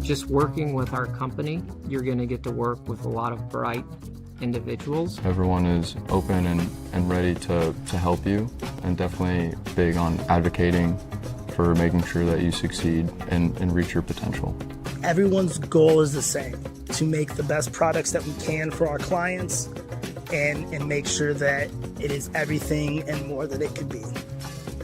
Just working with our company, you're going to get to work with a lot of bright individuals. Everyone is open and ready to help you, and definitely big on advocating for making sure that you succeed and reach your potential. Everyone's goal is the same, to make the best products that we can for our clients and make sure that it is everything and more that it could be.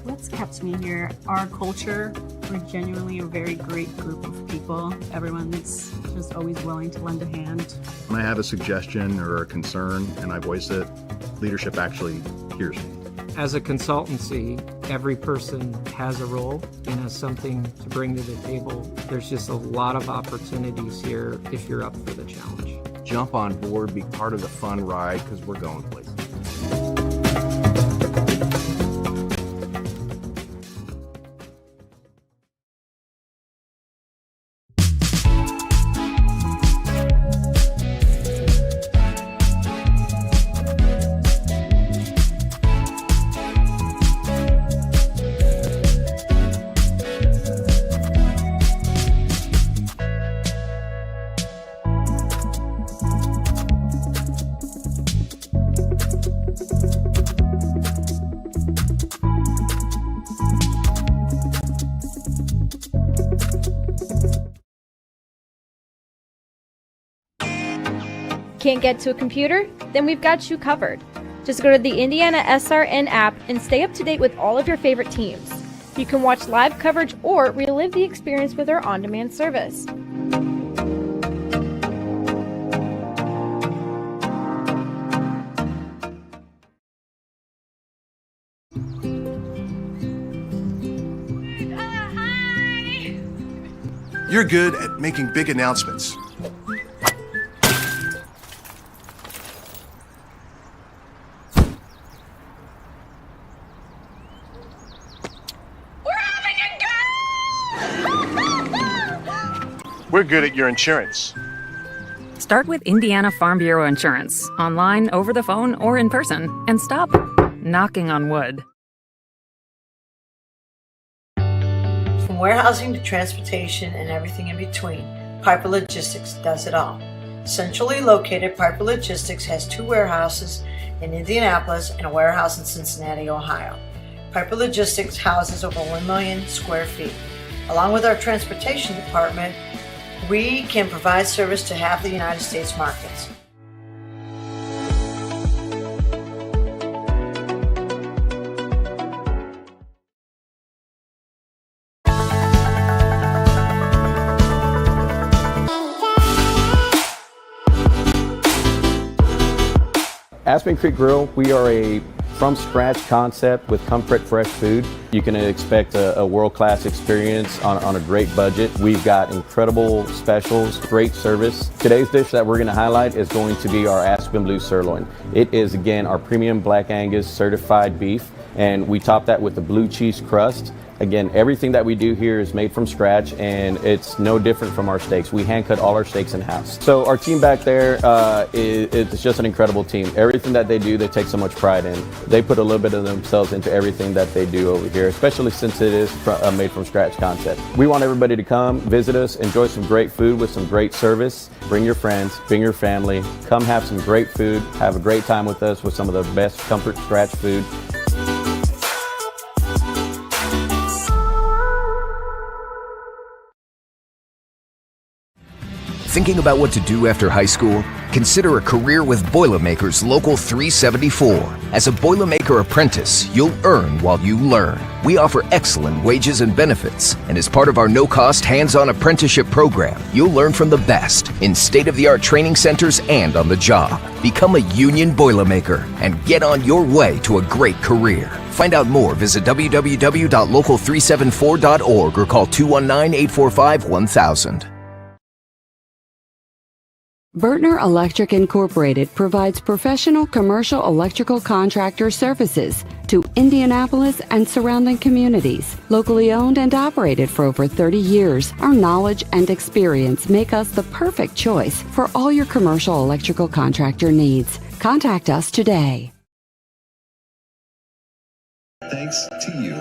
What's kept me here? Our culture. We're genuinely a very great group of people. Everyone's just always willing to lend a hand. When I have a suggestion or a concern and I voice it, leadership actually hears me. As a consultancy, every person has a role and has something to bring to the table. There's just a lot of opportunities here if you're up for the challenge. Jump on board, be part of the fun ride, because we're going places. Can't get to a computer? Then we've got you covered. Just go to the IndianaSRN app and stay up to date with all of your favorite teams. You can watch live coverage or relive the experience with our on-demand service. You're good at making big announcements. We're good at your insurance. Start with Indiana Farm Bureau Insurance, online, over the phone, or in person, and stop knocking on wood. From warehousing to transportation and everything in between, Piper Logistics does it all. Centrally located, Piper Logistics has 2 warehouses in Indianapolis and a warehouse in Cincinnati, Ohio. Piper Logistics houses over 1 million square feet. Along with our transportation department, we can provide service to half the United States markets. Aspen Creek Grill, we are a from-scratch concept with comfort fresh food. You can expect a world-class experience on a great budget. We've got incredible specials, great service. Today's dish that we're going to highlight is going to be our Aspen Blue Sirloin. It is, again, our premium Black Angus certified beef, and we top that with the blue cheese crust. Again, everything that we do here is made from scratch, and it's no different from our steaks. We hand cut all our steaks in-house. So our team back there, it's just an incredible team. Everything that they do, they take so much pride in. They put a little bit of themselves into everything that they do over here, especially since it is a made from scratch concept. We want everybody to come, visit us, enjoy some great food with some great service. Bring your friends, bring your family, come have some great food, have a great time with us with some of the best comfort scratch food. Thinking about what to do after high school? Consider a career with Boilermakers Local 374. As a Boilermaker apprentice, you'll earn while you learn. We offer excellent wages and benefits, and as part of our no-cost hands-on apprenticeship program, you'll learn from the best in state-of-the-art training centers and on the job. Become a union Boilermaker and get on your way to a great career. Find out more, visit www.local374.org or call 219-845-1000. Vernon Electric Incorporated provides professional commercial electrical contractor services to Indianapolis and surrounding communities. Locally owned and operated for over 30 years, our knowledge and experience make us the perfect choice for all your commercial electrical contractor needs. Contact us today. Thanks to you.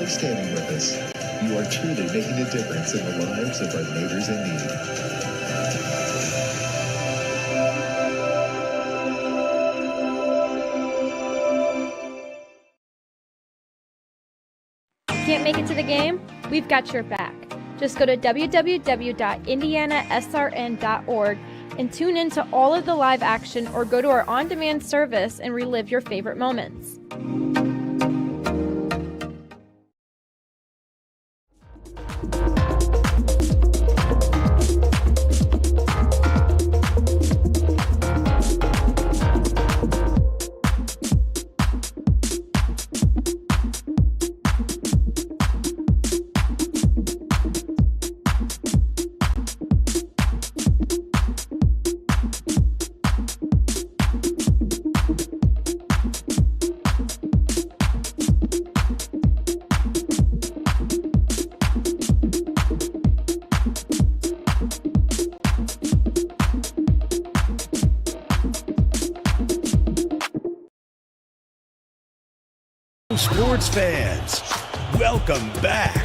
Standing with us. You are truly making a difference in the lives of our neighbors in need. Can't make it to the game? We've got your back. Just go to www.IndianaSRN.org and tune in to all of the live action, or go to our on-demand service and relive your favorite moments. Sports fans, welcome back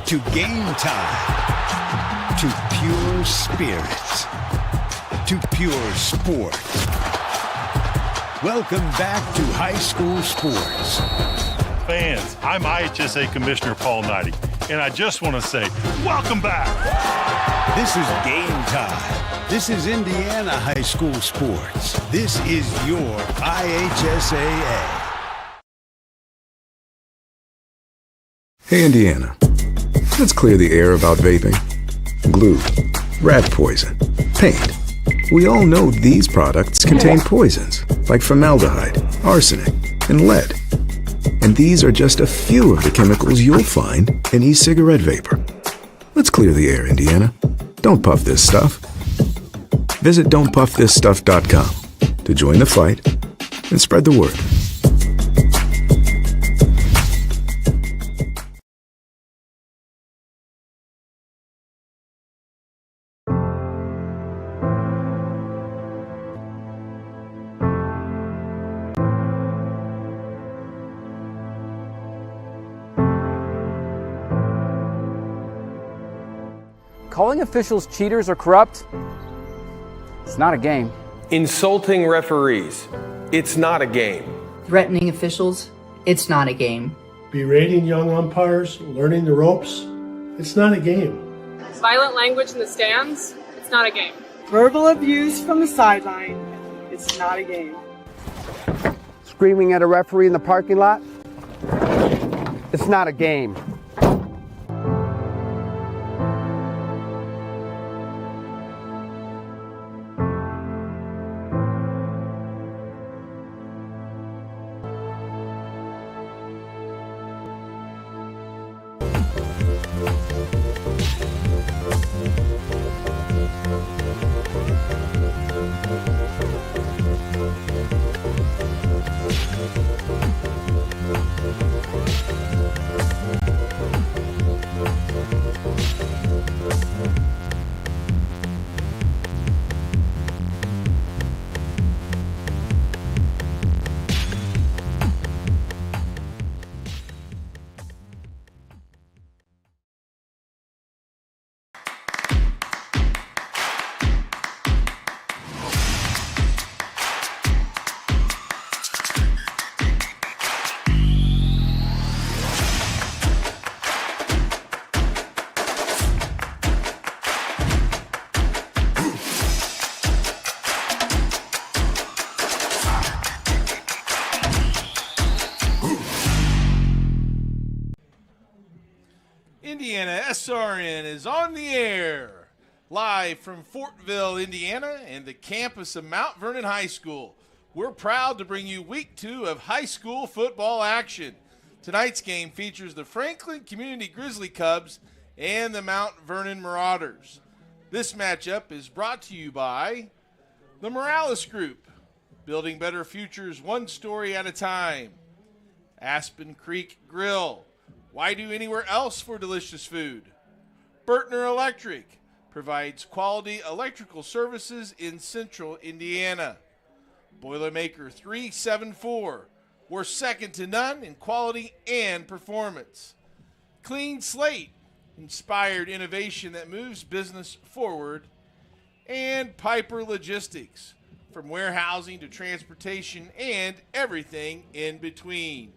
to Game Time, to pure spirits, to pure sports. Welcome back to high school sports. Fans, I'm IHSAA Commissioner Paul Knighty, and I just want to say, welcome back. This is Game Time. This is Indiana high school sports. This is your IHSAA. Hey Indiana, let's clear the air about vaping. Glue, rat poison, paint. We all know these products contain poisons like formaldehyde, arsenic, and lead. And these are just a few of the chemicals you'll find in e-cigarette vapor. Let's clear the air, Indiana. Don't puff this stuff. Visit don'tpuffthisstuff.com to join the fight and spread the word. Calling officials cheaters or corrupt, it's not a game. Insulting referees, it's not a game. Threatening officials, it's not a game. Berating young umpires, learning the ropes, it's not a game. Violent language in the stands, it's not a game. Verbal abuse from the sideline, it's not a game. Screaming at a referee in the parking lot, it's not a game. IndianaSRN is on the air, live from Fortville, Indiana, and the campus of Mount Vernon High School. We're proud to bring you week 2 of high school football action. Tonight's game features the Franklin Community Grizzly Cubs and the Mount Vernon Marauders. This matchup is brought to you by the Morales Group, building better futures one story at a time. Aspen Creek Grill, why do anywhere else for delicious food? Bertner Electric provides quality electrical services in central Indiana. Boilermaker 374, we're second to none in quality and performance. Clean Slate, inspired innovation that moves business forward. And Piper Logistics, from warehousing to transportation and everything in between.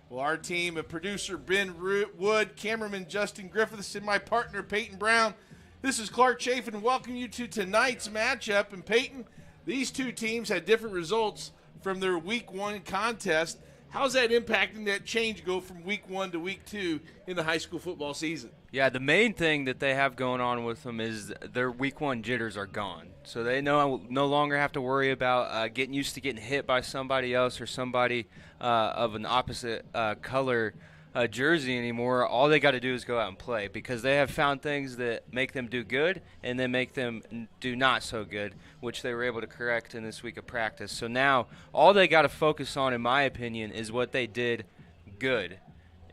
Well, our team of producer Ben Wood, cameraman Justin Griffiths, and my partner Peyton Brown, this is Clark Chafin, welcome you to tonight's matchup. And Peyton, these two teams had different results from their week 1 contest. How's that impacting that change go from week 1 to week 2 in the high school football season? Yeah, the main thing that they have going on with them is their week 1 jitters are gone. So they no longer have to worry about getting used to getting hit by somebody else or somebody of an opposite color jersey anymore. All they got to do is go out and play, because they have found things that make them do good and then make them do not so good, which they were able to correct in this week of practice. So now all they got to focus on, in my opinion, is what they did good.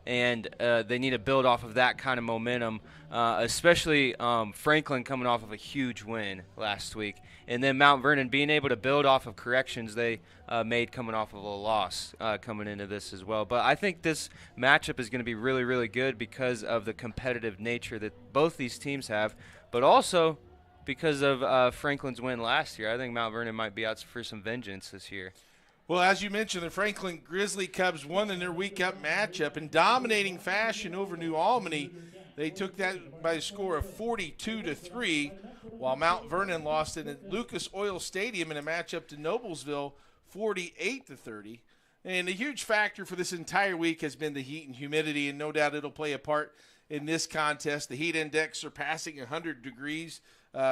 And they need to build off of that kind of momentum, especially Franklin coming off of a huge win last week. And then Mount Vernon being able to build off of corrections they made coming off of a loss coming into this as well. But I think this matchup is going to be really, really good because of the competitive nature that both these teams have, but also because of Franklin's win last year. I think Mount Vernon might be out for some vengeance this year. Well, as you mentioned, the Franklin Grizzly Cubs won in their week up matchup in dominating fashion over New Albany. They took that by a score of 42-3, while Mount Vernon lost it at Lucas Oil Stadium in a matchup to Noblesville, 48-30. And a huge factor for this entire week has been the heat and humidity, and no doubt it'll play a part in this contest. The heat index surpassing 100 degrees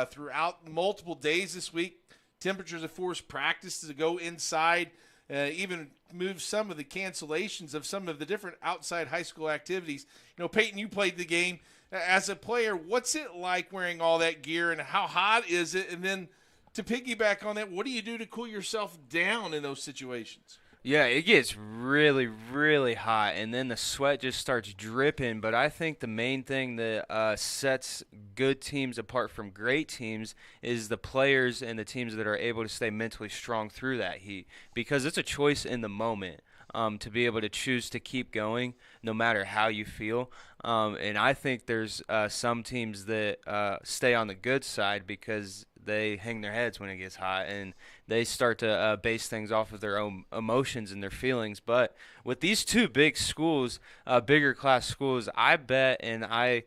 throughout multiple days this week. Temperatures have forced practice to go inside, even move some of the cancellations of some of the different outside high school activities. You know, Peyton, you played the game. As a player, what's it like wearing all that gear, and how hot is it? And then to piggyback on that, what do you do to cool yourself down in those situations? Yeah, it gets really, really hot, and then the sweat just starts dripping. But I think the main thing that sets good teams apart from great teams is the players and the teams that are able to stay mentally strong through that heat, because it's a choice in the moment to be able to choose to keep going no matter how you feel. And I think there's some teams that stay on the good side because they hang their heads when it gets hot, and they start to base things off of their own emotions and their feelings. But with these two big schools, bigger class schools, I bet and I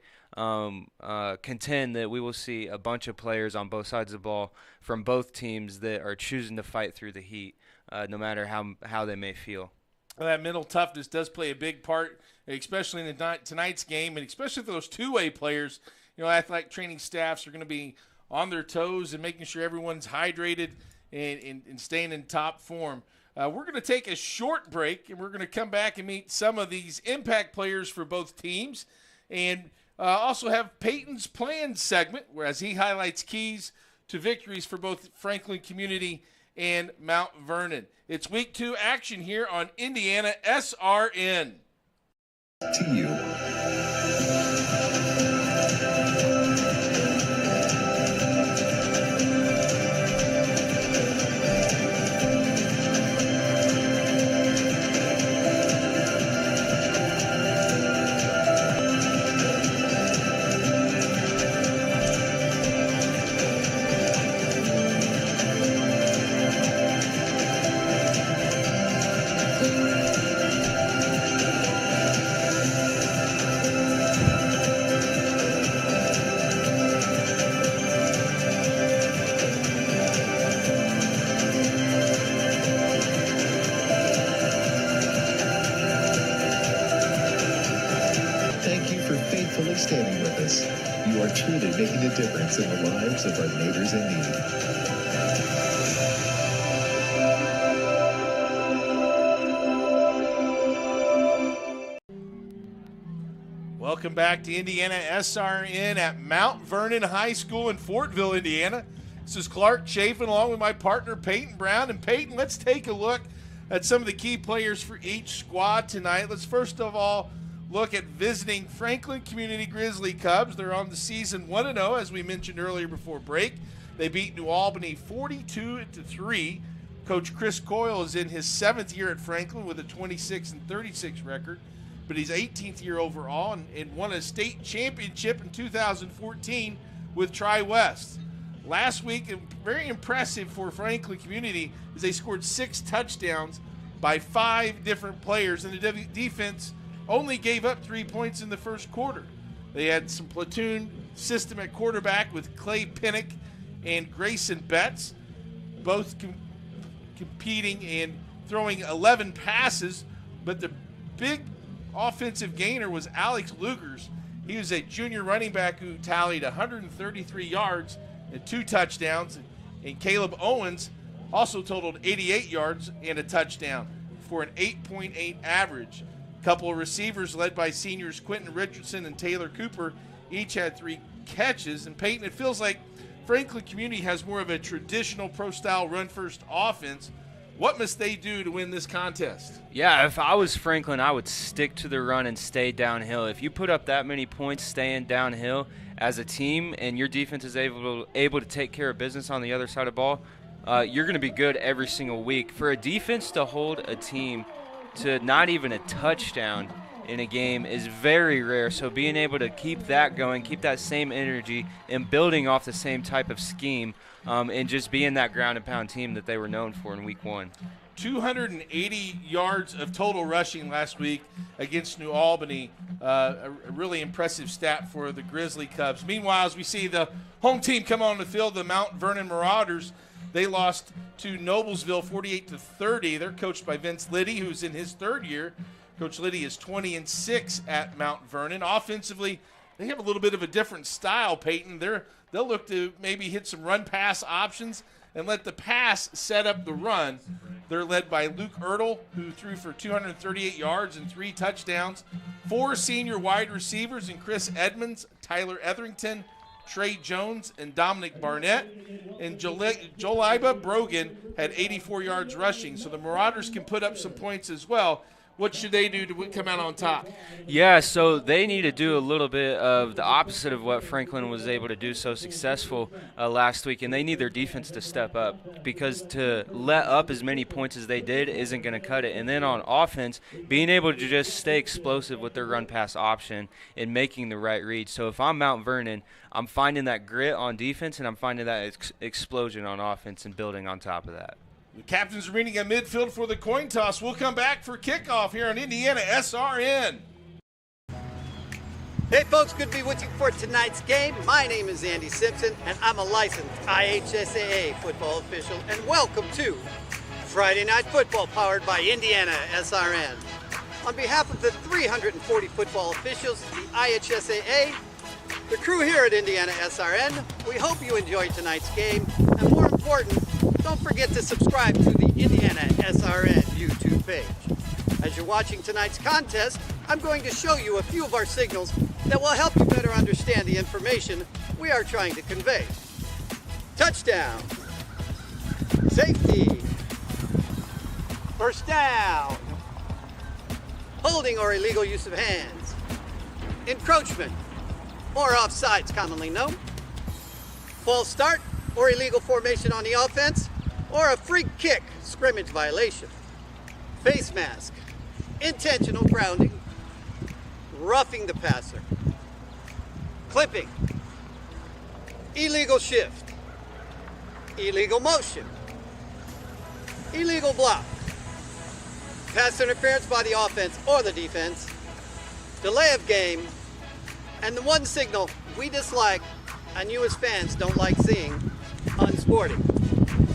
contend that we will see a bunch of players on both sides of the ball from both teams that are choosing to fight through the heat, no matter how they may feel. Well, that mental toughness does play a big part, especially in tonight's game, and especially for those two-way players. You know, athletic training staffs are going to be on their toes and making sure everyone's hydrated and staying in top form. We're going to take a short break, and we're going to come back and meet some of these impact players for both teams, and also have Peyton's Plan segment, whereas he highlights keys to victories for both Franklin Community and Mount Vernon. It's week 2 action here on IndianaSRN. To you. for standing with us. You are truly making a difference in the lives of our neighbors in need. Welcome back to IndianaSRN at Mount Vernon High School in Fortville, Indiana. This is Clark Chafin along with my partner Peyton Brown. And Peyton, let's take a look at some of the key players for each squad tonight. Let's first of all look at visiting Franklin Community Grizzly Cubs. They're on the season 1-0, as we mentioned earlier before break. They beat New Albany 42-3. Coach Chris Coyle is in his 7th year at Franklin with a 26-36 record, but he's 18th year overall and won a state championship in 2014 with Tri-West. Last week, very impressive for Franklin Community, as they scored 6 touchdowns by 5 different players, and the defense only gave up 3 points in the first quarter. They had some platoon system at quarterback with Clay Pinnock and Grayson Betts, both competing and throwing 11 passes, but the big offensive gainer was Alex Lugers. He was a junior running back who tallied 133 yards and 2 touchdowns, and Caleb Owens also totaled 88 yards and a touchdown for an 8.8 average. A couple of receivers led by seniors Quentin Richardson and Taylor Cooper each had 3 catches. And Peyton, it feels like Franklin Community has more of a traditional pro-style run-first offense. What must they do to win this contest? Yeah, if I was Franklin, I would stick to the run and stay downhill. If you put up that many points staying downhill as a team and your defense is able to take care of business on the other side of the ball, you're going to be good every single week. For a defense to hold a team to not even a touchdown in a game is very rare. So being able to keep that going, keep that same energy, and building off the same type of scheme, and just being that ground and pound team that they were known for in week 1. 280 yards of total rushing last week against New Albany. A really impressive stat for the Grizzly Cubs. Meanwhile, as we see the home team come on the field, the Mount Vernon Marauders, they lost to Noblesville 48-30. They're coached by Vince Liddy, who's in his 3rd year. Coach Liddy is 20-6 at Mount Vernon. Offensively, they have a little bit of a different style, Peyton. They'll look to maybe hit some run-pass options and let the pass set up the run. They're led by Luke Ertl, who threw for 238 yards and 3 touchdowns. 4 senior wide receivers in Chris Edmonds, Tyler Etherington, Trey Jones, and Dominic Barnett. And Joliba Brogan had 84 yards rushing. So the Marauders can put up some points as well. What should they do to come out on top? Yeah, so they need to do a little bit of the opposite of what Franklin was able to do so successful last week, and they need their defense to step up, because to let up as many points as they did isn't going to cut it. And then on offense, being able to just stay explosive with their run-pass option and making the right read. So if I'm Mount Vernon, I'm finding that grit on defense, and I'm finding that explosion on offense and building on top of that. The captains are meeting at midfield for the coin toss. We'll come back for kickoff here on IndianaSRN. Hey folks, good to be with you for tonight's game. My name is Andy Simpson, and I'm a licensed IHSAA football official, and welcome to Friday Night Football, powered by IndianaSRN. On behalf of the 340 football officials, the IHSAA, the crew here at IndianaSRN, we hope you enjoyed tonight's game, and more important, don't forget to subscribe to the IndianaSRN YouTube page. As you're watching tonight's contest, I'm going to show you a few of our signals that will help you better understand the information we are trying to convey. Touchdown, safety, first down, holding or illegal use of hands, encroachment, or offsides commonly known, false start or illegal formation on the offense, or a free kick, scrimmage violation, face mask, intentional grounding, roughing the passer, clipping, illegal shift, illegal motion, illegal block, pass interference by the offense or the defense, delay of game, and the one signal we dislike and you as fans don't like seeing, unsporting.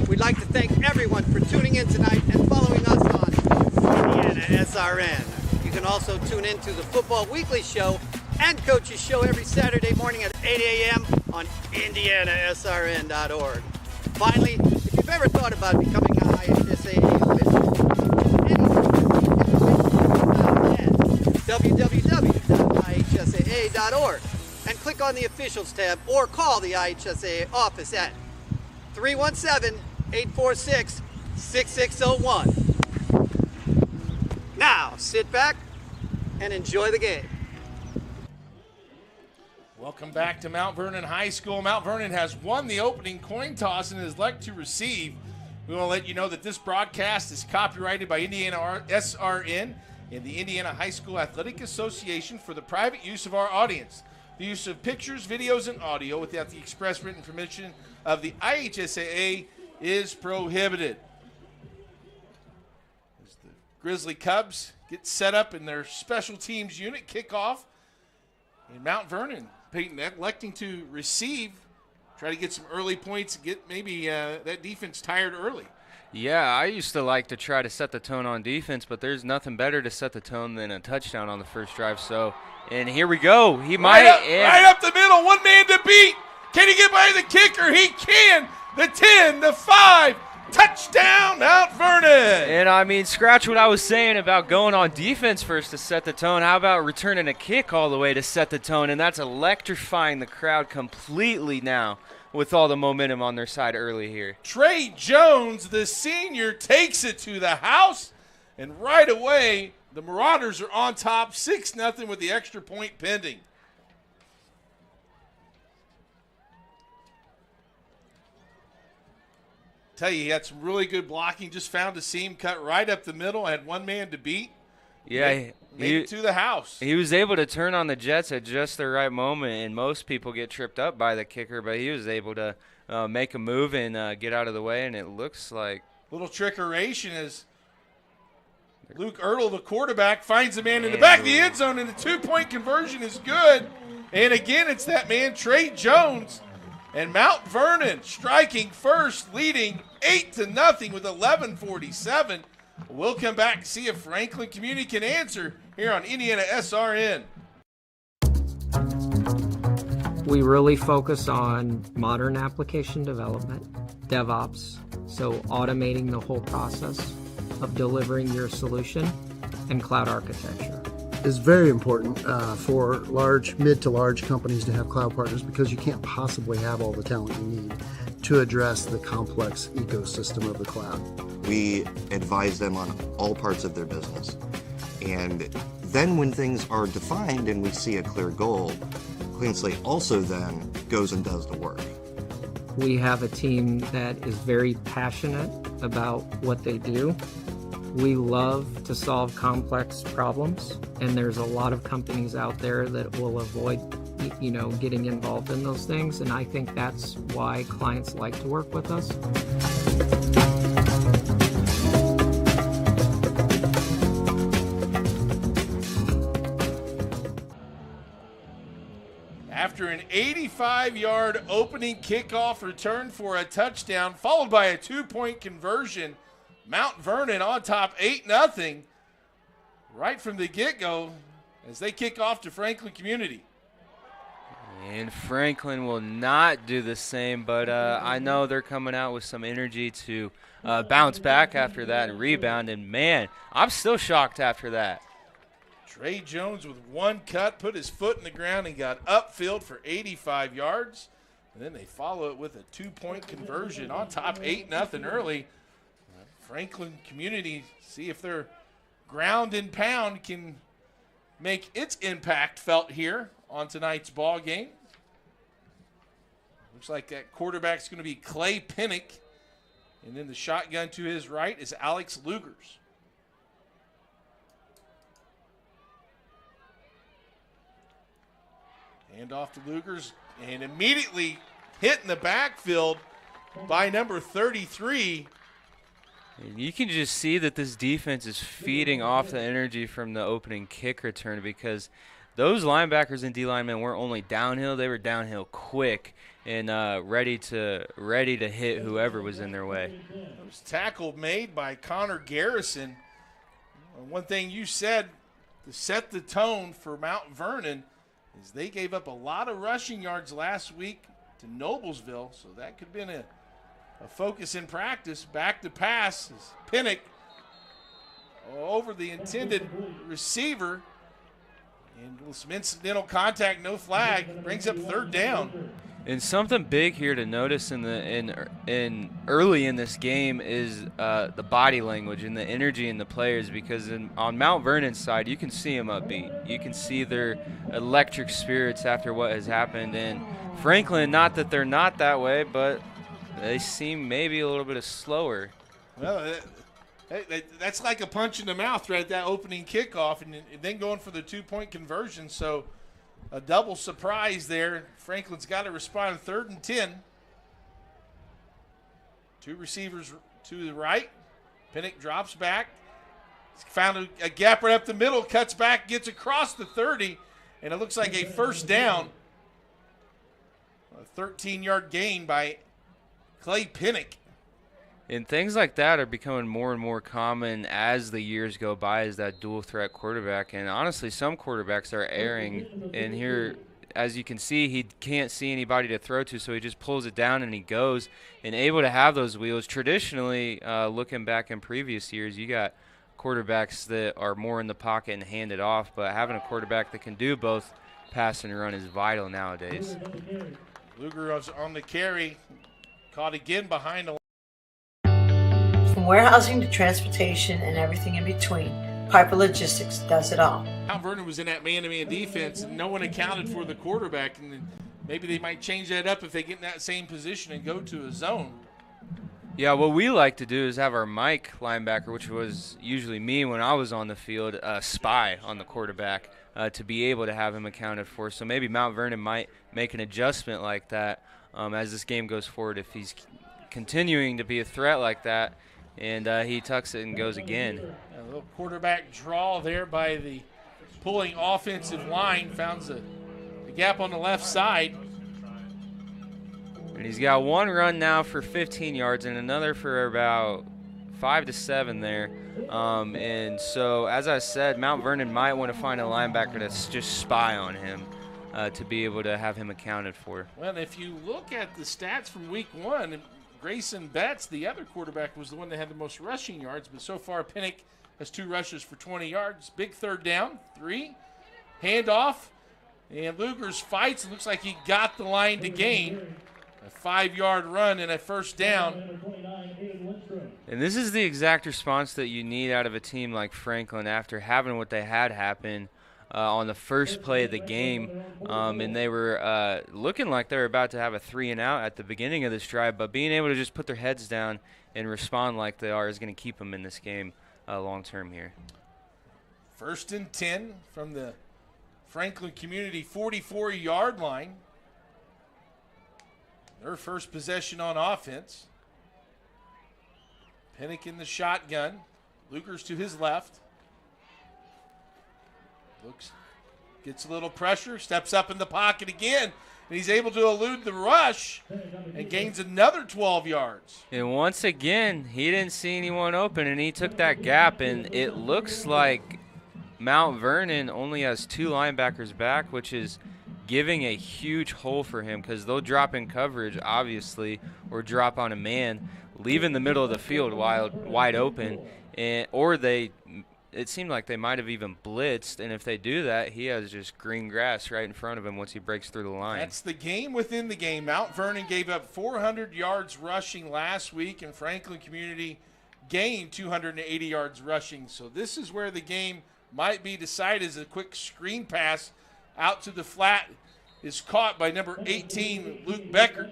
We'd like to thank everyone for tuning in tonight and following us on IndianaSRN. You can also tune in to the Football Weekly Show and coaches show every Saturday morning at 8 a.m. on IndianaSRN.org. Finally, if you've ever thought about becoming an IHSAA official, www.ihsaa.org and click on the Officials tab or call the IHSAA office at 317-846-6601. Now, sit back and enjoy the game. Welcome back to Mount Vernon High School. Mount Vernon has won the opening coin toss and is elect to receive. We want to let you know that this broadcast is copyrighted by IndianaSRN and the Indiana High School Athletic Association for the private use of our audience. The use of pictures, videos, and audio without the express written permission of the IHSAA is prohibited. As the Grizzly Cubs get set up in their special teams unit kickoff in Mount Vernon. Peyton electing to receive, try to get some early points, get maybe that defense tired early. Yeah, I used to like to try to set the tone on defense, but there's nothing better to set the tone than a touchdown on the first drive. So, and here we go. He might right up the middle, one man to beat. Can he get by the kicker? He can. The 10, the 5, touchdown, Mount Vernon. And I mean, scratch what I was saying about going on defense first to set the tone. How about returning a kick all the way to set the tone? And that's electrifying the crowd completely now with all the momentum on their side early here. Trey Jones, the senior, takes it to the house. And right away, the Marauders are on top, 6-0 with the extra point pending. Tell you, he had some really good blocking, just found a seam, cut right up the middle, had one man to beat. Yeah, made it to the house. He was able to turn on the Jets at just the right moment, and most people get tripped up by the kicker, but he was able to make a move and get out of the way, and it looks like little trickeration as Luke Ertl, the quarterback, finds a man in the back of the end zone, and the 2-point conversion is good. And again, it's that man, Trey Jones. And Mount Vernon striking first, leading 8-0 with 11:47. We'll come back and see if Franklin Community can answer here on IndianaSRN. We really focus on modern application development, DevOps, so automating the whole process of delivering your solution, and cloud architecture. Is very important for mid to large companies to have cloud partners because you can't possibly have all the talent you need to address the complex ecosystem of the cloud. We advise them on all parts of their business. And then when things are defined and we see a clear goal, Clean Slate also then goes and does the work. We have a team that is very passionate about what they do. We love to solve complex problems, and there's a lot of companies out there that will avoid, getting involved in those things, and I think that's why clients like to work with us. After an 85-yard opening kickoff return for a touchdown, followed by a 2-point conversion, Mount Vernon on top 8-0 right from the get-go as they kick off to Franklin Community. And Franklin will not do the same, but I know they're coming out with some energy to bounce back after that and rebound. And, man, I'm still shocked after that. Trey Jones with one cut, put his foot in the ground and got upfield for 85 yards. And then they follow it with a 2-point conversion on top 8-0 early. Franklin Community, see if their ground and pound can make its impact felt here on tonight's ball game. Looks like that quarterback's going to be Clay Pinnock. And then the shotgun to his right is Alex Lugers. Hand off to Lugers and immediately hit in the backfield by number 33. And you can just see that this defense is feeding off the energy from the opening kick return, because those linebackers and D linemen weren't only downhill, they were downhill quick and ready to hit whoever was in their way. It was tackle made by Connor Garrison. One thing you said to set the tone for Mount Vernon as they gave up a lot of rushing yards last week to Noblesville, so that could have been a focus in practice. Back to pass is Pinnock over the intended receiver, and with some incidental contact, no flag, brings up third down. And something big here to notice in early in this game is the body language and the energy in the players, because on Mount Vernon's side, you can see them upbeat. You can see their electric spirits after what has happened. And Franklin, not that they're not that way, but they seem maybe a little bit slower. Well, that's like a punch in the mouth right at that opening kickoff, and then going for the 2-point conversion. So a double surprise there. Franklin's got to respond. 3rd and 10. 2 receivers to the right. Pinnock drops back. He's found a gap right up the middle, cuts back, gets across the 30, and it looks like a first down. A 13-yard gain by Clay Pinnock. And things like that are becoming more and more common as the years go by, as that dual threat quarterback. And honestly, some quarterbacks are erring. And here, as you can see, he can't see anybody to throw to, so he just pulls it down and he goes, and able to have those wheels. Traditionally, looking back in previous years, you got quarterbacks that are more in the pocket and hand it off, but having a quarterback that can do both pass and run is vital nowadays. Luger was on the carry, caught again behind the line. From warehousing to transportation and everything in between, Piper Logistics does it all. Mount Vernon was in that man-to-man defense, and no one accounted for the quarterback, and maybe they might change that up if they get in that same position and go to a zone. Yeah, what we like to do is have our Mike linebacker, which was usually me when I was on the field, spy on the quarterback to be able to have him accounted for. So maybe Mount Vernon might make an adjustment like that as this game goes forward if he's continuing to be a threat like that. And he tucks it and goes again. A little quarterback draw there by the pulling offensive line. Found the gap on the left side. And he's got one run now for 15 yards and another for about 5 to 7 there. And so, as I said, Mount Vernon might want to find a linebacker that's just spy on him to be able to have him accounted for. Well, if you look at the stats from week 1, Grayson Betts, the other quarterback, was the one that had the most rushing yards, but so far Pinnock has 2 rushes for 20 yards. Big third down, 3. Handoff, and Luger's fights. It looks like he got the line to gain. A 5-yard run and a first down. And this is the exact response that you need out of a team like Franklin after having what they had happen on the first play of the game, and they were looking like they were about to have a 3-and-out at the beginning of this drive, but being able to just put their heads down and respond like they are is going to keep them in this game long term here. 1st and 10 from the Franklin Community 44-yard line. Their first possession on offense. Pinnock in the shotgun. Luger's to his left. Gets a little pressure, steps up in the pocket again, and he's able to elude the rush and gains another 12 yards. And once again, he didn't see anyone open, and he took that gap, and it looks like Mount Vernon only has 2 linebackers back, which is giving a huge hole for him because they'll drop in coverage, obviously, or drop on a man, leaving the middle of the field wide open, or it seemed like they might have even blitzed, and if they do that, he has just green grass right in front of him once he breaks through the line. That's the game within the game. Mount Vernon gave up 400 yards rushing last week, and Franklin Community gained 280 yards rushing. So this is where the game might be decided. As a quick screen pass out to the flat is caught by number 18, Luke Becker.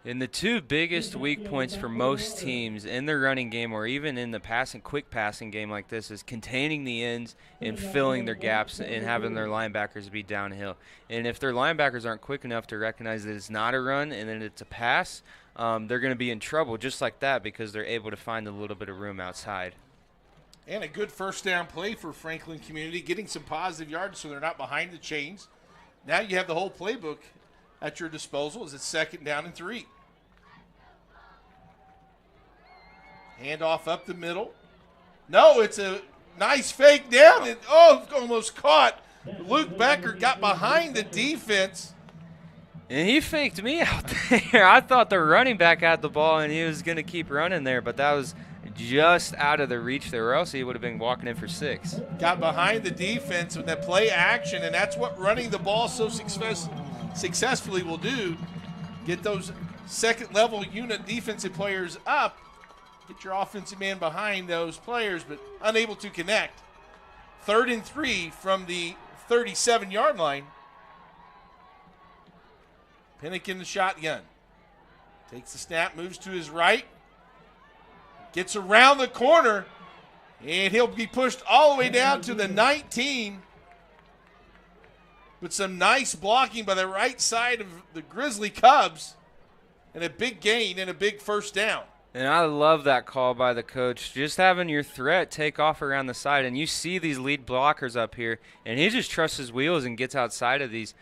And the 2 biggest weak points for most teams in their running game or even in the quick passing game like this is containing the ends and filling their gaps and having their linebackers be downhill. And if their linebackers aren't quick enough to recognize that it's not a run and then it's a pass, they're going to be in trouble just like that because they're able to find a little bit of room outside. And a good first down play for Franklin Community, getting some positive yards so they're not behind the chains. Now you have the whole playbook at your disposal as it's 2nd down and 3. Handoff up the middle. No, it's a nice fake down. Almost caught Luke Becker got behind the defense. And he faked me out there. I thought the running back had the ball and he was going to keep running there, but that was just out of the reach there, or else he would have been walking in for 6. Got behind the defense with that play action, and that's what running the ball so successfully will do. Get those second-level unit defensive players up, get your offensive man behind those players, but unable to connect. 3rd and 3 from the 37-yard line. Pinnock in the shotgun. Takes the snap, moves to his right. Gets around the corner, and he'll be pushed all the way down to the 19. With some nice blocking by the right side of the Grizzly Cubs. And a big gain and a big first down. And I love that call by the coach, just having your threat take off around the side. And you see these lead blockers up here, and he just trusts his wheels and gets outside of these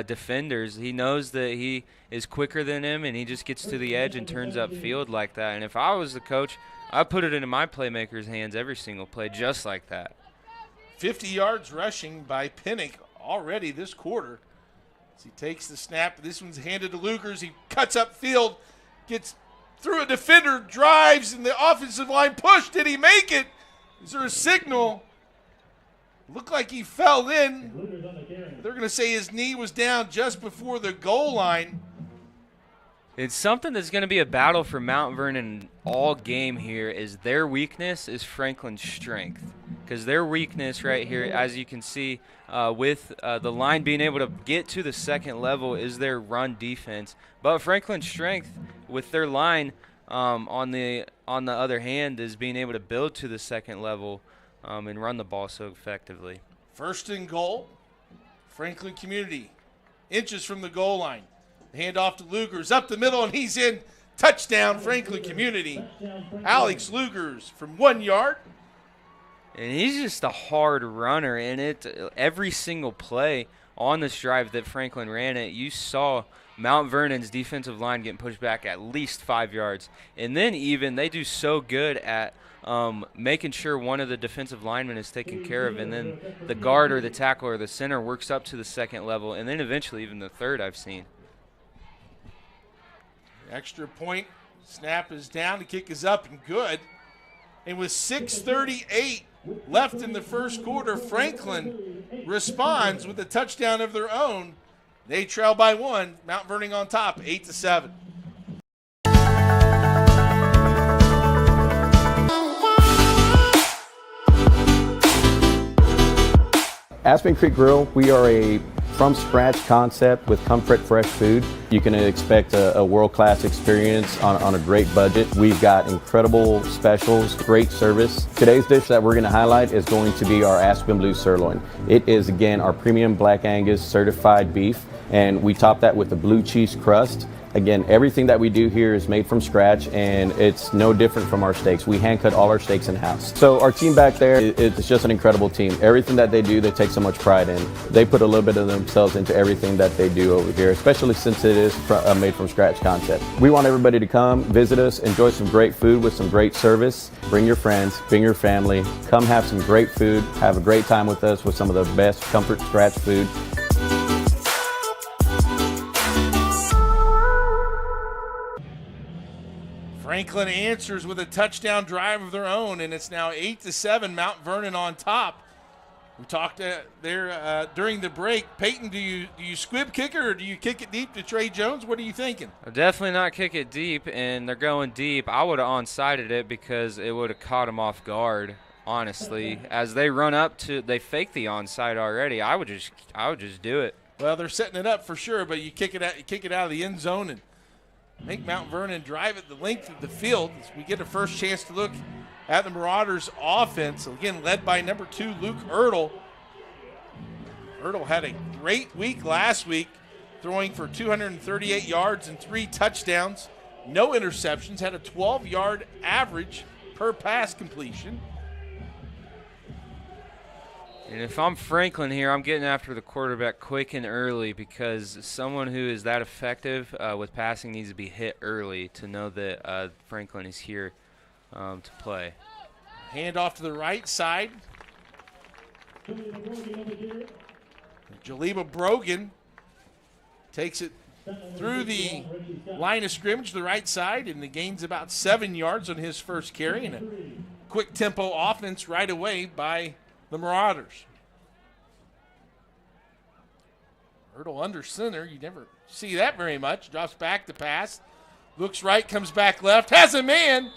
defenders. He knows that he is quicker than him, and he just gets to the edge and turns up field like that. And if I was the coach, I'd put it into my playmakers' hands every single play just like that. 50 yards rushing by Pinnock already this quarter. As he takes the snap, this one's handed to Lukers. He cuts up field, gets through a defender, drives, and the offensive line push. Did he make it? Is there a signal? Looked like he fell in. They're going to say his knee was down just before the goal line. It's something that's going to be a battle for Mount Vernon all game here. Is their weakness is Franklin's strength. Because their weakness right here, as you can see, with the line being able to get to the second level is their run defense. But Franklin's strength with their line, on the other hand, is being able to build to the second level and run the ball so effectively. 1st and goal, Franklin Community, inches from the goal line. Hand off to Lugers, up the middle, and he's in. Touchdown, Franklin Community. Alex Lugers from 1 yard. And he's just a hard runner, and every single play on this drive that Franklin ran it, you saw Mount Vernon's defensive line getting pushed back at least 5 yards. And then even they do so good at making sure one of the defensive linemen is taken care of, and then the guard or the tackle or the center works up to the second level, and then eventually even the third I've seen. Extra point, snap is down, the kick is up and good. And with 6:38 left in the first quarter, Franklin responds with a touchdown of their own. They trail by 1, Mount Vernon on top, 8-7. Aspen Creek Grill, we are a from-scratch concept with comfort fresh food. You can expect a world-class experience on a great budget. We've got incredible specials, great service. Today's dish that we're going to highlight is going to be our Aspen Blue Sirloin. It is, again, our premium Black Angus certified beef, and we top that with a blue cheese crust. Again, everything that we do here is made from scratch, and it's no different from our steaks. We hand cut all our steaks in-house. So our team back there, it's just an incredible team. Everything that they do, they take so much pride in. They put a little bit of themselves into everything that they do over here, especially since it is a made from scratch concept. We want everybody to come, visit us, enjoy some great food with some great service. Bring your friends, bring your family, come have some great food, have a great time with us with some of the best comfort scratch food. Franklin answers with a touchdown drive of their own, and it's now 8-7, Mount Vernon on top. We talked there during the break. Peyton, do you squib kick it or do you kick it deep to Trey Jones? What are you thinking? I'll definitely not kick it deep, and they're going deep. I would have onsided it because it would have caught him off guard, honestly. As they run up to, they fake the onside already. I would just do it. Well, they're setting it up for sure, but you kick it out of the end zone and make Mount Vernon drive it the length of the field as we get a first chance to look at the Marauders' offense. Again, led by number 2, Luke Ertl. Ertl had a great week last week, throwing for 238 yards and 3 touchdowns. No interceptions, had a 12-yard average per pass completion. And if I'm Franklin here, I'm getting after the quarterback quick and early because someone who is that effective with passing needs to be hit early to know that Franklin is here to play. Hand off to the right side. Jaleba Brogan takes it through the line of scrimmage to the right side, and the gains about 7 yards on his first carry, and a quick tempo offense right away by the Marauders. Ertl under center. You never see that very much. Drops back to pass. Looks right, comes back left. Has a man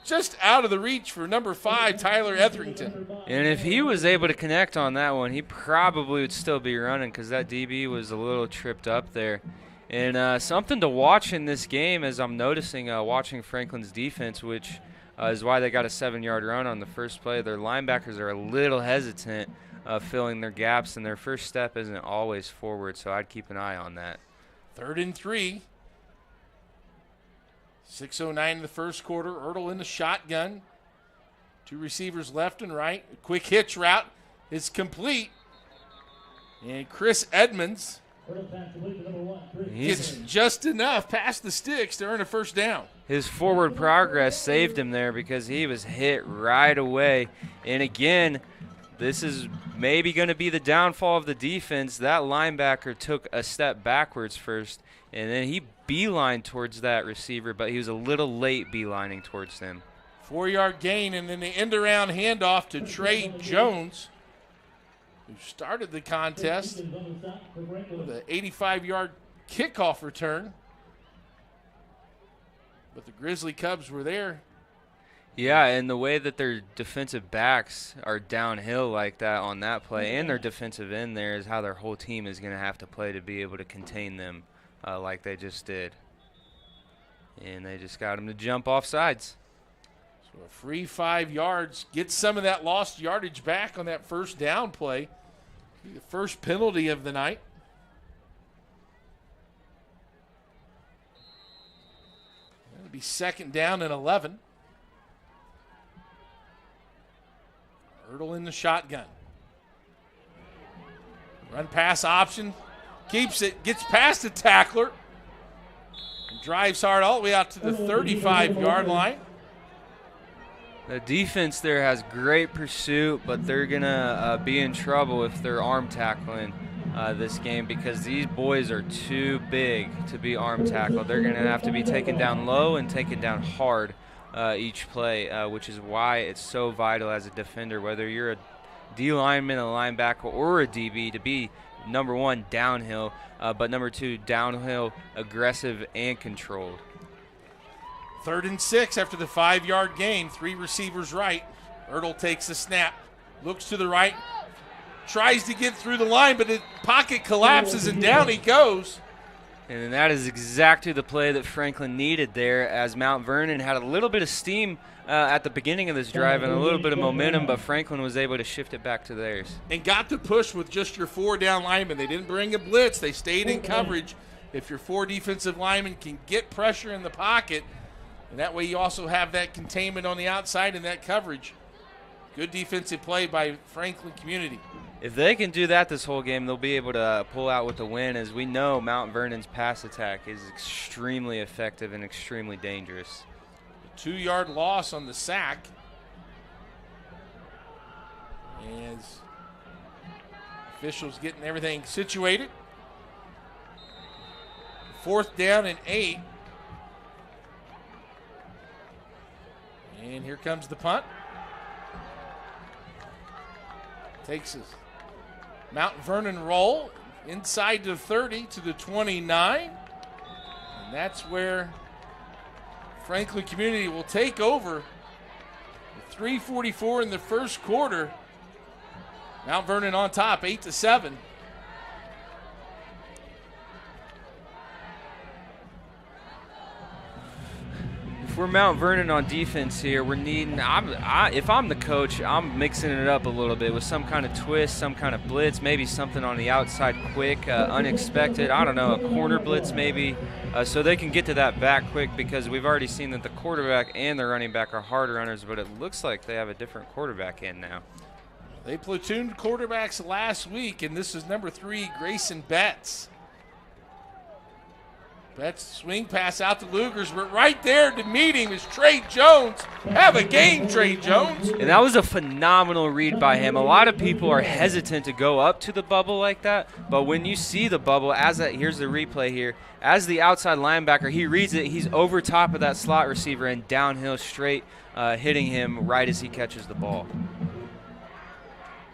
just out of the reach for number 5, Tyler Etherington. And if he was able to connect on that one, he probably would still be running because that DB was a little tripped up there. And something to watch in this game, as I'm noticing, watching Franklin's defense, which is why they got a 7-yard run on the first play. Their linebackers are a little hesitant filling their gaps, and their first step isn't always forward, so I'd keep an eye on that. 3rd and 3. 6:09 in the first quarter. Ertl in the shotgun. 2 receivers left and right. A quick hitch route is complete. And Chris Edmonds gets just enough past the sticks to earn a first down. His forward progress saved him there because he was hit right away. And again, this is maybe going to be the downfall of the defense. That linebacker took a step backwards first, and then he beelined towards that receiver, but he was a little late beelining towards them. 4-yard gain, and then the end-around handoff to Trey Jones, who started the contest with an 85-yard kickoff return. But the Grizzly Cubs were there. Yeah, and the way that their defensive backs are downhill like that on that play, and their defensive end there, is how their whole team is going to have to play to be able to contain them like they just did. And they just got them to jump off sides. So a free 5 yards, gets some of that lost yardage back on that first down play. The first penalty of the night. That'll be 2nd down and 11. Ertl in the shotgun. Run pass option. Keeps it, gets past the tackler. And drives hard all the way out to the 35-yard line. The defense there has great pursuit, but they're going to be in trouble if they're arm tackling this game because these boys are too big to be arm tackled. They're going to have to be taken down low and taken down hard each play, which is why it's so vital as a defender, whether you're a D lineman, a linebacker, or a DB, to be number 1, downhill, but number 2, downhill, aggressive, and controlled. 3rd and 6 after the 5-yard gain. 3 receivers right. Ertl takes the snap, looks to the right, tries to get through the line, but the pocket collapses and down he goes. And that is exactly the play that Franklin needed there, as Mount Vernon had a little bit of steam at the beginning of this drive and a little bit of momentum, but Franklin was able to shift it back to theirs. And got to push with just your 4 down linemen. They didn't bring a blitz. They stayed in coverage. If your 4 defensive linemen can get pressure in the pocket, and that way you also have that containment on the outside and that coverage. Good defensive play by Franklin Community. If they can do that this whole game, they'll be able to pull out with the win, as we know Mount Vernon's pass attack is extremely effective and extremely dangerous. A 2-yard loss on the sack. As officials getting everything situated. 4th down and 8. And here comes the punt. Takes his Mount Vernon roll inside the 30 to the 29. And that's where Franklin Community will take over. 3:44 in the first quarter. Mount Vernon on top, 8-7. If we're Mount Vernon on defense here, we're needing, if I'm the coach, I'm mixing it up a little bit with some kind of twist, some kind of blitz, maybe something on the outside quick, unexpected, I don't know, a corner blitz maybe, so they can get to that back quick, because we've already seen that the quarterback and the running back are hard runners, but it looks like they have a different quarterback in now. They platooned quarterbacks last week, and this is number 3, Grayson Betts. Betts swing pass out to Lugers, but right there to meet him is Trey Jones. Have a game, Trey Jones. And that was a phenomenal read by him. A lot of people are hesitant to go up to the bubble like that, but when you see the bubble, here's the replay here, as the outside linebacker, he reads it, he's over top of that slot receiver and downhill straight, hitting him right as he catches the ball.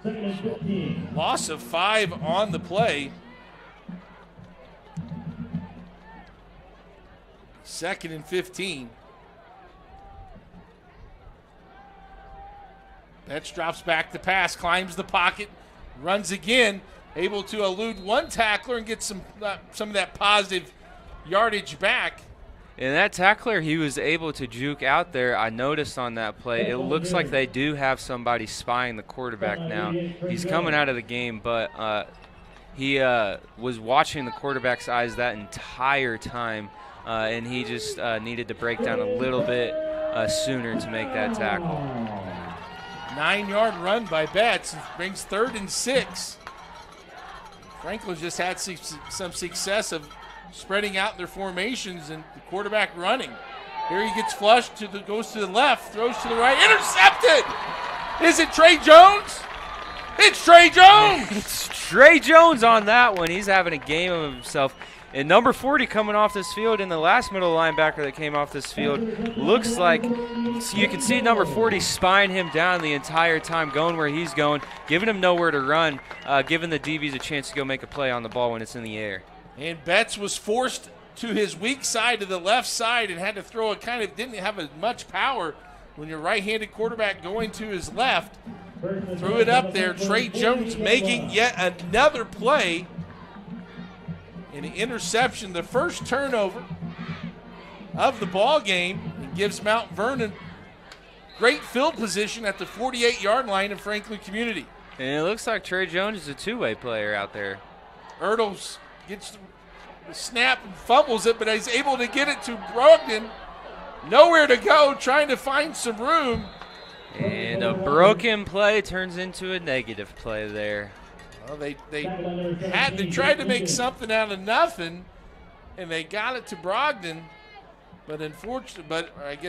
Loss of 5 on the play. 2nd and 15. Betts drops back to pass, climbs the pocket, runs again, able to elude one tackler and get some of that positive yardage back. And that tackler, he was able to juke out there. I noticed on that play, it looks like they do have somebody spying the quarterback now. He's coming out of the game, but he was watching the quarterback's eyes that entire time. And he just needed to break down a little bit sooner to make that tackle. 9-yard run by Betts brings 3rd and 6. Franklin's just had some success of spreading out their formations and the quarterback running. Here he gets flushed, goes to the left, throws to the right, intercepted! Is it Trey Jones? It's Trey Jones! It's Trey Jones on that one. He's having a game of himself. And number 40 coming off this field, and the last middle linebacker that came off this field looks like, so you can see number 40 spying him down the entire time, going where he's going, giving him nowhere to run, giving the DBs a chance to go make a play on the ball when it's in the air. And Betts was forced to his weak side, to the left side, and had to throw didn't have as much power when your right-handed quarterback going to his left. Threw it up there. Trey Jones making yet another play. An interception, the first turnover of the ball game, and gives Mount Vernon great field position at the 48-yard line of Franklin Community. And it looks like Trey Jones is a two-way player out there. Ertles gets the snap and fumbles it, but he's able to get it to Brogdon. Nowhere to go, trying to find some room. And a broken play turns into a negative play there. Well, they tried to make something out of nothing, and they got it to Brogdon, but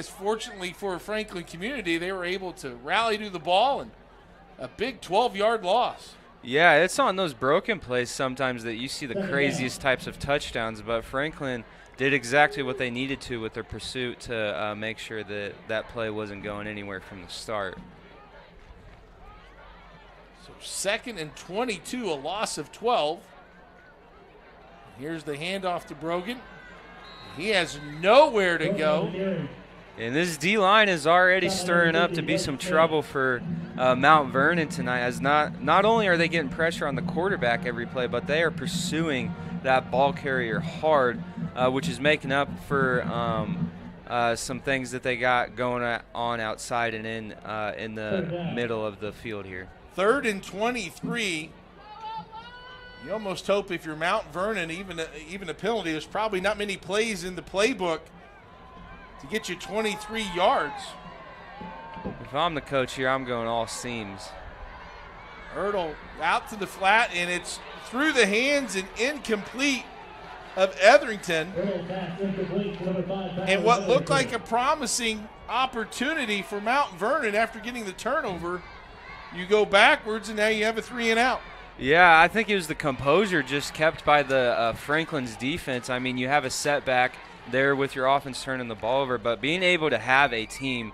fortunately for Franklin Community, they were able to rally to the ball, and a big 12-yard loss. Yeah, it's on those broken plays sometimes that you see the craziest types of touchdowns, but Franklin did exactly what they needed to with their pursuit to make sure that that play wasn't going anywhere from the start. 2nd and 22, a loss of 12. Here's the handoff to Brogan. He has nowhere to go. And this D-line is already stirring up to be some trouble for Mount Vernon tonight, as not only are they getting pressure on the quarterback every play, but they are pursuing that ball carrier hard, which is making up for some things that they got going on outside and in the middle of the field here. 3rd and 23. You almost hope if you're Mount Vernon, even a penalty, there's probably not many plays in the playbook to get you 23 yards. If I'm the coach here, I'm going all seams. Ertl out to the flat, and it's through the hands and incomplete of Etherington. And what looked like a promising opportunity for Mount Vernon after getting the turnover, you go backwards, and now you have a 3-and-out. Yeah, I think it was the composure just kept by the Franklin's defense. I mean, you have a setback there with your offense turning the ball over, but being able to have a team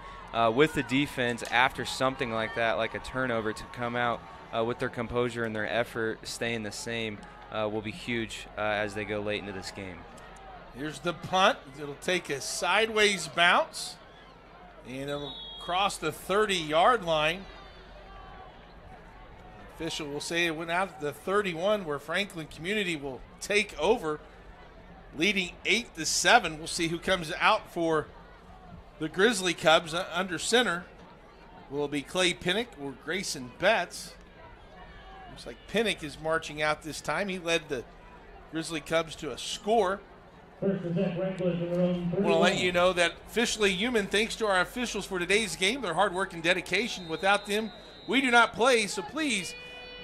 with the defense after something like that, like a turnover, to come out with their composure and their effort staying the same will be huge as they go late into this game. Here's the punt. It'll take a sideways bounce, and it'll cross the 30-yard line. Official will say it went out at the 31, where Franklin Community will take over, leading 8-7. We'll see who comes out for the Grizzly Cubs. Under center will be Clay Pinnock or Grayson Betts. Looks like Pinnock is marching out this time. He led the Grizzly Cubs to a score. I want to let you know that officially human, thanks to our officials for today's game, their hard work and dedication. Without them, we do not play, so please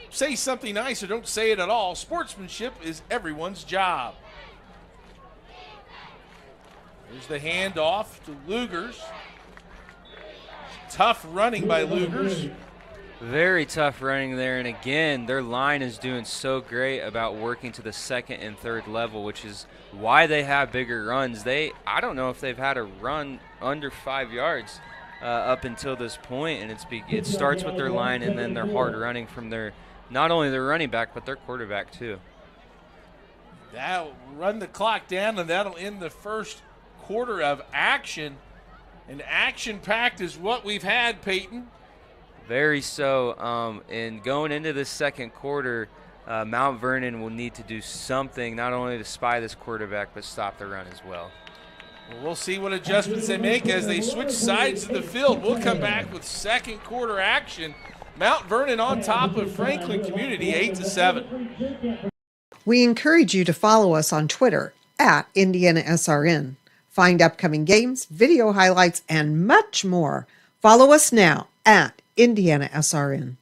say something nice or don't say it at all. Sportsmanship is everyone's job. There's the handoff to Lugers. Tough running by Lugers. Very tough running there, and again, their line is doing so great about working to the second and third level, which is why they have bigger runs. I don't know if they've had a run under 5 yards up until this point, and it starts with their line and then their hard running from not only their running back but their quarterback too. That'll run the clock down, and that'll end the first quarter of action. And action-packed is what we've had, Peyton. Very so. And going into the second quarter, Mount Vernon will need to do something, not only to spy this quarterback, but stop the run as well. Well, we'll see what adjustments they make as they switch sides of the field. We'll come back with second quarter action. Mount Vernon on top of Franklin Community, 8-7. We encourage you to follow us on Twitter at IndianaSRN. Find upcoming games, video highlights, and much more. Follow us now at IndianaSRN.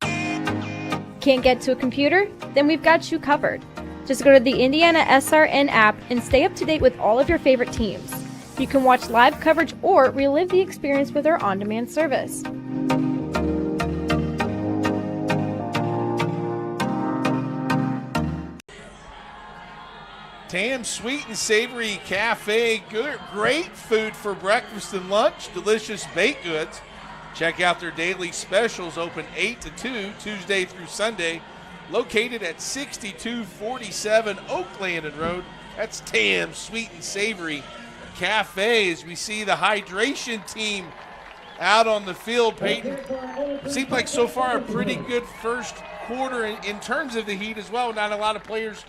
Can't get to a computer? Then we've got you covered. Just go to the IndianaSRN app and stay up to date with all of your favorite teams. You can watch live coverage or relive the experience with our on-demand service. Tam Sweet and Savory Cafe, great food for breakfast and lunch, delicious baked goods. Check out their daily specials, open 8 to 2, Tuesday through Sunday, located at 6247 Oaklandon Road. That's Tam Sweet and Savory Cafe. As we see the hydration team out on the field, Peyton. Seems like so far a pretty good first quarter in terms of the heat as well. Not a lot of players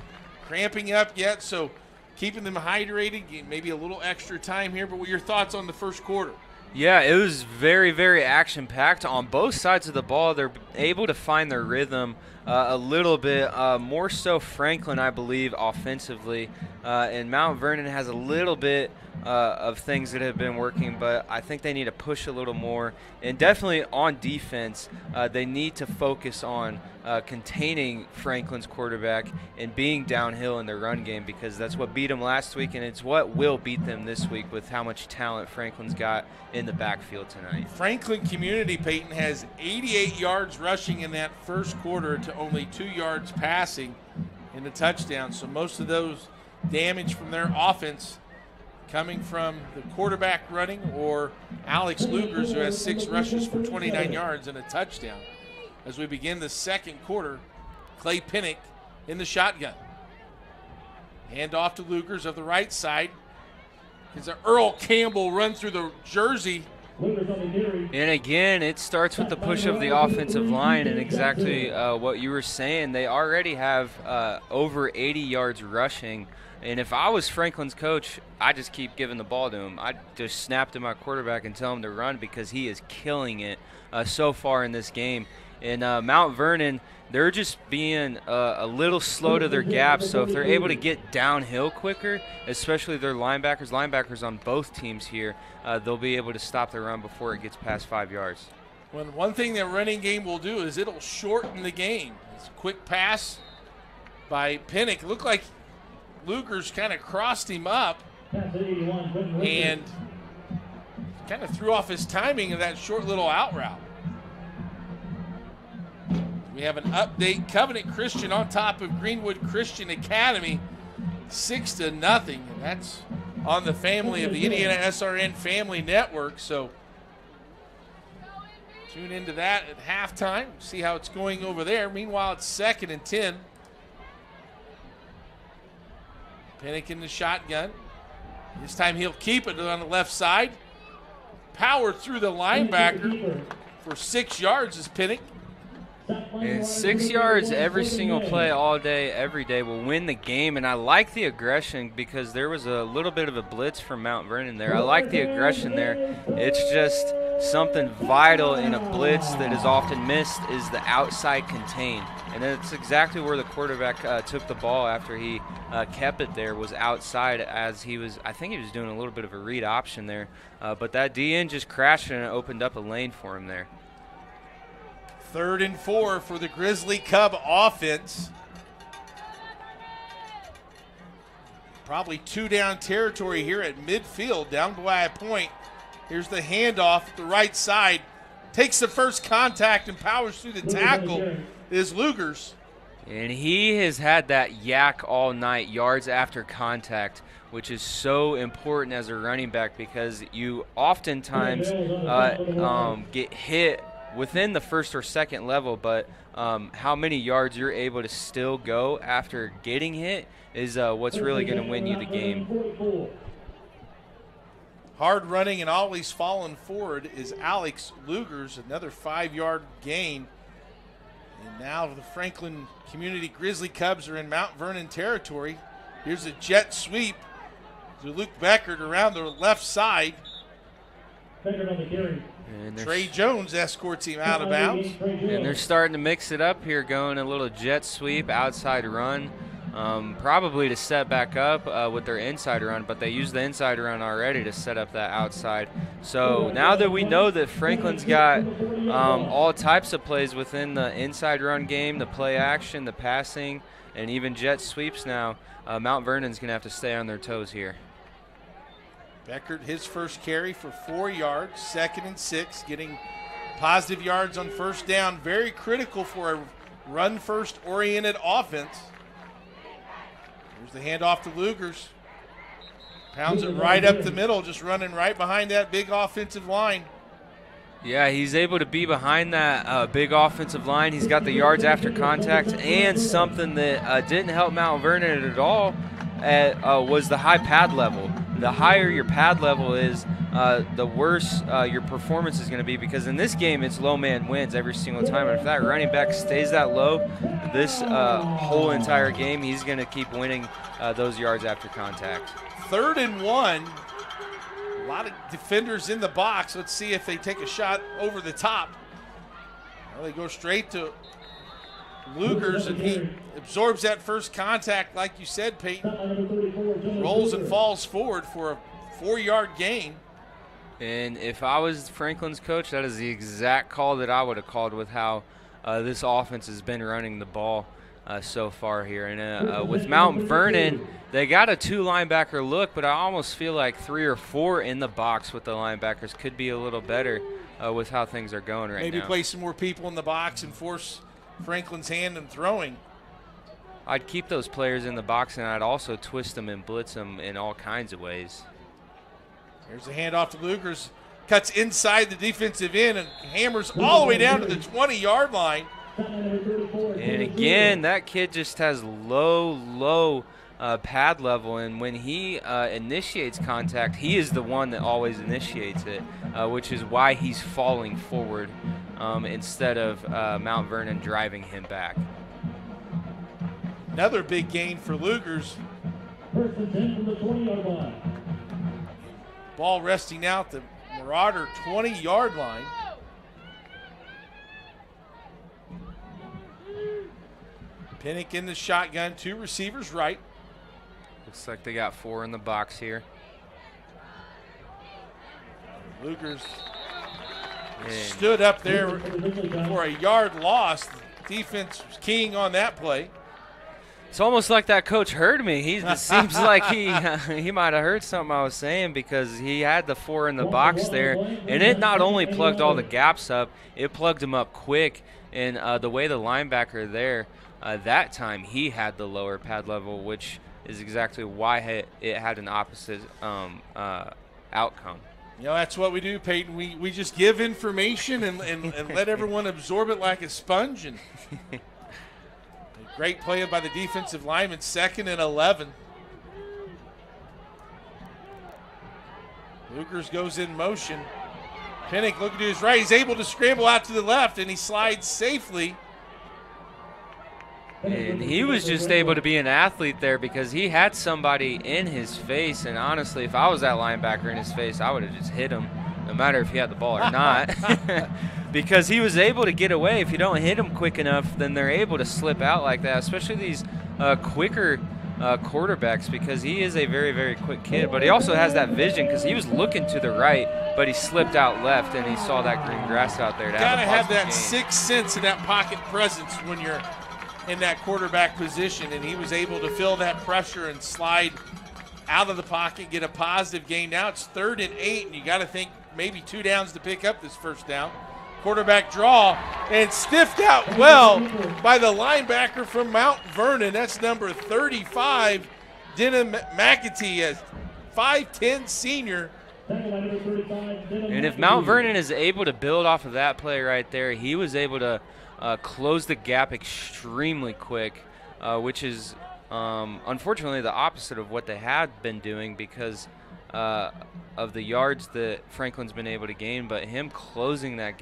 cramping up yet, so keeping them hydrated, maybe a little extra time here. But what are your thoughts on the first quarter? Yeah, it was very, very action-packed on both sides of the ball. They're able to find their rhythm a little bit, more so Franklin, I believe, offensively. And Mount Vernon has a little bit of things that have been working, but I think they need to push a little more. And definitely on defense, they need to focus on containing Franklin's quarterback and being downhill in their run game, because that's what beat them last week, and it's what will beat them this week with how much talent Franklin's got in the backfield tonight. Franklin Community, Peyton, has 88 yards rushing in that first quarter to only 2 yards passing in the touchdown. So most of those damage from their offense coming from the quarterback running or Alex Lugers, who has 6 rushes for 29 yards and a touchdown. As we begin the second quarter, Clay Pinnock in the shotgun. Hand off to Lugers of the right side. As Earl Campbell run through the jersey. And again, it starts with the push of the offensive line, and exactly what you were saying. They already have over 80 yards rushing. And if I was Franklin's coach, I'd just keep giving the ball to him. I'd just snap to my quarterback and tell him to run, because he is killing it so far in this game. And Mount Vernon, they're just being a little slow to their gaps. So if they're able to get downhill quicker, especially their linebackers on both teams here, they'll be able to stop the run before it gets past 5 yards. Well, one thing that running game will do is it'll shorten the game. It's a quick pass by Pinnock. It looked like Lugers kind of crossed him up and kind of threw off his timing of that short little out route. We have an update. Covenant Christian on top of Greenwood Christian Academy, 6-0, and that's on the family of the IndianaSRN Family Network. So tune into that at halftime. See how it's going over there. Meanwhile, it's 2nd and 10. Pinnock in the shotgun. This time he'll keep it on the left side. Power through the linebacker for 6 yards is Pinnock. And 6 yards every single play, all day, every day will win the game. And I like the aggression, because there was a little bit of a blitz from Mount Vernon there. I like the aggression there. It's just something vital in a blitz that is often missed is the outside contain. And that's exactly where the quarterback took the ball after he kept it there, was outside, as he was, I think he was doing a little bit of a read option there. But that DN just crashed and it opened up a lane for him there. 3rd and 4 for the Grizzly Cub offense. Probably 2-down territory here at midfield, down by a point. Here's the handoff, the right side. Takes the first contact and powers through the tackle is Lugers. And he has had that yak all night, yards after contact, which is so important as a running back because you oftentimes get hit within the first or second level, but how many yards you're able to still go after getting hit is what's really going to win you the game. Hard running and always falling forward is Alex Lugers, another 5-yard gain. And now the Franklin Community Grizzly Cubs are in Mount Vernon territory. Here's a jet sweep to Luke Beckert around the left side. And Trey Jones escorts him out of bounds. And they're starting to mix it up here, going a little jet sweep, outside run. Probably to set back up with their inside run, but they used the inside run already to set up that outside. So now that we know that Franklin's got all types of plays within the inside run game, the play action, the passing, and even jet sweeps now, Mount Vernon's going to have to stay on their toes here. Beckert, his first carry for 4 yards, 2nd and 6, getting positive yards on first down. Very critical for a run-first oriented offense. Here's the handoff to Lugers. Pounds it right up the middle, just running right behind that big offensive line. Yeah, he's able to be behind that big offensive line. He's got the yards after contact, and something that didn't help Mount Vernon at all was the high pad level. The higher your pad level is, the worse your performance is going to be, because in this game it's low man wins every single time. And if that running back stays that low this whole entire game, he's going to keep winning those yards after contact. 3rd and 1. A lot of defenders in the box. Let's see if they take a shot over the top. Well, they go straight to Lugers, and he absorbs that first contact, like you said, Peyton. Rolls and falls forward for a 4-yard gain. And if I was Franklin's coach, that is the exact call that I would have called with how this offense has been running the ball so far here. And with Mount Vernon, they got a 2-linebacker look, but I almost feel like 3 or 4 in the box with the linebackers could be a little better with how things are going right now. Maybe play some more people in the box and force Franklin's hand in throwing. I'd keep those players in the box, and I'd also twist them and blitz them in all kinds of ways. Here's the handoff to Lugers. Cuts inside the defensive end and hammers all the way down to the 20-yard line. And again, that kid just has low pad level, and when he initiates contact, he is the one that always initiates it, which is why he's falling forward instead of Mount Vernon driving him back. Another big gain for Lugers. Ball resting out the Marauder 20-yard line. Pinnock in the shotgun, 2 receivers right. Looks like they got 4 in the box here. Lugers stood up there for a yard loss. Defense was keying on that play. It's almost like that coach heard me. It seems like he might have heard something I was saying, because he had the 4 in the box there, and it not only plugged all the gaps up, it plugged them up quick. And the way the linebacker there, that time he had the lower pad level, which is exactly why it had an opposite outcome. You know, that's what we do, Peyton. We just give information and let everyone absorb it like a sponge. And great play by the defensive lineman, 2nd and 11. Lugers goes in motion. Pinnock looking to his right. He's able to scramble out to the left, and he slides safely. And he was just able to be an athlete there, because he had somebody in his face. And honestly, if I was that linebacker in his face, I would have just hit him, no matter if he had the ball or not. Because he was able to get away. If you don't hit him quick enough, then they're able to slip out like that, especially these quicker quarterbacks, because he is a very, very quick kid. But he also has that vision, because he was looking to the right, but he slipped out left, and he saw that green grass out there. You got to have that sixth sense and that pocket presence when you're in that quarterback position, and he was able to feel that pressure and slide out of the pocket, get a positive gain. Now it's 3rd and 8, and you got to think maybe 2 downs to pick up this first down. Quarterback draw, and stiffed out well by the linebacker from Mount Vernon. That's number 35, Denham McAtee, a 5'10 senior. And if Mount Vernon is able to build off of that play right there, he was able to close the gap extremely quick, which is unfortunately the opposite of what they had been doing because of the yards that Franklin's been able to gain. But him closing that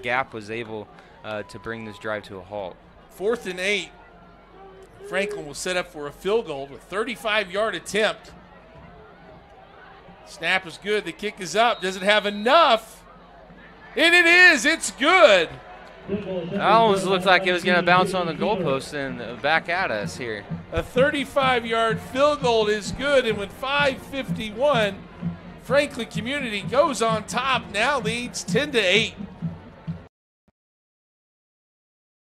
gap was able to bring this drive to a halt. 4th and 8. Franklin will set up for a field goal with 35-yard attempt. Snap is good. The kick is up. Does it have enough? And it is. It's good. It almost looked like it was going to bounce on the goalpost and back at us here. A 35-yard field goal is good, and with 5:51, Franklin Community goes on top, now leads 10-8.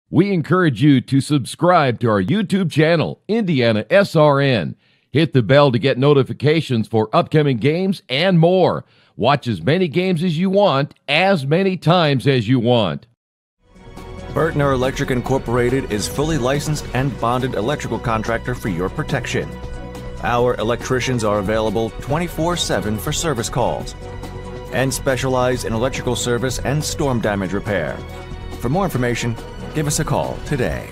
We encourage you to subscribe to our YouTube channel, IndianaSRN. Hit the bell to get notifications for upcoming games and more. Watch as many games as you want, as many times as you want. Burtner Electric Incorporated is fully licensed and bonded electrical contractor for your protection. Our electricians are available 24/7 for service calls and specialize in electrical service and storm damage repair. For more information, give us a call today.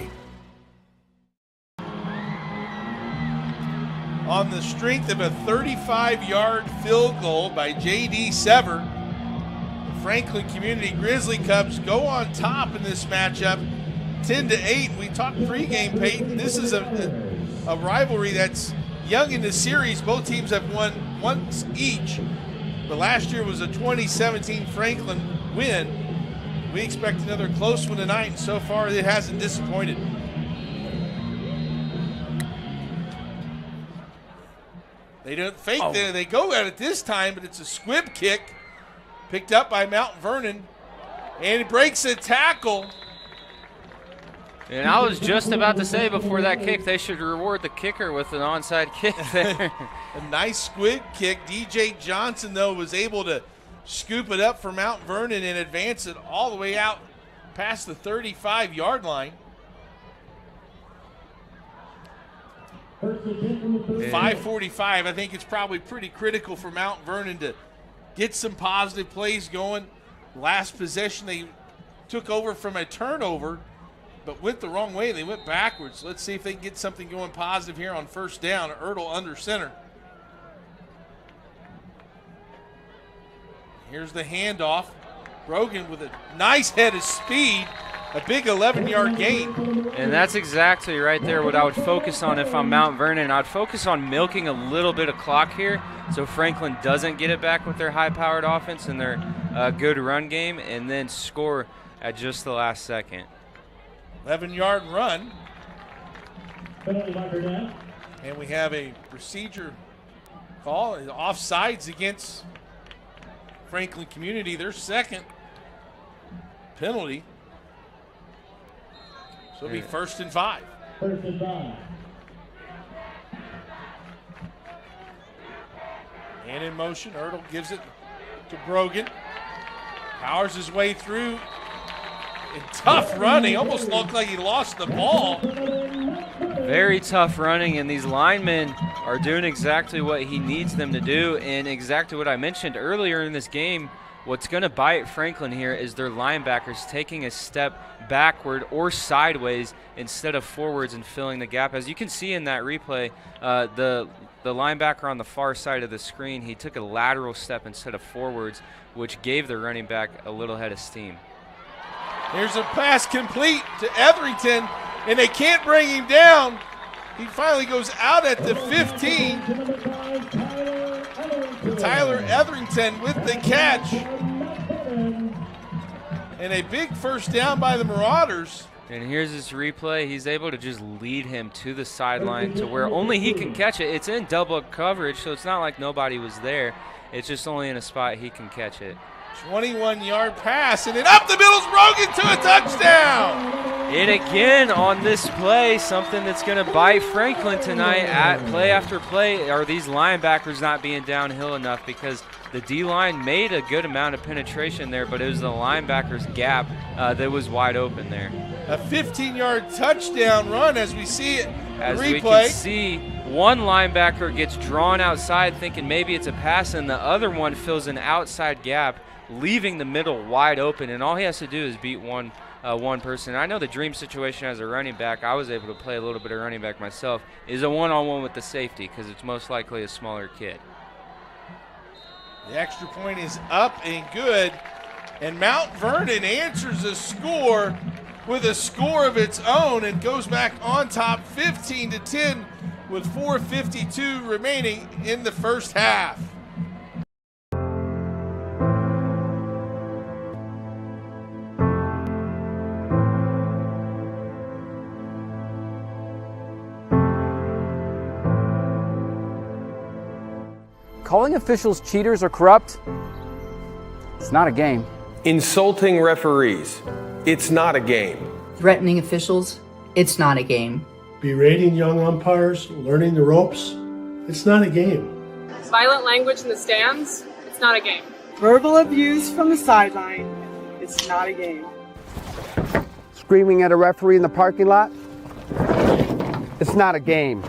On the strength of a 35-yard field goal by J.D. Sever, the Franklin Community Grizzly Cubs go on top in this matchup, 10-8. We talked pregame, Peyton. This is a rivalry that's young in the series. Both teams have won once each, but last year was a 2017 Franklin win. We expect another close one tonight, and so far it hasn't disappointed. They don't fake there. They go at it this time, but it's a squib kick picked up by Mount Vernon, and it breaks a tackle. And I was just about to say before that kick, they should reward the kicker with an onside kick there. A nice squib kick. DJ Johnson, though, was able to scoop it up for Mount Vernon and advance it all the way out past the 35-yard line. 5:45. I think it's probably pretty critical for Mount Vernon to get some positive plays going. Last possession, they took over from a turnover, but went the wrong way. They went backwards. Let's see if they can get something going positive here on first down. Ertl under center. Here's the handoff. Brogan with a nice head of speed. A big 11-yard gain. And that's exactly right there what I would focus on if I'm Mount Vernon. I'd focus on milking a little bit of clock here so Franklin doesn't get it back with their high-powered offense and their good run game, and then score at just the last second. 11-yard run. And we have a procedure call. Offsides against Franklin Community, their second penalty. So it'll be 1st and 5. 1st and 5. And in motion, Ertl gives it to Brogan. Powers his way through. And tough running. Almost looked like he lost the ball. Very tough running, and these linemen are doing exactly what he needs them to do, and exactly what I mentioned earlier in this game. What's going to bite Franklin here is their linebackers taking a step backward or sideways instead of forwards and filling the gap. As you can see in that replay, the linebacker on the far side of the screen, he took a lateral step instead of forwards, which gave the running back a little head of steam. Here's a pass complete to Etherington, and they can't bring him down. He finally goes out at the 15. Tyler Etherington with the catch. And a big first down by the Marauders. And here's this replay. He's able to just lead him to the sideline to where only he can catch it. It's in double coverage, so it's not like nobody was there. It's just only in a spot he can catch it. 21-yard pass, and then up the middle's broken to a touchdown. And again on this play, something that's going to bite Franklin tonight at play after play are these linebackers not being downhill enough, because the D-line made a good amount of penetration there, but it was the linebackers' gap that was wide open there. A 15-yard touchdown run as we see it. As replay. We can see, one linebacker gets drawn outside thinking maybe it's a pass, and the other one fills an outside gap, leaving the middle wide open, and all he has to do is beat one person. I know the dream situation as a running back, I was able to play a little bit of running back myself, is a one-on-one with the safety, because it's most likely a smaller kid. The extra point is up and good, and Mount Vernon answers the score with a score of its own and goes back on top 15-10 with 4:52 remaining in the first half. Calling officials cheaters or corrupt, it's not a game. Insulting referees, it's not a game. Threatening officials, it's not a game. Berating young umpires, learning the ropes, it's not a game. Violent language in the stands, it's not a game. Verbal abuse from the sideline, it's not a game. Screaming at a referee in the parking lot, it's not a game.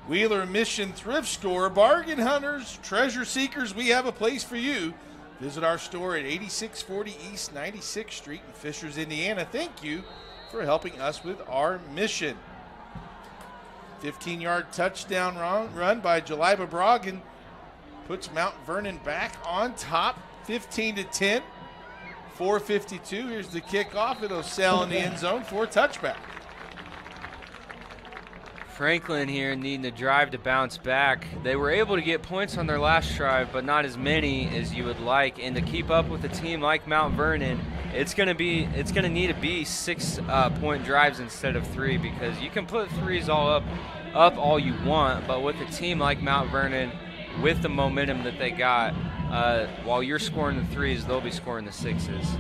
Wheeler Mission Thrift Store, bargain hunters, treasure seekers, we have a place for you. Visit our store at 8640 East 96th Street in Fishers, Indiana. Thank you for helping us with our mission. 15-yard touchdown run by Jaliba Broggan puts Mount Vernon back on top, 15-10. 4:52. Here's the kickoff. It'll sail in the end zone for a touchback. Franklin here needing to drive to bounce back. They were able to get points on their last drive, but not as many as you would like. And to keep up with a team like Mount Vernon, it's going to need to be 6-point drives instead of 3, because you can put threes all up all you want, but with a team like Mount Vernon, with the momentum that they got, while you're scoring the 3s, they'll be scoring the 6s.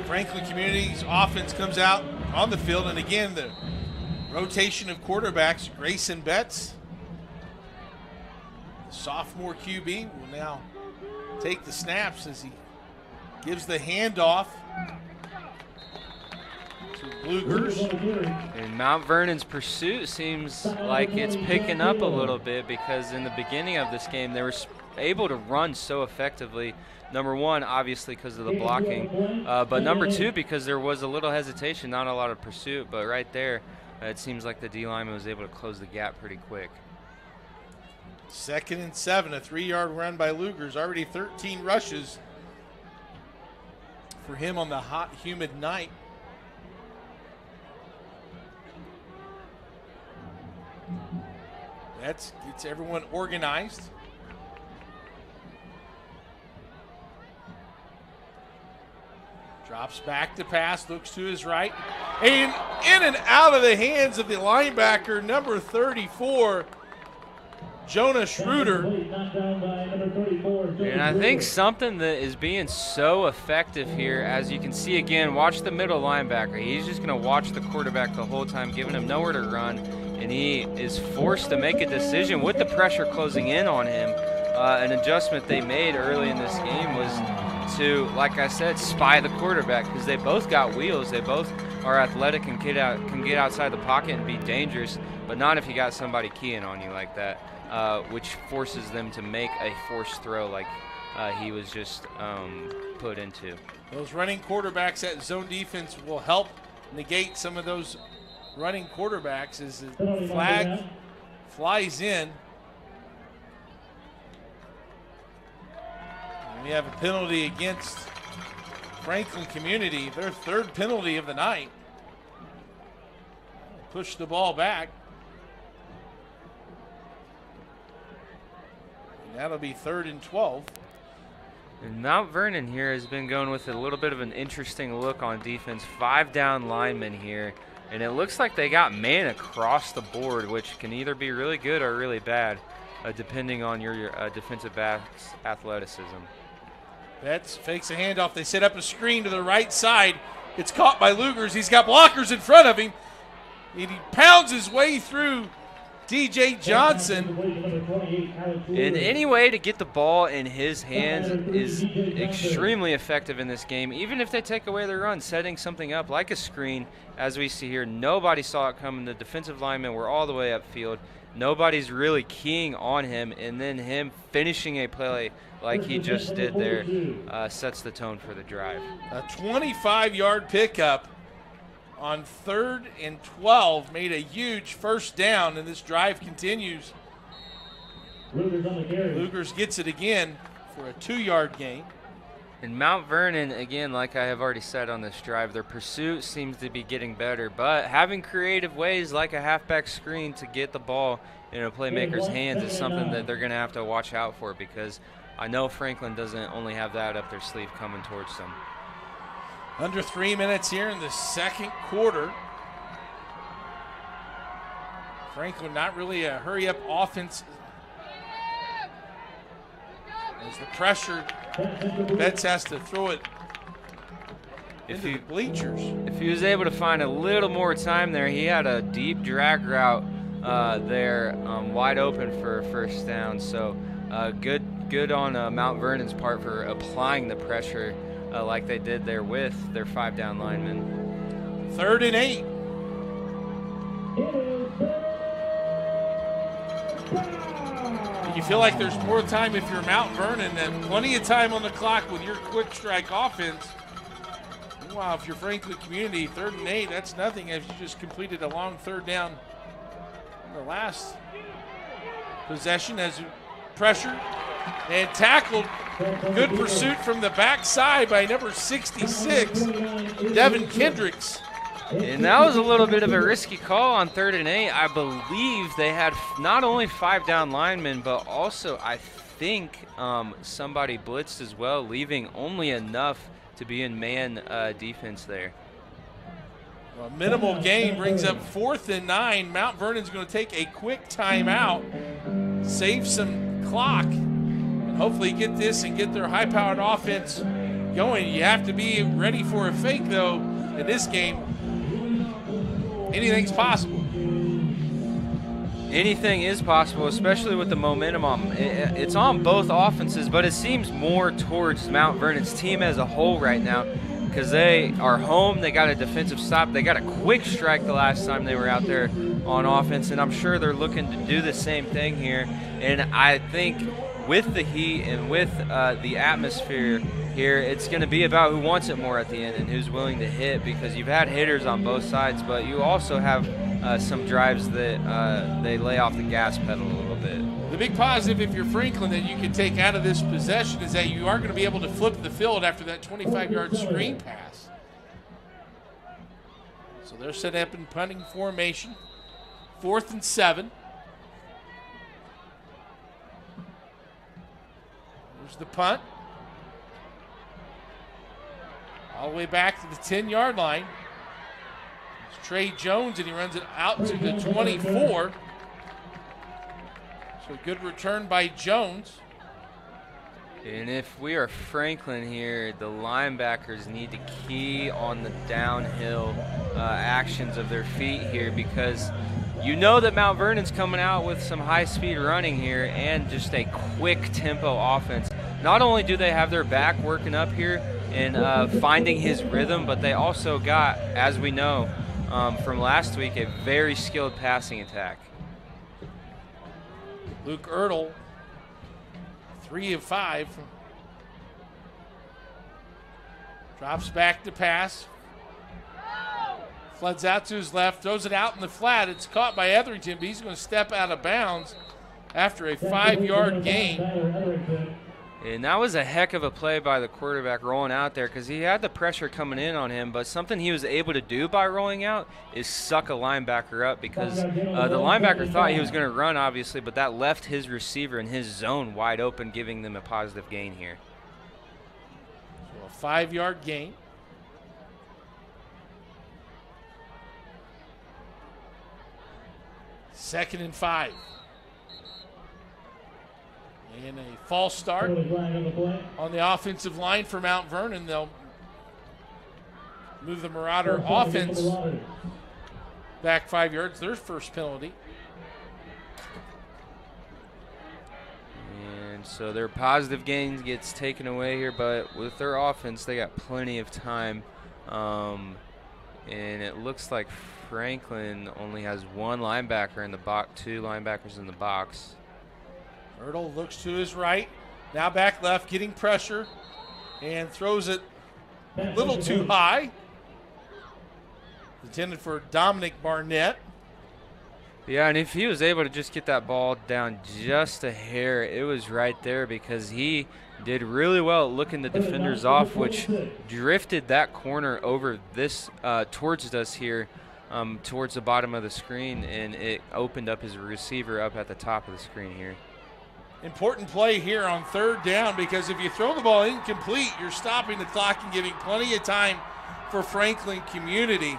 Franklin Community's offense comes out on the field, and again, the rotation of quarterbacks. Grayson Betts, the sophomore QB, will now take the snaps as he gives the handoff to Blugers. And Mount Vernon's pursuit seems like it's picking up a little bit, because in the beginning of this game, they were able to run so effectively. Number one, obviously, because of the blocking, but number two, because there was a little hesitation, not a lot of pursuit. But right there, it seems like the D lineman was able to close the gap pretty quick. 2nd and 7, a 3-yard run by Lugers. Already 13 rushes for him on the hot, humid night. That gets everyone organized. Drops back to pass, looks to his right, and in and out of the hands of the linebacker, number 34, Jonah Schroeder. And I think something that is being so effective here, as you can see again, watch the middle linebacker. He's just going to watch the quarterback the whole time, giving him nowhere to run, and he is forced to make a decision with the pressure closing in on him. An adjustment they made early in this game was to, like I said, spy the quarterback, because they both got wheels. They both are athletic and can get outside the pocket and be dangerous, but not if you got somebody keying on you like that, which forces them to make a forced throw like he was just put into. Those running quarterbacks at zone defense will help negate some of those running quarterbacks as the flag flies in. We have a penalty against Franklin Community, their 3rd penalty of the night. push the ball back. And that'll be 3rd and 12. And Mount Vernon here has been going with a little bit of an interesting look on defense. 5 down linemen here. And it looks like they got man across the board, which can either be really good or really bad, depending on your defensive back's athleticism. Betts fakes a handoff. They set up a screen to the right side. It's caught by Lugers. He's got blockers in front of him. And he pounds his way through DJ Johnson. And any way to get the ball in his hands is extremely effective in this game. Even if they take away their run, setting something up like a screen, as we see here, nobody saw it coming. The defensive linemen were all the way upfield. Nobody's really keying on him, and then him finishing a play like he just did there sets the tone for the drive. A 25-yard pickup on 3rd and 12 made a huge first down, and this drive continues. Lugers gets it again for a 2-yard gain. And Mount Vernon, again, like I have already said on this drive, their pursuit seems to be getting better, but having creative ways like a halfback screen to get the ball in a playmaker's hands is something that they're going to have to watch out for, because I know Franklin doesn't only have that up their sleeve coming towards them. Under 3 minutes here in the second quarter. Franklin not really a hurry-up offense. As the pressure, Betts has to throw it into the bleachers. If he was able to find a little more time there, he had a deep drag route there wide open for a first down. So good on Mount Vernon's part for applying the pressure like they did there with their 5 down linemen. 3rd and 8. You feel like there's more time if you're Mount Vernon, and plenty of time on the clock with your quick strike offense. Wow, if you're Franklin Community, 3rd and 8, that's nothing as you just completed a long 3rd down in the last possession as pressure and tackled. Good pursuit from the backside by number 66, Devin Kendricks. And that was a little bit of a risky call on 3rd and 8. I believe they had not only 5 down linemen, but also I think somebody blitzed as well, leaving only enough to be in man defense there. A minimal gain brings up 4th and 9. Mount Vernon's going to take a quick timeout, save some clock, and hopefully get this and get their high-powered offense going. You have to be ready for a fake, though, in this game. Anything's possible. Anything is possible, especially with the momentum. It's on both offenses, but it seems more towards Mount Vernon's team as a whole right now, because they are home. They got a defensive stop. They got a quick strike the last time they were out there on offense, and I'm sure they're looking to do the same thing here. And I think with the heat and with the atmosphere here, it's going to be about who wants it more at the end and who's willing to hit, because you've had hitters on both sides, but you also have some drives that they lay off the gas pedal a little bit. The big positive, if you're Franklin, that you can take out of this possession is that you are going to be able to flip the field after that 25-yard screen pass. So they're set up in punting formation. 4th and 7. There's the punt. All the way back to the 10-yard line. It's Trey Jones, and he runs it out to the 24. So a good return by Jones. And if we are Franklin here, the linebackers need to key on the downhill actions of their feet here, because you know that Mount Vernon's coming out with some high-speed running here and just a quick tempo offense. Not only do they have their back working up here and finding his rhythm, but they also got, as we know from last week, a very skilled passing attack. Luke Ertl, 3 of 5. Drops back to pass. Floods out to his left, throws it out in the flat. It's caught by Etherington, but he's going to step out of bounds after a 5-yard gain. And that was a heck of a play by the quarterback rolling out there because he had the pressure coming in on him, but something he was able to do by rolling out is suck a linebacker up because the linebacker thought he was going to run, obviously, but that left his receiver in his zone wide open, giving them a positive gain here. So a 5-yard gain. Second and 5. And a false start on the offensive line for Mount Vernon. They'll move the Marauder offense back 5 yards. Their first penalty. And so their positive gains gets taken away here, but with their offense, they got plenty of time. And it looks like Franklin only has one linebacker in the box, 2 linebackers in the box. Ertl looks to his right, now back left, getting pressure, and throws it a little too high. Intended for Dominic Barnett. Yeah, and if he was able to just get that ball down just a hair, it was right there because he did really well at looking the defenders off, which drifted that corner over this towards us here, towards the bottom of the screen, and it opened up his receiver up at the top of the screen here. Important play here on 3rd down because if you throw the ball incomplete, you're stopping the clock and giving plenty of time for Franklin community.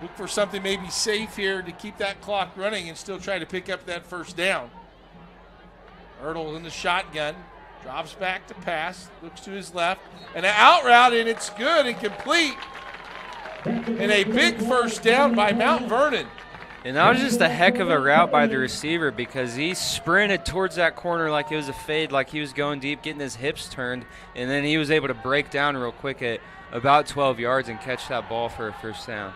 Look for something maybe safe here to keep that clock running and still try to pick up that 1st down. Ertl in the shotgun, drops back to pass, looks to his left, and an out route, and it's good and complete. And a big 1st down by Mount Vernon. And that was just a heck of a route by the receiver because he sprinted towards that corner like it was a fade, like he was going deep, getting his hips turned, and then he was able to break down real quick at about 12 yards and catch that ball for a 1st down.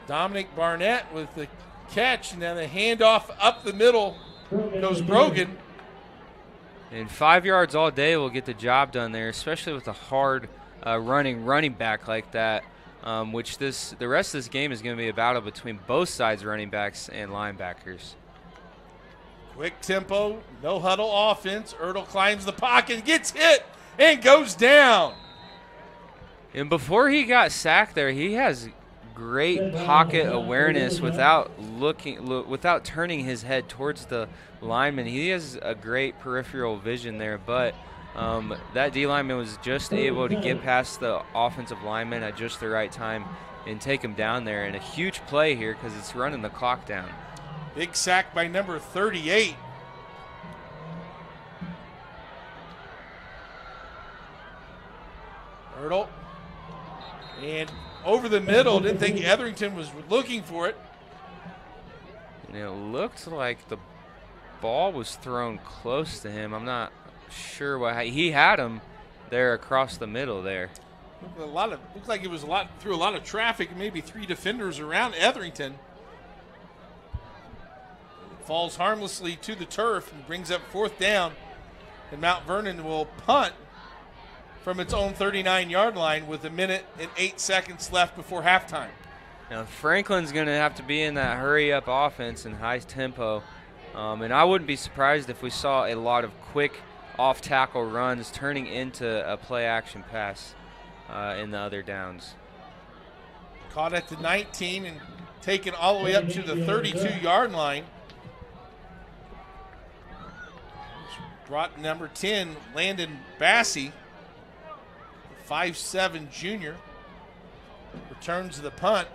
Dominic Barnett with the catch, and then the handoff up the middle goes Brogan. And 5 yards all day will get the job done there, especially with a hard running back like that. Which the rest of this game is going to be a battle between both sides running backs and linebackers. Quick tempo, no huddle offense. Ertl climbs the pocket, gets hit, and goes down. And before he got sacked there, he has great pocket awareness without turning his head towards the lineman. He has a great peripheral vision there, but that D lineman was just able to get past the offensive lineman at just the right time and take him down there. And a huge play here because it's running the clock down. Big sack by number 38. Ertl. And over the middle, didn't think Etherington was looking for it. And it looked like the ball was thrown close to him. I'm not sure what he had him there across the middle there. Looked like it was through a lot of traffic, maybe 3 defenders around Etherington. It falls harmlessly to the turf and brings up 4th down, and Mount Vernon will punt from its own 39-yard line with 1 minute and 8 seconds left before halftime. Now Franklin's going to have to be in that hurry-up offense and high tempo, and I wouldn't be surprised if we saw a lot of quick off-tackle runs turning into a play-action pass in the other downs. Caught at the 19 and taken all the way up to the 32-yard line. Brought number 10, Landon Bassey, 5'7" junior, returns the punt.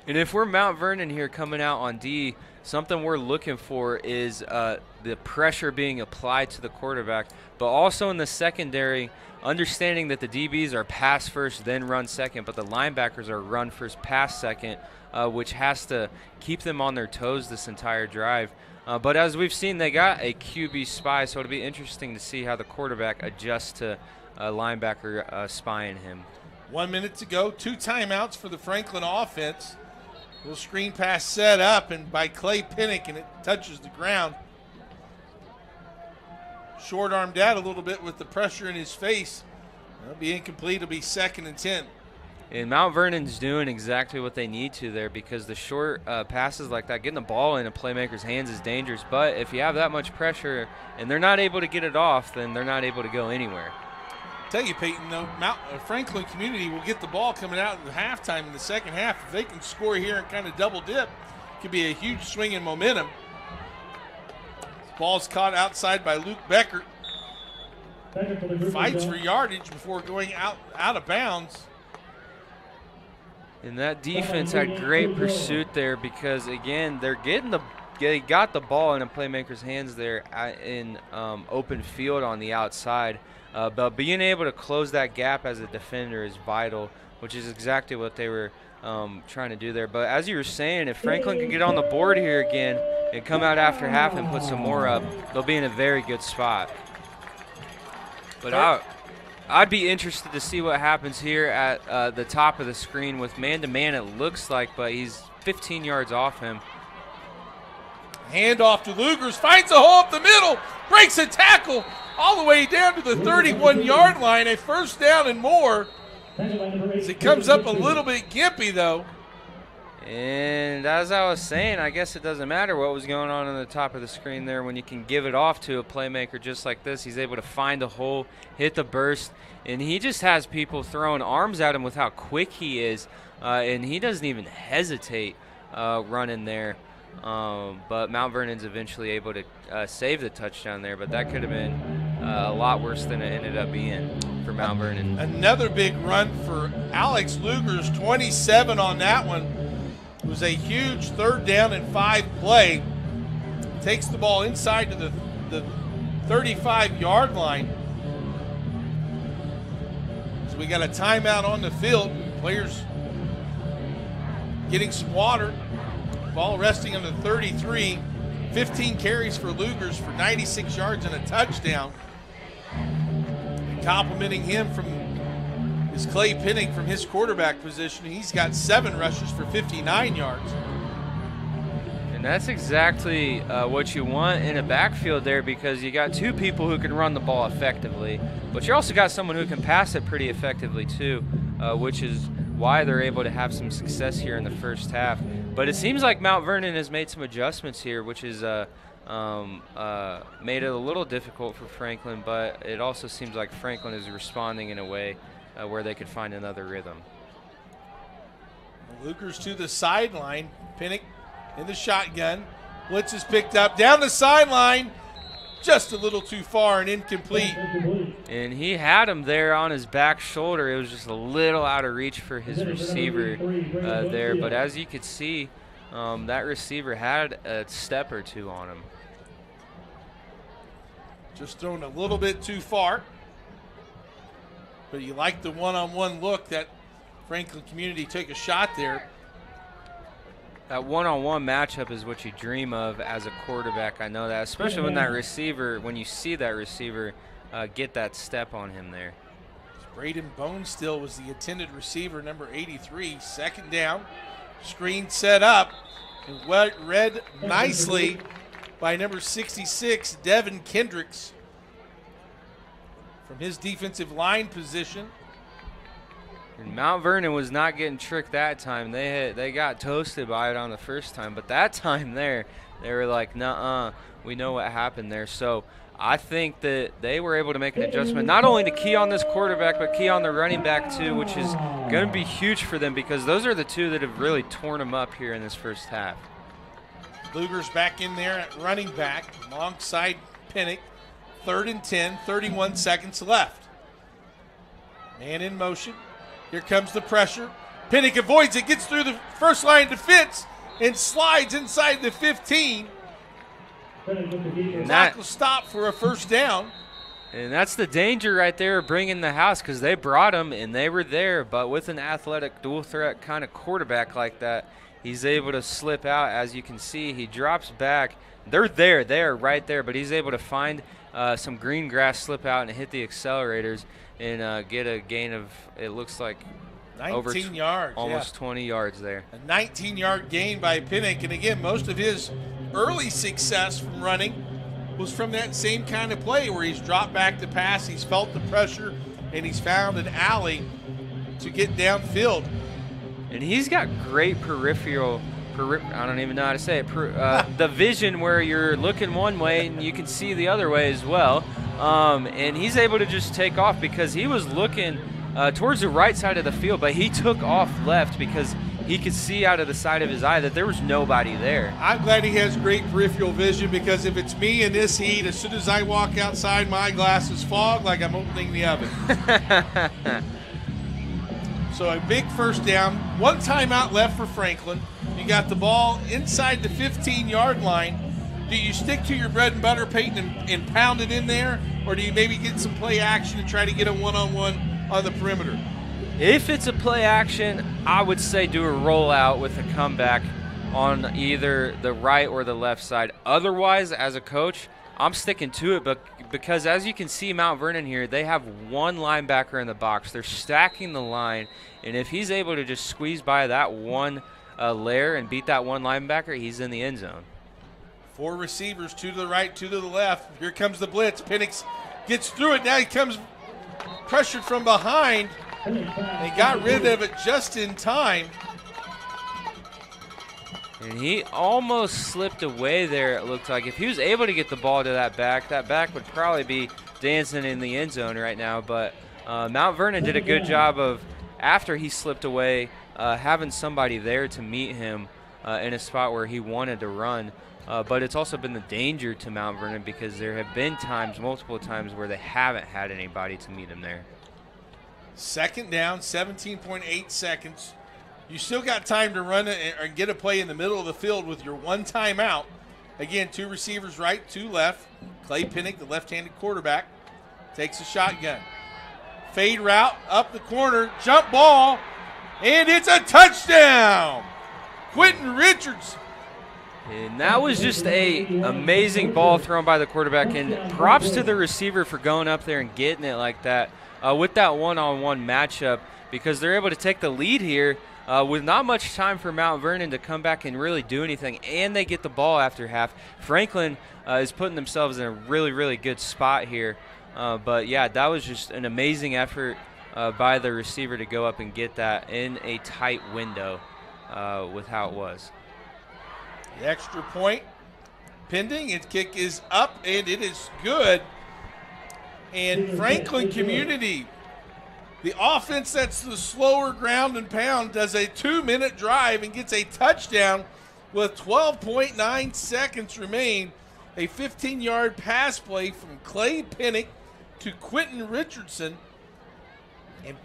And if we're Mount Vernon here coming out on D, something we're looking for is the pressure being applied to the quarterback, but also in the secondary, understanding that the DBs are pass first, then run second, but the linebackers are run first, pass second, which has to keep them on their toes this entire drive. But as we've seen, they got a QB spy, so it'll be interesting to see how the quarterback adjusts to a linebacker spying him. 1 minute to go, 2 timeouts for the Franklin offense. Little screen pass set up and by Clay Pinnock, and it touches the ground. Short-armed out a little bit with the pressure in his face. It'll be incomplete. It'll be 2nd and 10. And Mount Vernon's doing exactly what they need to there, because the short passes like that, getting the ball in a playmaker's hands is dangerous. But if you have that much pressure and they're not able to get it off, then they're not able to go anywhere. Tell you, Peyton, though, Franklin Community will get the ball coming out in the halftime in the second half. If they can score here and kind of double dip, it could be a huge swing in momentum. Ball's caught outside by Luke Beckert. Fights for yardage before going out of bounds. And that defense had great pursuit there, because again, they got the ball in a playmaker's hands there in open field on the outside. But being able to close that gap as a defender is vital, which is exactly what they were trying to do there. But as you were saying, if Franklin can get on the board here again and come out after half and put some more up, they'll be in a very good spot. But I'd be interested to see what happens here at the top of the screen with man-to-man, it looks like, but he's 15 yards off him. Handoff to Lugers, finds a hole up the middle, breaks a tackle all the way down to the 31-yard line, a first down and more. As it comes up a little bit gimpy, though. And as I was saying, I guess it doesn't matter what was going on the top of the screen there. When you can give it off to a playmaker just like this, he's able to find a hole, hit the burst, and he just has people throwing arms at him with how quick he is, and he doesn't even hesitate running there. But Mount Vernon's eventually able to save the touchdown there, but that could have been a lot worse than it ended up being for Mount Vernon. Another big run for Alex Lugers, 27 on that one. It was a huge 3rd down and 5 play. Takes the ball inside to the 35-yard line. So we got a timeout on the field. Players getting some water. Ball resting on the 33. 15 carries for Lugers for 96 yards and a touchdown. And complimenting him is Clay Pinnick from his quarterback position. He's got 7 rushes for 59 yards. And that's exactly what you want in a backfield there, because you got 2 people who can run the ball effectively, but you also got someone who can pass it pretty effectively too, which is why they're able to have some success here in the first half. But it seems like Mount Vernon has made some adjustments here, which is made it a little difficult for Franklin, but it also seems like Franklin is responding in a way where they could find another rhythm. Lugers to the sideline. Pinnick in the shotgun. Blitz is picked up down the sideline. Just a little too far and incomplete. And he had him there on his back shoulder. It was just a little out of reach for his receiver there. But as you could see, that receiver had a step or 2 on him. Just thrown a little bit too far. But you like the one-on-one look that Franklin Community took a shot there. That one-on-one matchup is what you dream of as a quarterback. I know that, especially when you see that receiver get that step on him there. Braden Bonestill was the intended receiver, number 83. 2nd down. Screen set up and read nicely by number 66, Devin Kendricks, from his defensive line position. And Mount Vernon was not getting tricked that time. They got toasted by it on the first time, but that time there, they were like, nuh-uh, we know what happened there. So I think that they were able to make an adjustment, not only to key on this quarterback, but key on the running back too, which is going to be huge for them, because those are the 2 that have really torn them up here in this first half. Lugers back in there at running back alongside Pinnick. 3rd and 10, 31 seconds left. Man in motion. Here comes the pressure. Pinnick avoids it, gets through the first line defense, and slides inside the 15. Clock will stop for a first down. And that's the danger right there of bringing the house, because they brought him and they were there. But with an athletic dual threat kind of quarterback like that, he's able to slip out. As you can see, he drops back. They're there. They are right there. But he's able to find some green grass, slip out, and hit the accelerators and get a gain of, it looks like, 19 yards. Almost 20 yards there. A 19-yard gain by Pinnick. And again, most of his early success from running was from that same kind of play where he's dropped back to pass, he's felt the pressure, and he's found an alley to get downfield. And he's got great peripheral, I don't even know how to say it, the vision where you're looking one way and you can see the other way as well. And he's able to just take off because he was looking towards the right side of the field, but he took off left because he could see out of the side of his eye that there was nobody there. I'm glad he has great peripheral vision, because if it's me in this heat, as soon as I walk outside, my glasses fog like I'm opening the oven. So a big first down, one timeout left for Franklin. You got the ball inside the 15-yard line. Do you stick to your bread and butter, Peyton, and pound it in there, or do you maybe get some play action and try to get a one-on-one on the perimeter? If it's a play action, I would say do a rollout with a comeback on either the right or the left side. Otherwise, as a coach, I'm sticking to it, but because as you can see, Mount Vernon here, they have one linebacker in the box. They're stacking the line, and if he's able to just squeeze by that one layer and beat that one linebacker, he's in the end zone. 4 receivers, 2 to the right, 2 to the left. Here comes the blitz. Penix gets through it. Now he comes pressured from behind. They got rid of it just in time. And he almost slipped away there, it looked like. If he was able to get the ball to that back would probably be dancing in the end zone right now. But Mount Vernon did a good job of, after he slipped away, having somebody there to meet him in a spot where he wanted to run. But it's also been the danger to Mount Vernon because there have been times, multiple times, where they haven't had anybody to meet him there. Second down, 17.8 seconds. You still got time to run or get a play in the middle of the field with your one timeout. Again, 2 receivers right, 2 left. Clay Pinnick, the left-handed quarterback, takes a shotgun. Fade route, up the corner, jump ball, and it's a touchdown! Quentin Richards. And that was just a amazing ball thrown by the quarterback, and props to the receiver for going up there and getting it like that with that one-on-one matchup, because they're able to take the lead here with not much time for Mount Vernon to come back and really do anything, and they get the ball after half. Franklin is putting themselves in a really, really good spot here. But, yeah, that was just an amazing effort by the receiver to go up and get that in a tight window with how it was. The extra point pending. Its kick is up, and it is good. And Franklin Community, the offense that's the slower ground and pound, does a 2-minute drive and gets a touchdown with 12.9 seconds remain. A 15-yard pass play from Clay Pinnick to Quentin Richardson, and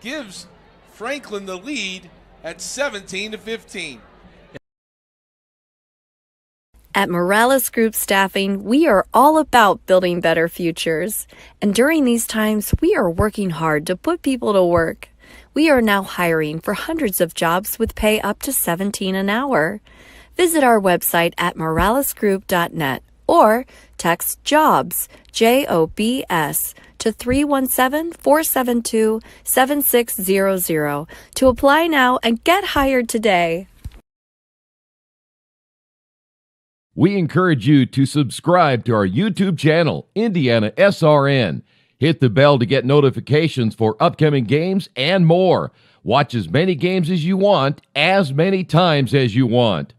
gives Franklin the lead at 17-15. At Morales Group Staffing, we are all about building better futures. And during these times, we are working hard to put people to work. We are now hiring for hundreds of jobs with pay up to $17 an hour. Visit our website at moralesgroup.net or text JOBS, JOBS, to 317-472-7600 to apply now and get hired today. We encourage you to subscribe to our YouTube channel, IndianaSRN. Hit the bell to get notifications for upcoming games and more. Watch as many games as you want, as many times as you want.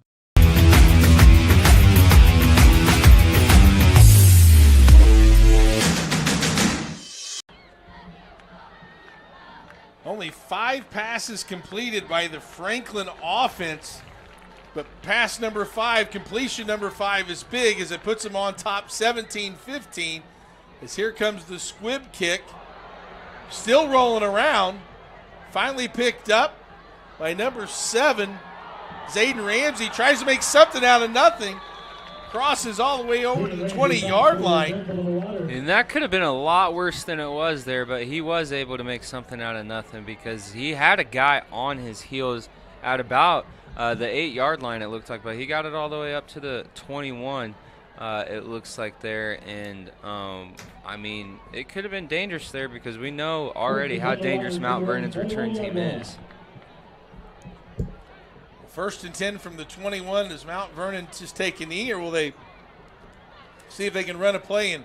Only 5 passes completed by the Franklin offense. But pass number 5, completion number 5 is big as it puts them on top 17-15. As here comes the squib kick. Still rolling around. Finally picked up by number 7, Zayden Ramsey. Tries to make something out of nothing. Crosses all the way over to the 20-yard line. And that could have been a lot worse than it was there, but he was able to make something out of nothing because he had a guy on his heels at about the 8-yard line, it looked like, but he got it all the way up to the 21, it looks like there. And, I mean, it could have been dangerous there because we know already how dangerous Mount Vernon's return team is. First and 10 from the 21. Does Mount Vernon just take a knee, or will they see if they can run a play and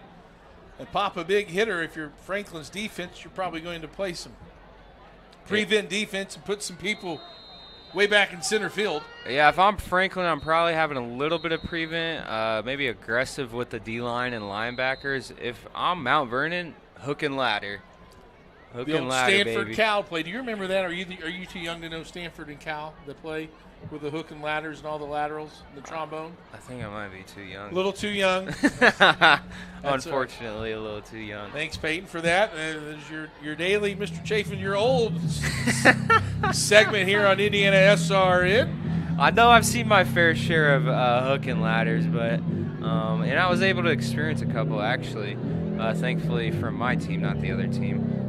pop a big hitter? If you're Franklin's defense, you're probably going to play some prevent defense and put some people way back in center field. Yeah, if I'm Franklin, I'm probably having a little bit of prevent, maybe aggressive with the D-line and linebackers. If I'm Mount Vernon, hook and ladder. Hook The and old ladder, Stanford baby. Cal play. Do you remember that? Are you too young to know Stanford and Cal, the play with the hook and ladders and all the laterals and the trombone? I think I might be too young. A little too young. Unfortunately, a little too young. Thanks, Peyton, for that. There's your daily Mr. Chafin, your old segment here on Indiana SRN. I know I've seen my fair share of hook and ladders, but and I was able to experience a couple actually, thankfully from my team, not the other team.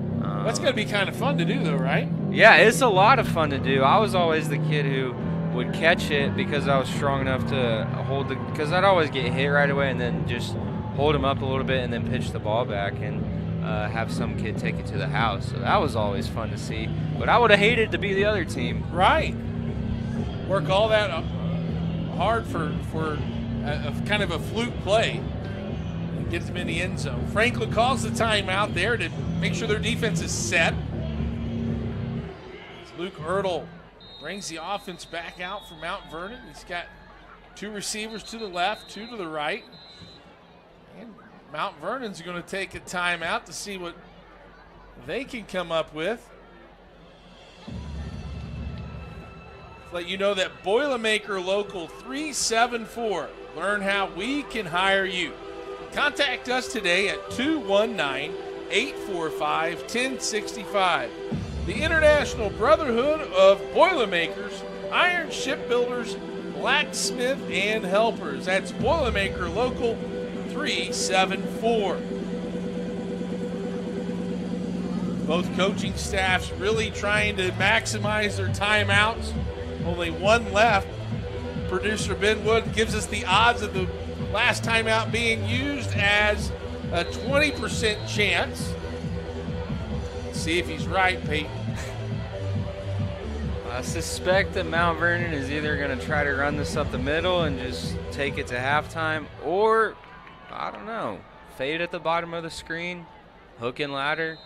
That's got to be kind of fun to do, though, right? Yeah, it's a lot of fun to do. I was always the kid who would catch it because I was strong enough to hold the. Because I'd always get hit right away and then just hold him up a little bit and then pitch the ball back and have some kid take it to the house. So that was always fun to see. But I would have hated to be the other team. Right. Work all that hard for a kind of a fluke play. Gets them in the end zone. Franklin calls the timeout there to make sure their defense is set. Luke Ertl brings the offense back out for Mount Vernon. He's got 2 receivers to the left, 2 to the right. And Mount Vernon's going to take a timeout to see what they can come up with. Let you know that Boilermaker Local 374. Learn how we can hire you. Contact us today at 219-845-1065. The International Brotherhood of Boilermakers, Iron Shipbuilders, Blacksmith, and Helpers. That's Boilermaker Local 374. Both coaching staffs really trying to maximize their timeouts. Only one left. Producer Ben Wood gives us the odds of the last timeout being used as a 20% chance. Let's see if he's right, Peyton. I suspect that Mount Vernon is either going to try to run this up the middle and just take it to halftime, or, I don't know, fade at the bottom of the screen, hook and ladder.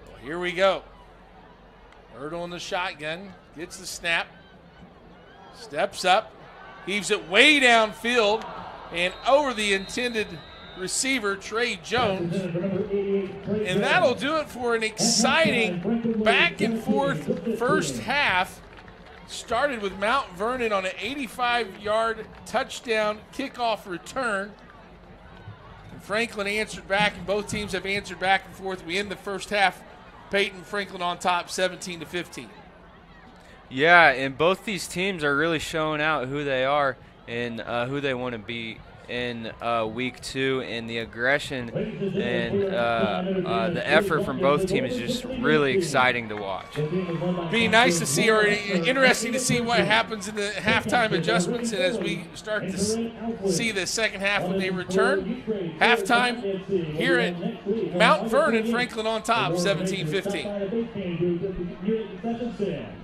Well, here we go. Ertl in the shotgun, gets the snap, steps up, heaves it way downfield and over the intended receiver, Trey Jones. And that'll do it for an exciting back and forth first half. Started with Mount Vernon on an 85-yard touchdown kickoff return. And Franklin answered back, and both teams have answered back and forth. We end the first half, Peyton, Franklin on top 17-15. Yeah, and both these teams are really showing out who they are and who they want to be in week 2, and the aggression and the effort from both teams is just really exciting to watch. Be nice to see, or interesting to see what happens in the halftime adjustments, and as we start to see the second half when they return. Halftime here at Mount Vernon, Franklin on top, 17-15.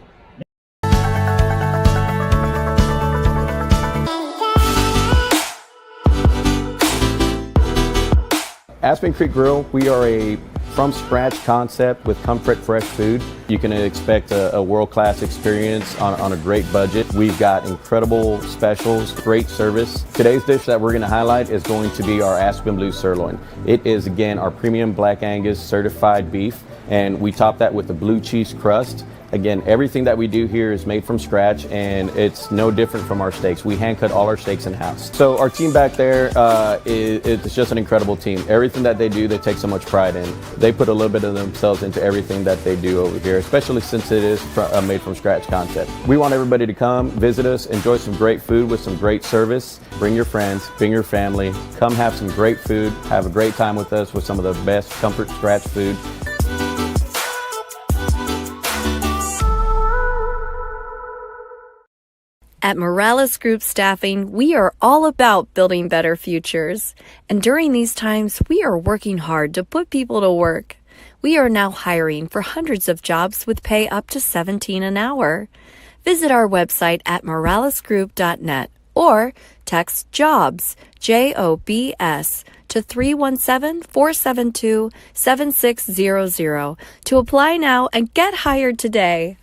Aspen Creek Grill, we are a from-scratch concept with comfort fresh food. You can expect a world-class experience on a great budget. We've got incredible specials, great service. Today's dish that we're going to highlight is going to be our Aspen Blue Sirloin. It is, again, our premium Black Angus certified beef, and we top that with a blue cheese crust. Again, everything that we do here is made from scratch, and it's no different from our steaks. We hand cut all our steaks in-house. So our team back there, it's just an incredible team. Everything that they do, they take so much pride in. They put a little bit of themselves into everything that they do over here, especially since it is a made from scratch concept. We want everybody to come, visit us, enjoy some great food with some great service. Bring your friends, bring your family, come have some great food, have a great time with us with some of the best comfort scratch food. At Morales Group Staffing, we are all about building better futures. And during these times, we are working hard to put people to work. We are now hiring for hundreds of jobs with pay up to $17 an hour. Visit our website at moralesgroup.net or text JOBS, JOBS, to 317-472-7600 to apply now and get hired today.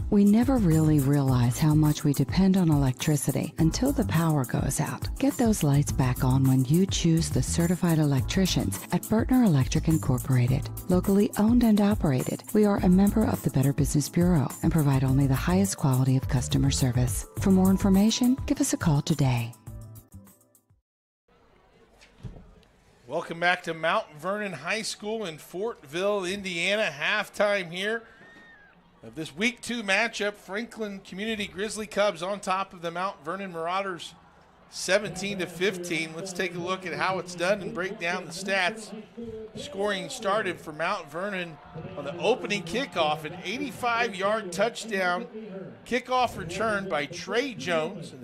We never really realize how much we depend on electricity until the power goes out. Get those lights back on when you choose the certified electricians at Vernon Electric Incorporated. Locally owned and operated, we are a member of the Better Business Bureau and provide only the highest quality of customer service. For more information, give us a call today. Welcome back to Mount Vernon High School in Fortville, Indiana. Halftime here of this Week 2 matchup. Franklin Community Grizzly Cubs on top of the Mount Vernon Marauders 17-15. Let's take a look at how it's done and break down the stats. Scoring started for Mount Vernon on the opening kickoff, an 85-yard touchdown kickoff return by Trey Jones.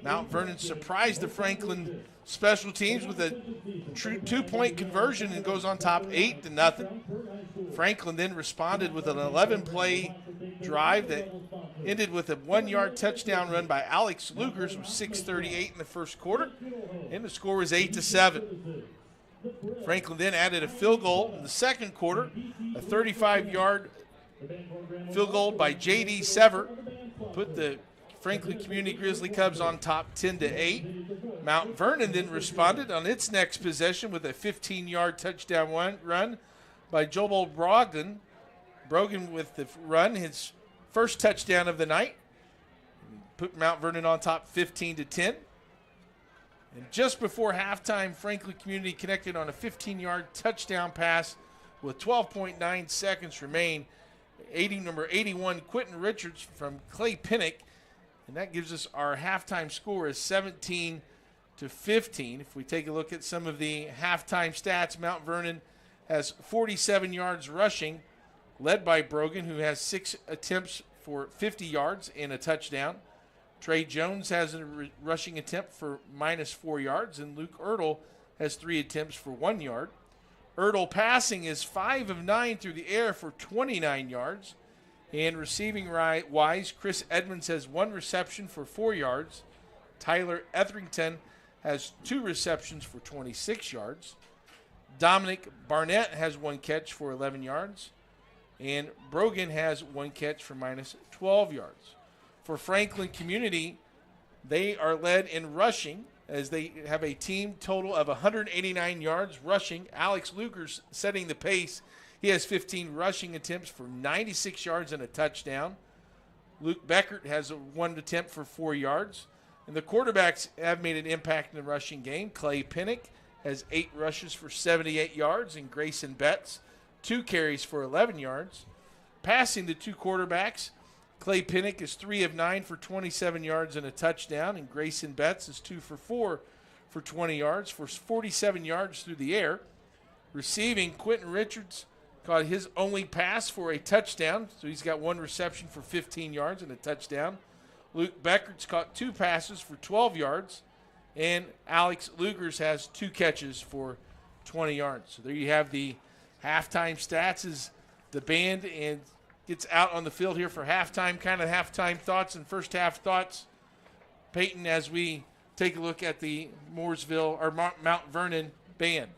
Mount Vernon surprised the Franklin special teams with a true 2-point conversion and goes on top 8-0. Franklin then responded with an 11-play drive that ended with a 1-yard touchdown run by Alex Lugers with 6:38 in the first quarter, and the score was 8-7. Franklin then added a field goal in the second quarter, a 35-yard field goal by J.D. Sever put the Franklin Community Grizzly Cubs on top 10-8. Mount Vernon then responded on its next possession with a 15-yard touchdown run by Joel Brogan. Brogan with the run, his first touchdown of the night, put Mount Vernon on top 15-10. And just before halftime, Franklin Community connected on a 15-yard touchdown pass with 12.9 seconds remain. Number 81, Quentin Richards from Clay Pinnock. And that gives us our halftime score as 17-15. If we take a look at some of the halftime stats, Mount Vernon has 47 yards rushing, led by Brogan, who has 6 attempts for 50 yards and a touchdown. Trey Jones has a rushing attempt for -4 yards, and Luke Ertl has 3 attempts for 1 yard. Ertl passing is 5 of 9 through the air for 29 yards. And receiving wise, Chris Edmonds has 1 reception for 4 yards. Tyler Etherington has 2 receptions for 26 yards. Dominic Barnett has 1 catch for 11 yards. And Brogan has 1 catch for -12 yards. For Franklin Community, they are led in rushing as they have a team total of 189 yards rushing. Alex Lugers setting the pace. He has 15 rushing attempts for 96 yards and a touchdown. Luke Beckert has 1 attempt for 4 yards. And the quarterbacks have made an impact in the rushing game. Clay Pinnock has 8 rushes for 78 yards, and Grayson Betts 2 carries for 11 yards. Passing the 2 quarterbacks, Clay Pinnock is 3 of 9 for 27 yards and a touchdown, and Grayson Betts is 2 for 4 for 20 yards for 47 yards through the air. Receiving, Quentin Richards caught his only pass for a touchdown, so he's got 1 reception for 15 yards and a touchdown. Luke Beckert's caught 2 passes for 12 yards, and Alex Lugers has 2 catches for 20 yards. So there you have the halftime stats as the band and gets out on the field here for halftime, kind of halftime thoughts and first half thoughts. Peyton, as we take a look at the Mooresville or Mount Vernon band.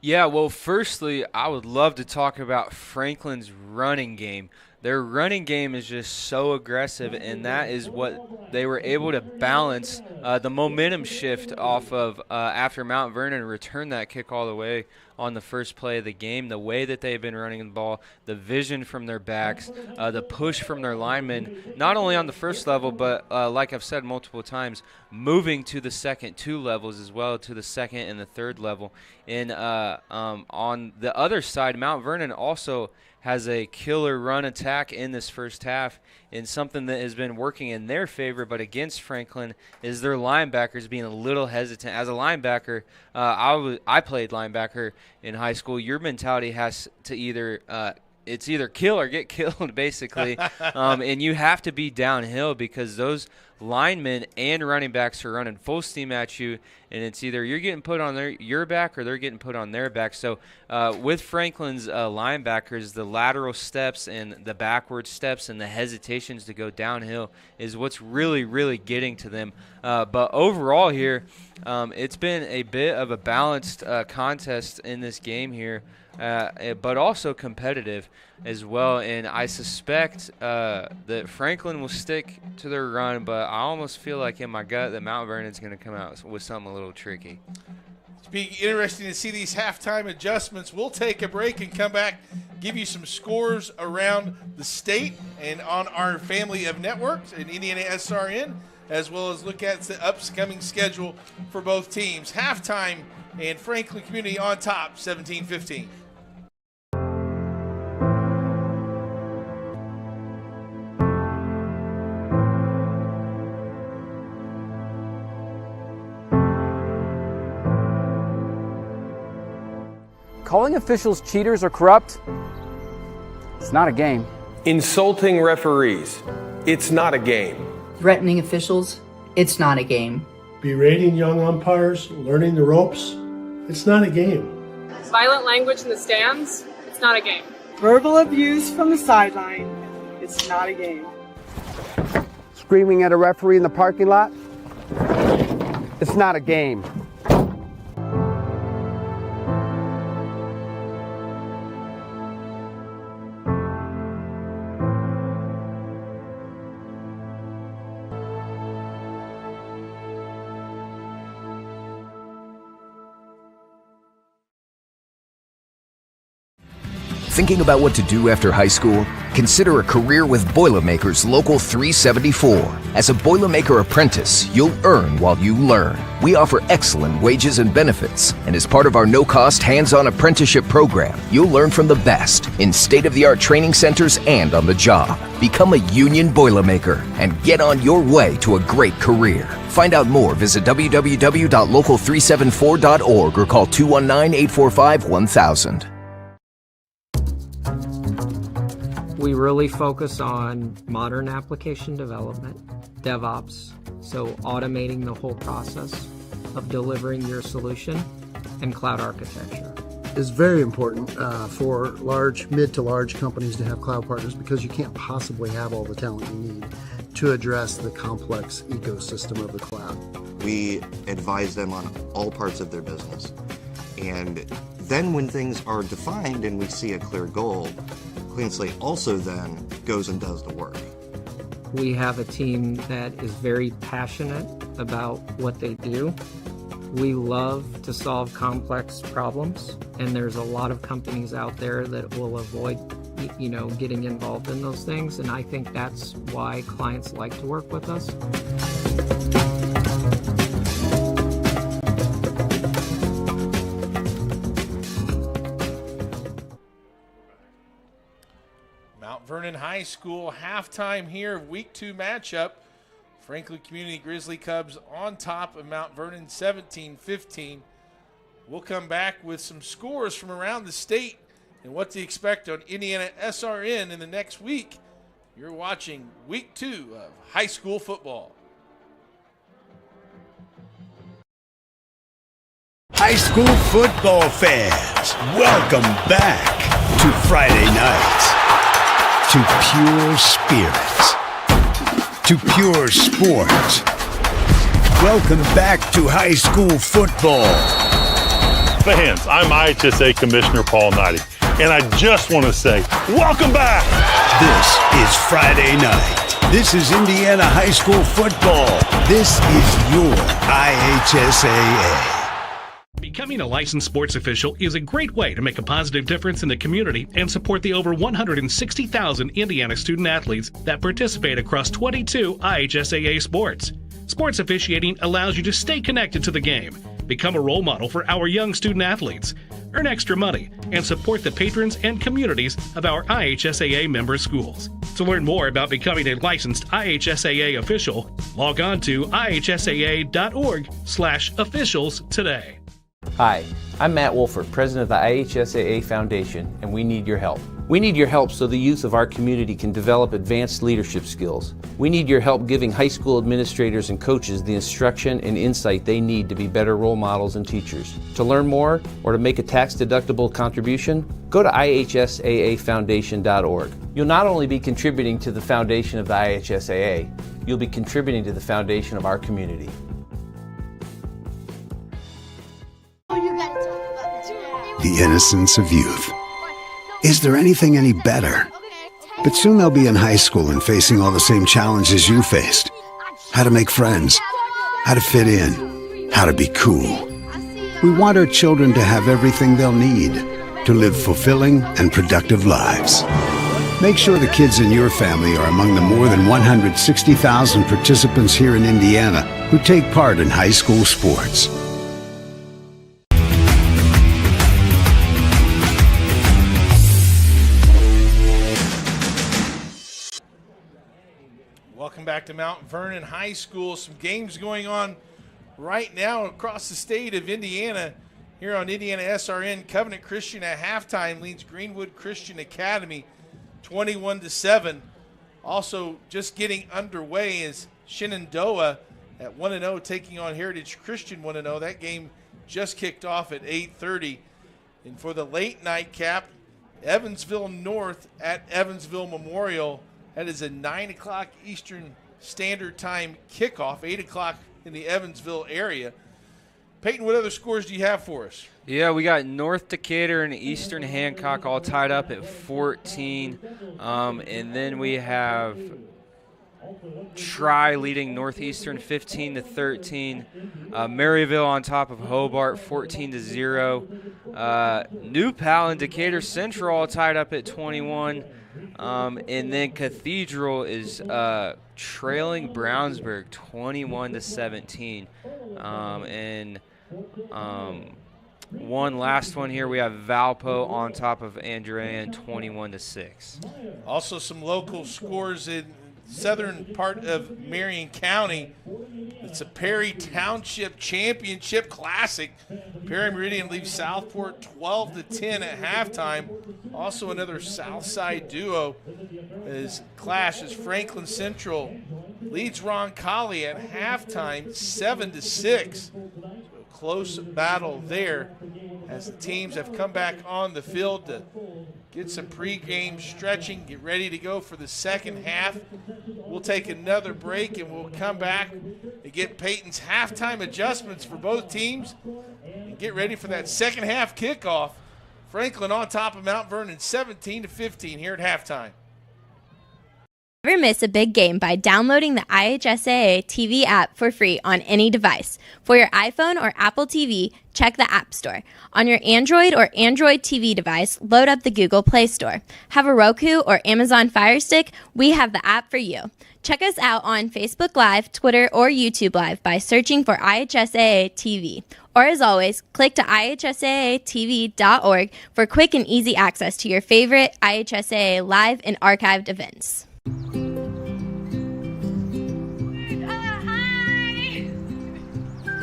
Yeah, well, firstly, I would love to talk about Franklin's running game. Their running game is just so aggressive, and that is what they were able to balance the momentum shift off of after Mount Vernon returned that kick all the way on the first play of the game. The way that they've been running the ball, the vision from their backs, the push from their linemen, not only on the first level, but like I've said multiple times, moving to the second 2 levels as well, to the second and the third level. And on the other side, Mount Vernon also has a killer run attack in this first half, and something that has been working in their favor but against Franklin is their linebackers being a little hesitant. As a linebacker, I played linebacker in high school. Your mentality has to either it's either kill or get killed, basically, and you have to be downhill because those linemen and running backs are running full steam at you, and it's either you're getting put on your back or they're getting put on their back. So with Franklin's linebackers, the lateral steps and the backward steps and the hesitations to go downhill is what's really, really getting to them. But overall here, it's been a bit of a balanced contest in this game here, but also competitive as well. And I suspect that Franklin will stick to their run, but I almost feel like in my gut that Mount Vernon's going to come out with something a little tricky. It's being interesting to see these halftime adjustments. We'll take a break and come back, give you some scores around the state and on our family of networks in IndianaSRN, as well as look at the upcoming schedule for both teams. Halftime and Franklin Community on top, 17-15. Calling officials cheaters or corrupt, it's not a game. Insulting referees, it's not a game. Threatening officials, it's not a game. Berating young umpires, learning the ropes, it's not a game. Violent language in the stands, it's not a game. Verbal abuse from the sideline, it's not a game. Screaming at a referee in the parking lot, it's not a game. Thinking about what to do after high school? Consider a career with Boilermakers Local 374. As a Boilermaker apprentice, you'll earn while you learn. We offer excellent wages and benefits, and as part of our no-cost hands-on apprenticeship program, you'll learn from the best in state-of-the-art training centers and on the job. Become a union Boilermaker and get on your way to a great career. Find out more, visit www.local374.org or call 219-845-1000. We really focus on modern application development, DevOps, so automating the whole process of delivering your solution, and cloud architecture. It's very important for mid to large companies to have cloud partners because you can't possibly have all the talent you need to address the complex ecosystem of the cloud. We advise them on all parts of their business. And then when things are defined and we see a clear goal, Clean Slate also then goes and does the work. We have a team that is very passionate about what they do. We love to solve complex problems, and there's a lot of companies out there that will avoid, getting involved in those things, and I think that's why clients like to work with us. Vernon High School halftime here, week 2 matchup. Franklin Community Grizzly Cubs on top of Mount Vernon 17-15. We'll come back with some scores from around the state and what to expect on IndianaSRN in the next week. You're watching week 2 of high school football. High school football fans, welcome back to Friday nights. To pure spirits, to pure sports. Welcome back to high school football. Fans, I'm IHSAA Commissioner Paul Knighty, and I just want to say, welcome back. This is Friday night. This is Indiana high school football. This is your IHSAA. Becoming a licensed sports official is a great way to make a positive difference in the community and support the over 160,000 Indiana student athletes that participate across 22 IHSAA sports. Sports officiating allows you to stay connected to the game, become a role model for our young student athletes, earn extra money, and support the patrons and communities of our IHSAA member schools. To learn more about becoming a licensed IHSAA official, log on to ihsaa.org/officials today. Hi, I'm Matt Wolford, president of the IHSAA Foundation, and we need your help. We need your help so the youth of our community can develop advanced leadership skills. We need your help giving high school administrators and coaches the instruction and insight they need to be better role models and teachers. To learn more or to make a tax-deductible contribution, go to IHSAAFoundation.org. You'll not only be contributing to the foundation of the IHSAA, you'll be contributing to the foundation of our community. The innocence of youth. Is there anything any better? But soon they'll be in high school and facing all the same challenges you faced. How to make friends, how to fit in, how to be cool. We want our children to have everything they'll need to live fulfilling and productive lives. Make sure the kids in your family are among the more than 160,000 participants here in Indiana who take part in high school sports. Welcome back to Mount Vernon High School. Some games going on right now across the state of Indiana. Here on IndianaSRN, Covenant Christian at halftime leads Greenwood Christian Academy 21-7. Also just getting underway is Shenandoah at 1-0 taking on Heritage Christian 1-0. That game just kicked off at 8:30. And for the late night cap, Evansville North at Evansville Memorial. That is a 9 o'clock Eastern Standard Time kickoff, 8 o'clock in the Evansville area. Peyton, what other scores do you have for us? Yeah, we got North Decatur and Eastern Hancock all tied up at 14. And then we have Tri leading Northeastern 15-13. Maryville on top of Hobart 14-0. New Pal and Decatur Central all tied up at 21. And then Cathedral is trailing Brownsburg 21-17. One last one here, we have Valpo on top of Andrean 21-6. Also some local scores in southern part of Marion County. It's a Perry Township Championship Classic. Perry Meridian leaves Southport 12-10 at halftime. Also another Southside duo is clashes. Franklin Central leads Roncalli at halftime 7-6. Close battle there as the teams have come back on the field to get some pregame stretching, get ready to go for the second half. We'll take another break and we'll come back and get Peyton's halftime adjustments for both teams and get ready for that second half kickoff. Franklin on top of Mount Vernon 17-15 here at halftime. Never miss a big game by downloading the IHSAA TV app for free on any device. For your iPhone or Apple TV, check the App Store. On your Android or Android TV device, load up the Google Play Store. Have a Roku or Amazon Fire Stick? We have the app for you. Check us out on Facebook Live, Twitter, or YouTube Live by searching for IHSAA TV. Or as always, click to IHSAATV.org for quick and easy access to your favorite IHSAA live and archived events.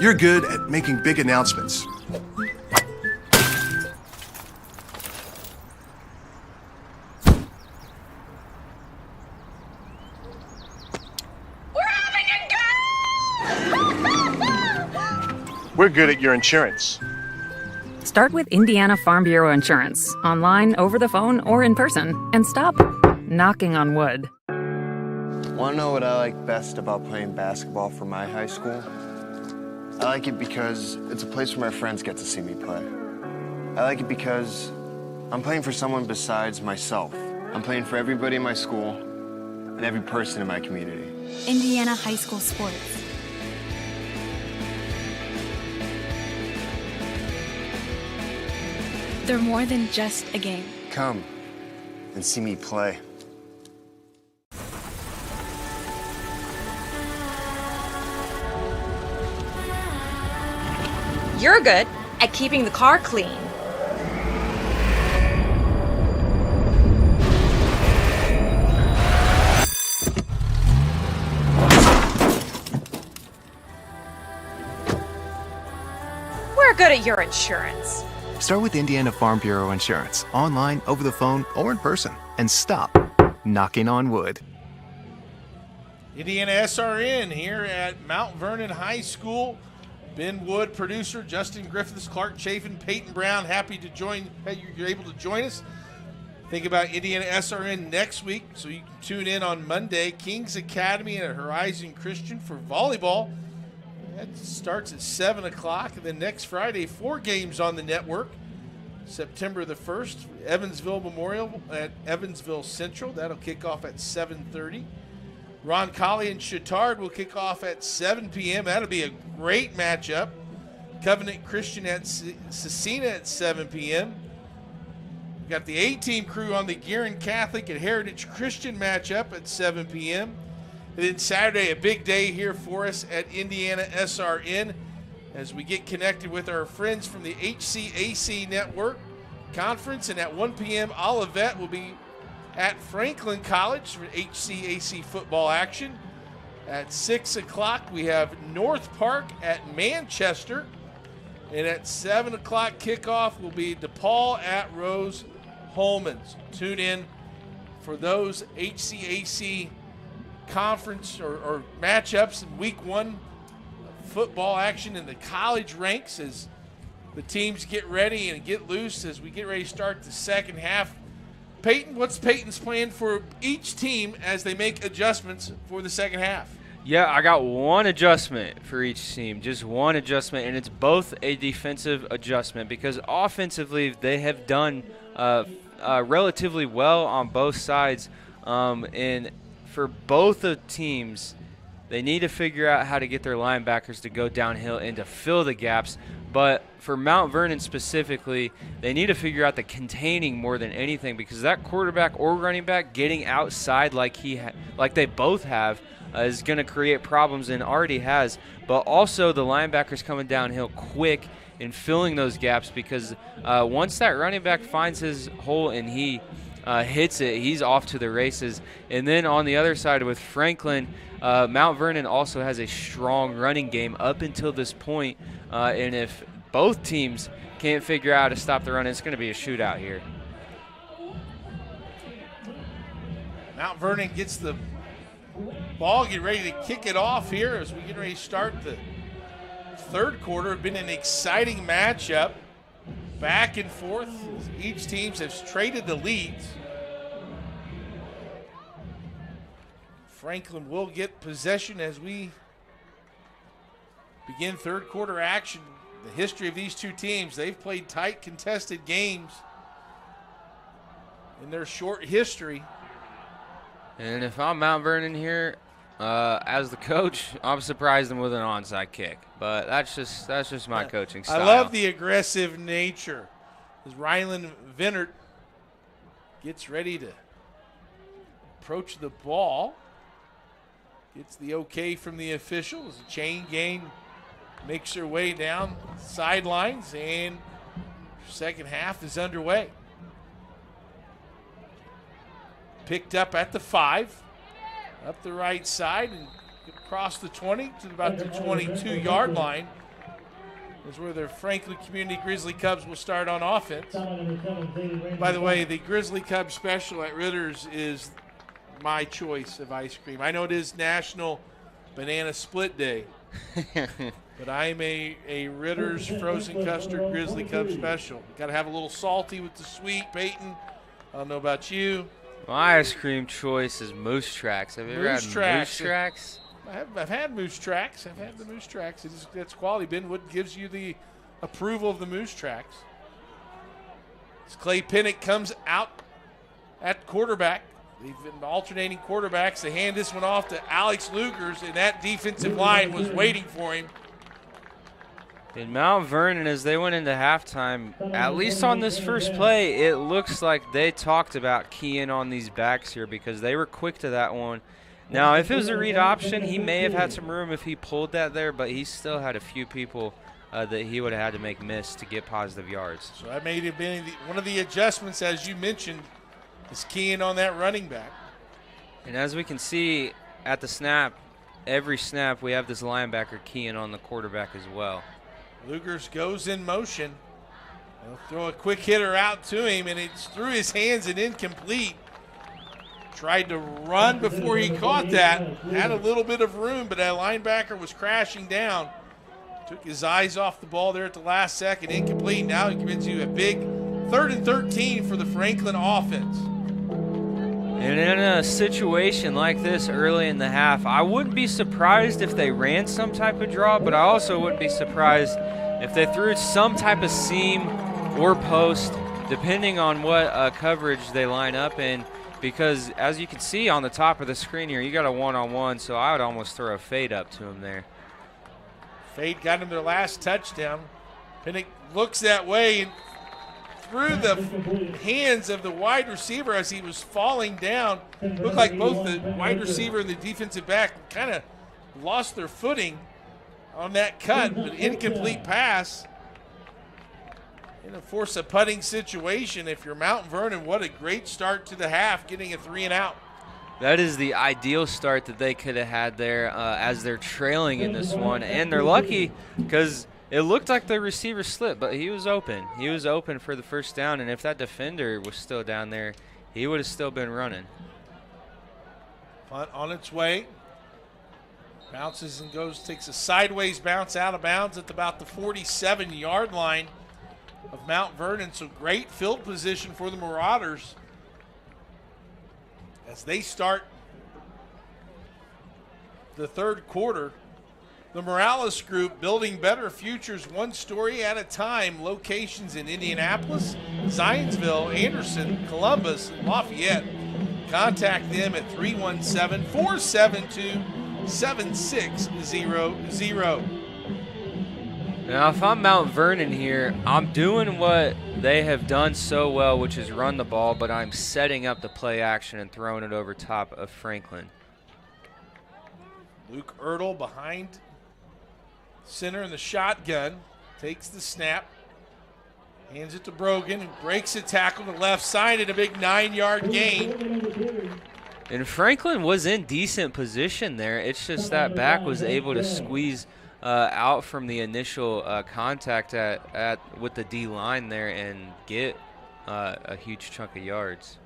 You're good at making big announcements. We're good at your insurance. Start with Indiana Farm Bureau Insurance, online, over the phone, or in person, and stop knocking on wood. Want to know what I like best about playing basketball for my high school? I like it because it's a place where my friends get to see me play. I like it because I'm playing for someone besides myself. I'm playing for everybody in my school and every person in my community. Indiana High School Sports. They're more than just a game. Come and see me play. You're good at keeping the car clean. We're good at your insurance. Start with Indiana Farm Bureau Insurance, online, over the phone, or in person, and stop knocking on wood. IndianaSRN here at Mount Vernon High School. Ben Wood, producer, Justin Griffiths, Clark Chafin, Peyton Brown, happy to join, that you're able to join us. Think about IndianaSRN next week, so you can tune in on Monday. Kings Academy and Horizon Christian for volleyball. That starts at 7 o'clock. And then next Friday, 4 games on the network. September the 1st, Evansville Memorial at Evansville Central. That'll kick off at 7:30. Roncalli and Chittard will kick off at 7 p.m. That'll be a great matchup. Covenant Christian at Cecina at 7 p.m. We've got the A-team crew on the Guerin Catholic and Heritage Christian matchup at 7 p.m. And then Saturday, a big day here for us at IndianaSRN as we get connected with our friends from the HCAC Network Conference. And at 1 p.m., Olivet will be at Franklin College for HCAC football action. At 6 o'clock, we have North Park at Manchester. And at 7 o'clock kickoff will be DePaul at Rose Holmans. Tune in for those HCAC conference or matchups in week 1 football action in the college ranks as the teams get ready and get loose as we get ready to start the second half. Peyton, what's Peyton's plan for each team as they make adjustments for the second half? Yeah, I got one adjustment for each team, just one adjustment, and it's both a defensive adjustment because offensively they have done relatively well on both sides. And for both the teams, they need to figure out how to get their linebackers to go downhill and to fill the gaps. But for Mount Vernon specifically, they need to figure out the containing more than anything because that quarterback or running back getting outside like they both have is going to create problems and already has. But also the linebackers coming downhill quick and filling those gaps because once that running back finds his hole and he hits it, he's off to the races. And then on the other side with Franklin, Mount Vernon also has a strong running game up until this point. And if both teams can't figure out how to stop the run, it's going to be a shootout here. Mount Vernon gets the ball, get ready to kick it off here as we get ready to start the third quarter. It's been an exciting matchup, back and forth. Each team has traded the leads. Franklin will get possession as we begin third quarter action. The history of these two teams, they've played tight, contested games in their short history. And if I'm Mount Vernon here, as the coach, I'm surprised them with an onside kick. But that's just my coaching style. I love the aggressive nature. As Rylan Vinnert gets ready to approach the ball, gets the okay from the officials. Chain gang makes her way down sidelines, and second half is underway. Picked up at the 5, up the right side, and across the 20 to about the 22-yard line is where the Franklin Community Grizzly Cubs will start on offense. By the way, the Grizzly Cub special at Ritter's is my choice of ice cream. I know it is National Banana Split Day, but I'm a Ritter's frozen custard Grizzly Cub special. Got to have a little salty with the sweet, Peyton. I don't know about you. My ice cream choice is Moose Tracks. Have you ever had Moose Tracks? I've had Moose Tracks. I've had the Moose Tracks. That's quality. Ben Wood gives you the approval of the Moose Tracks. As Clay Pinnock comes out at quarterback. They've been alternating quarterbacks. They hand this one off to Alex Lugers, and that defensive line was waiting for him. In Mount Vernon, as they went into halftime, at least on this first play, it looks like they talked about keying on these backs here because they were quick to that one. Now, if it was a read option, he may have had some room if he pulled that there, but he still had a few people that he would have had to make miss to get positive yards. So that may have been one of the adjustments, as you mentioned, is keying on that running back. And as we can see at the snap, every snap we have this linebacker keying on the quarterback as well. Lugers goes in motion. They'll throw a quick hitter out to him, and it's through his hands and incomplete. Tried to run before he caught that. Had a little bit of room, but that linebacker was crashing down. Took his eyes off the ball there at the last second. Incomplete. Now he gives you a big 3rd and 13 for the Franklin offense. And in a situation like this early in the half, I wouldn't be surprised if they ran some type of draw, but I also wouldn't be surprised if they threw some type of seam or post, depending on what coverage they line up in. Because as you can see on the top of the screen here, you got a one-on-one, so I would almost throw a fade up to him there. Fade got him their last touchdown. Pinnock looks that way, and through the hands of the wide receiver as he was falling down, looked like both the wide receiver and the defensive back kind of lost their footing on that cut, but incomplete pass. And of course, a putting situation. If you're Mount Vernon, what a great start to the half, getting a 3 and out. That is the ideal start that they could have had there as they're trailing in this one. And they're lucky because it looked like the receiver slipped, but he was open. He was open for the first down, and if that defender was still down there, he would have still been running. Punt on its way. Bounces and goes, takes a sideways bounce out of bounds at about the 47-yard line of Mount Vernon. So great field position for the Marauders as they start the third quarter. The Morales Group, building better futures one story at a time. Locations in Indianapolis, Zionsville, Anderson, Columbus, and Lafayette. Contact them at 317-472-7600. Now, if I'm Mount Vernon here, I'm doing what they have done so well, which is run the ball, but I'm setting up the play action and throwing it over top of Franklin. Luke Ertl behind center in the shotgun, takes the snap, hands it to Brogan, and breaks a tackle to the left side at a big 9-yard gain. And Franklin was in decent position there. It's just that back was able to squeeze out from the initial contact with the D line there and get a huge chunk of yards.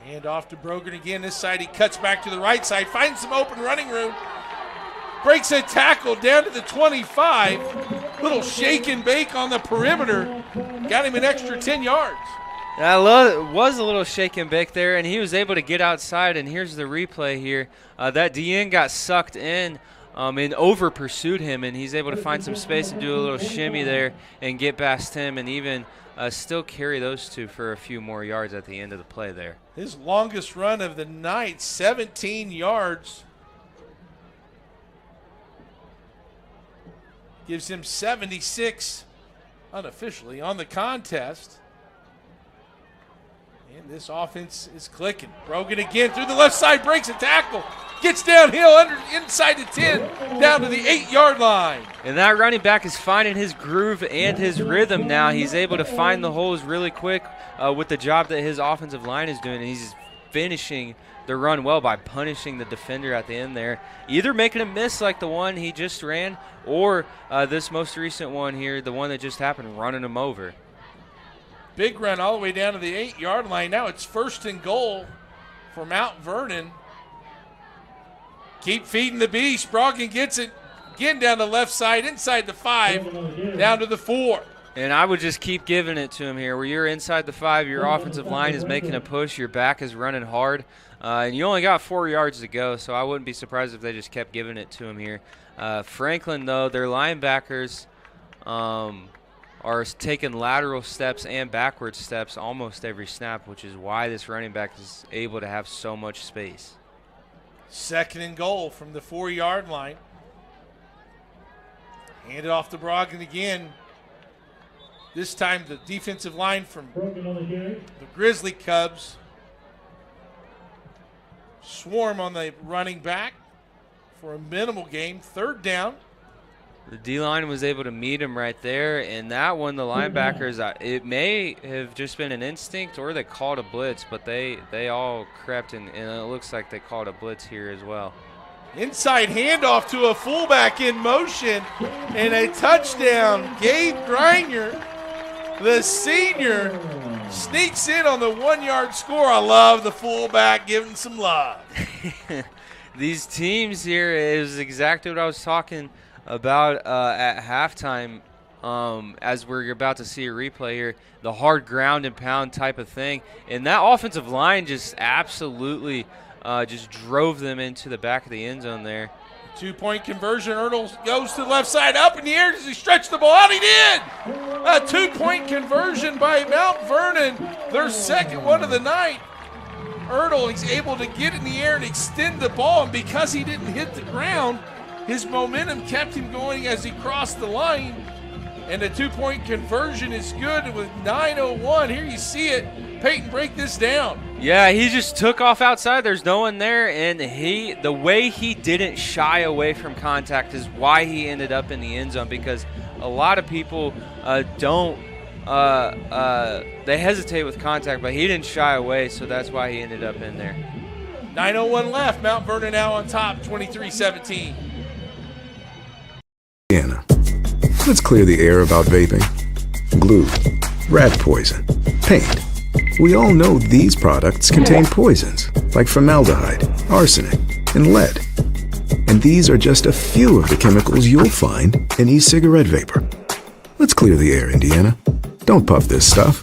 Hand off to Brogan again. This side, he cuts back to the right side, finds some open running room, breaks a tackle down to the 25. Little shake and bake on the perimeter. Got him an extra 10 yards. That was a little shake and bake there, and he was able to get outside, and here's the replay here. That DN got sucked in and over-pursued him, and he's able to find some space and do a little shimmy there and get past him and even still carry those two for a few more yards at the end of the play there. His longest run of the night, 17 yards. Gives him 76 unofficially on the contest. And this offense is clicking. Brogan again through the left side, breaks a tackle, gets downhill inside the 10, down to the 8-yard line. And that running back is finding his groove and his rhythm now. He's able to find the holes really quick with the job that his offensive line is doing. And he's finishing the run well by punishing the defender at the end there, either making a miss like the one he just ran or this most recent one here, the one that just happened, running him over. Big run all the way down to the 8-yard line. Now it's 1st and goal for Mount Vernon. Keep feeding the beast. Brogan gets it again down the left side, inside the 5, down to the 4. And I would just keep giving it to him here. Where you're inside the 5, your offensive line is making a push, your back is running hard, and you only got 4 yards to go, so I wouldn't be surprised if they just kept giving it to him here. Franklin, though, their linebackers are taking lateral steps and backward steps almost every snap, which is why this running back is able to have so much space. 2nd and goal from the 4-yard line. Handed off to Brogan again. This time the defensive line from the Grizzly Cubs swarm on the running back for a minimal gain. 3rd down. The D-line was able to meet him right there, and that one, the linebackers, it may have just been an instinct or they called a blitz, but they all crept, and it looks like they called a blitz here as well. Inside handoff to a fullback in motion, and a touchdown. Gabe Griner, the senior, sneaks in on the 1-yard score. I love the fullback giving some love. These teams here is exactly what I was talking about at halftime. As we're about to see a replay here, the hard ground and pound type of thing. And that offensive line just absolutely just drove them into the back of the end zone there. 2-point conversion. Ertl goes to the left side, up in the air. Does he stretch the ball out? He did! A 2-point conversion by Mount Vernon, their second one of the night. Ertl, he's able to get in the air and extend the ball, and because he didn't hit the ground, his momentum kept him going as he crossed the line. And the 2-point conversion is good with 9:01. Here you see it. Peyton, break this down. Yeah, he just took off outside. There's no one there, and the way he didn't shy away from contact is why he ended up in the end zone, because a lot of people they hesitate with contact, but he didn't shy away, so that's why he ended up in there. 9:01 left. Mount Vernon now on top, 23-17. Indiana. Let's clear the air about vaping. Glue, rat poison, paint. We all know these products contain poisons like formaldehyde, arsenic, and lead. And these are just a few of the chemicals you'll find in e-cigarette vapor. Let's clear the air, Indiana. Don't puff this stuff.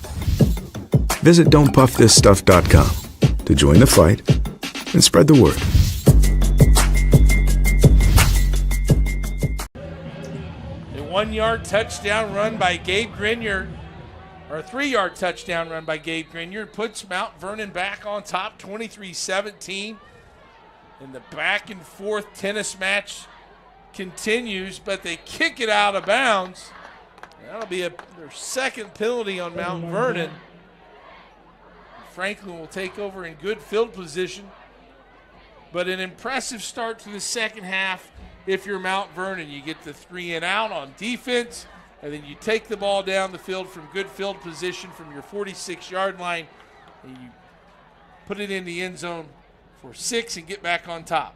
Visit don'tpuffthisstuff.com to join the fight and spread the word. A 1-yard touchdown run by Gabe Griner, or a 3-yard touchdown run by Gabe Griner, puts Mount Vernon back on top, 23-17. And the back and forth tennis match continues, but they kick it out of bounds. That'll be their second penalty on Mount Vernon. Franklin will take over in good field position, but an impressive start to the second half. If you're Mount Vernon, you get the 3 and out on defense, and then you take the ball down the field from good field position from your 46-yard line, and you put it in the end zone for 6 and get back on top.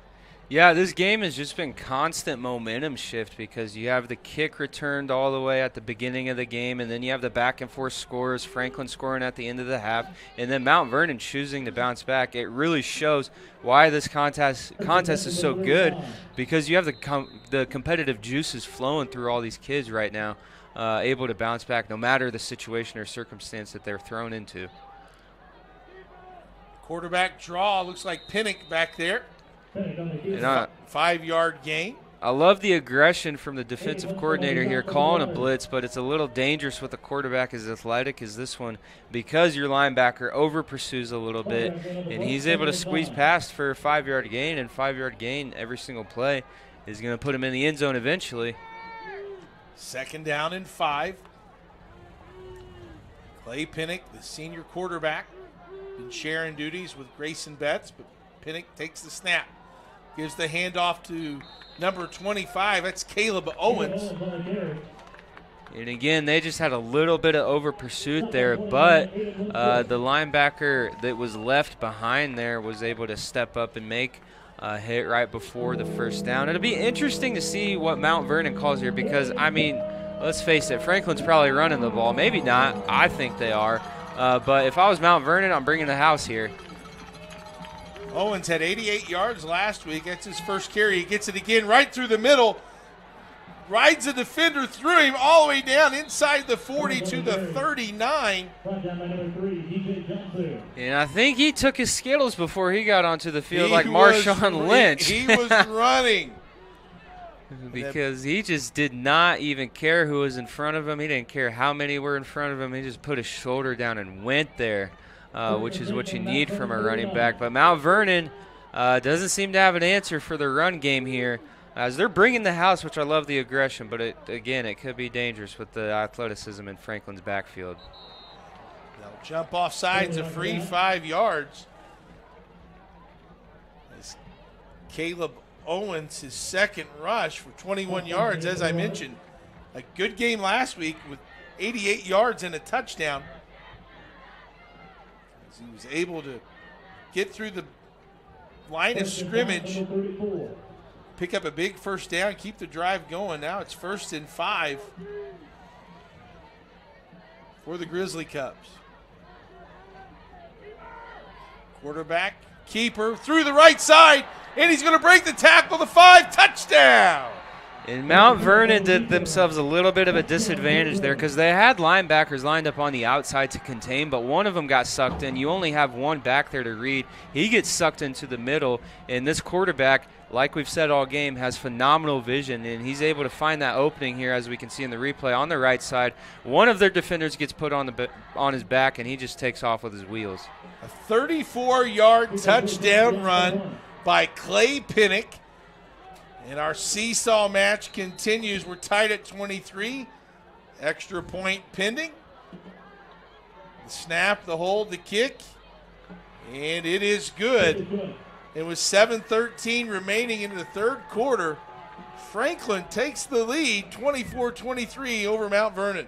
Yeah, this game has just been constant momentum shift, because you have the kick returned all the way at the beginning of the game, and then you have the back and forth scores, Franklin scoring at the end of the half, and then Mount Vernon choosing to bounce back. It really shows why this contest is so good, because you have the competitive juices flowing through all these kids right now, able to bounce back no matter the situation or circumstance that they're thrown into. Quarterback draw, looks like Pinnock back there. And 5-yard gain. I love the aggression from the defensive coordinator here calling a blitz, but it's a little dangerous with a quarterback as athletic as this one, because your linebacker over pursues a little bit, and he's able to squeeze past for a 5-yard gain, and 5-yard gain every single play is going to put him in the end zone eventually. 2nd down and 5. Clay Pinnock, the senior quarterback, been sharing duties with Grayson Betts, but Pinnock takes the snap. Gives the handoff to number 25. That's Caleb Owens. And again, they just had a little bit of over pursuit there, but the linebacker that was left behind there was able to step up and make a hit right before the 1st down. It'll be interesting to see what Mount Vernon calls here, because, I mean, let's face it, Franklin's probably running the ball. Maybe not. I think they are. But if I was Mount Vernon, I'm bringing the house here. Owens had 88 yards last week. That's his first carry. He gets it again right through the middle. Rides the defender through him all the way down inside the 40 to the 39. And I think he took his Skittles before he got onto the field, like Marshawn Lynch. He was running. Because he just did not even care who was in front of him. He didn't care how many were in front of him. He just put his shoulder down and went there. Which is what you need from a running back. But Mount Vernon doesn't seem to have an answer for the run game here, as they're bringing the house, which I love the aggression, but it could be dangerous with the athleticism in Franklin's backfield. They'll jump off sides, a free 5 yards. As Caleb Owens, his second rush for 21 yards, as I mentioned. A good game last week with 88 yards and a touchdown. He was able to get through the line of scrimmage pick up a big first down, keep the drive going. Now it's 1st and 5 for the Grizzly Cubs. Quarterback, keeper, through the right side, and he's going to break the tackle, the 5, touchdown. And Mount Vernon did themselves a little bit of a disadvantage there because they had linebackers lined up on the outside to contain, but one of them got sucked in. You only have one back there to read. He gets sucked into the middle, and this quarterback, like we've said all game, has phenomenal vision, and he's able to find that opening here, as we can see in the replay, on the right side. One of their defenders gets put on his back, and he just takes off with his wheels. A 34-yard touchdown run by Clay Pinnock. And our seesaw match continues. We're tied at 23. Extra point pending. The snap, the hold, the kick. And it is good. And with 7:13 remaining in the third quarter, Franklin takes the lead 24-23 over Mount Vernon.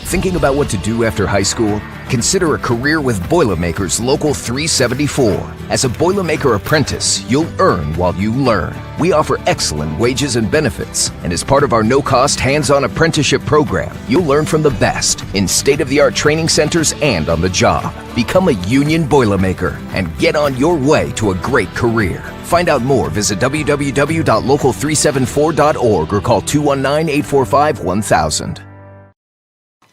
Thinking about what to do after high school? Consider a career with Boilermakers Local 374. As a Boilermaker apprentice, you'll earn while you learn. We offer excellent wages and benefits, and as part of our no-cost hands-on apprenticeship program, you'll learn from the best in state-of-the-art training centers and on the job. Become a union Boilermaker and get on your way to a great career. Find out more, visit www.local374.org or call 219-845-1000.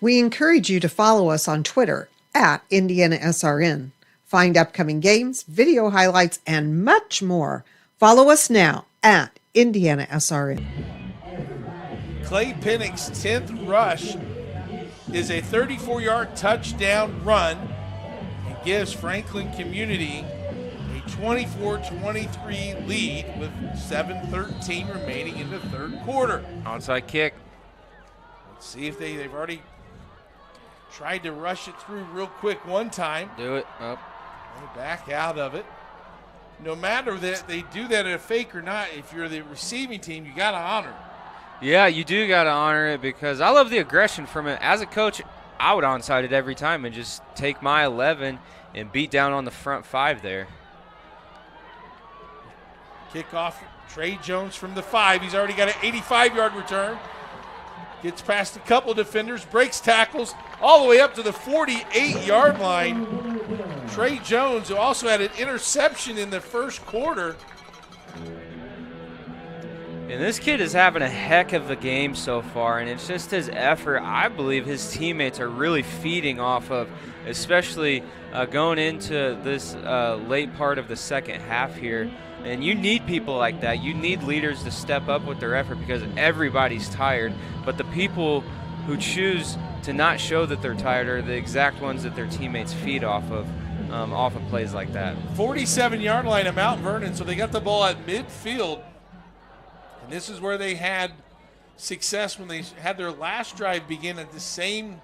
We encourage you to follow us on Twitter at IndianaSRN. Find upcoming games, video highlights, and much more. Follow us now at IndianaSRN. Clay Pinnock's 10th rush is a 34-yard touchdown run. It gives Franklin Community a 24-23 lead with 7:13 remaining in the third quarter. Onside kick. Let's see if they've already tried to rush it through real quick one time. Do it. Up. They back out of it. No matter that they do that at a fake or not, if you're the receiving team, you got to honor it. Yeah, you do got to honor it because I love the aggression from it. As a coach, I would onside it every time and just take my 11 and beat down on the front 5 there. Kickoff, Trey Jones from the 5. He's already got an 85-yard return. Gets past a couple defenders, breaks tackles all the way up to the 48-yard line. Trey Jones, who also had an interception in the first quarter. And this kid is having a heck of a game so far, and it's just his effort I believe his teammates are really feeding off of, especially going into this late part of the second half here. And you need people like that. You need leaders to step up with their effort because everybody's tired. But the people who choose to not show that they're tired are the exact ones that their teammates feed off of plays like that. 47-yard line of Mount Vernon, so they got the ball at midfield. And this is where they had success when they had their last drive begin at the same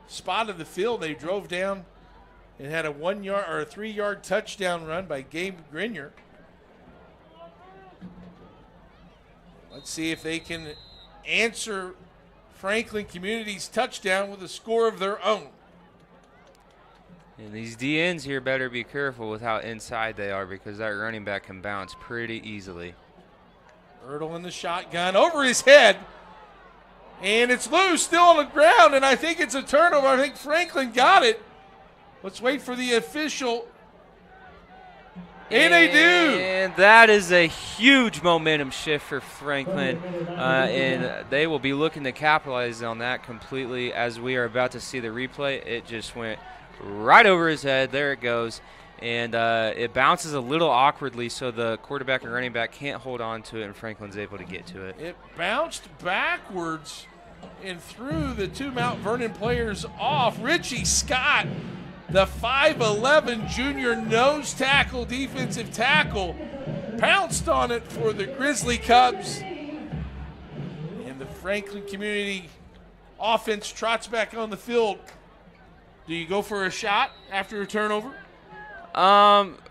spot of the field. They drove down and had a 1-yard or a 3-yard touchdown run by Gabe Grenier. Let's see if they can answer Franklin Community's touchdown with a score of their own. And these DNs here better be careful with how inside they are because that running back can bounce pretty easily. Ertl in the shotgun over his head. And it's loose, still on the ground, and I think it's a turnover. I think Franklin got it. Let's wait for the official. And they do. And that is a huge momentum shift for Franklin. And they will be looking to capitalize on that completely as we are about to see the replay. It just went right over his head. There it goes. And it bounces a little awkwardly, so the quarterback and running back can't hold on to it, and Franklin's able to get to it. It bounced backwards and threw the two Mount Vernon players off. Richie Scott, the 5'11 junior nose tackle, defensive tackle, pounced on it for the Grizzly Cubs. And the Franklin Community offense trots back on the field. Do you go for a shot after a turnover?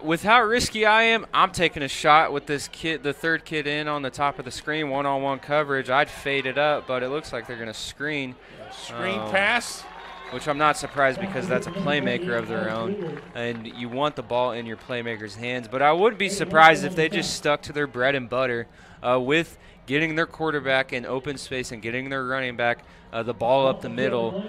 With how risky I am, I'm taking a shot with this kid, the third kid in on the top of the screen, one-on-one coverage. I'd fade it up, but it looks like they're going to screen. Screen pass. which I'm not surprised because that's a playmaker of their own, and you want the ball in your playmaker's hands. But I would be surprised if they just stuck to their bread and butter with getting their quarterback in open space and getting their running back the ball up the middle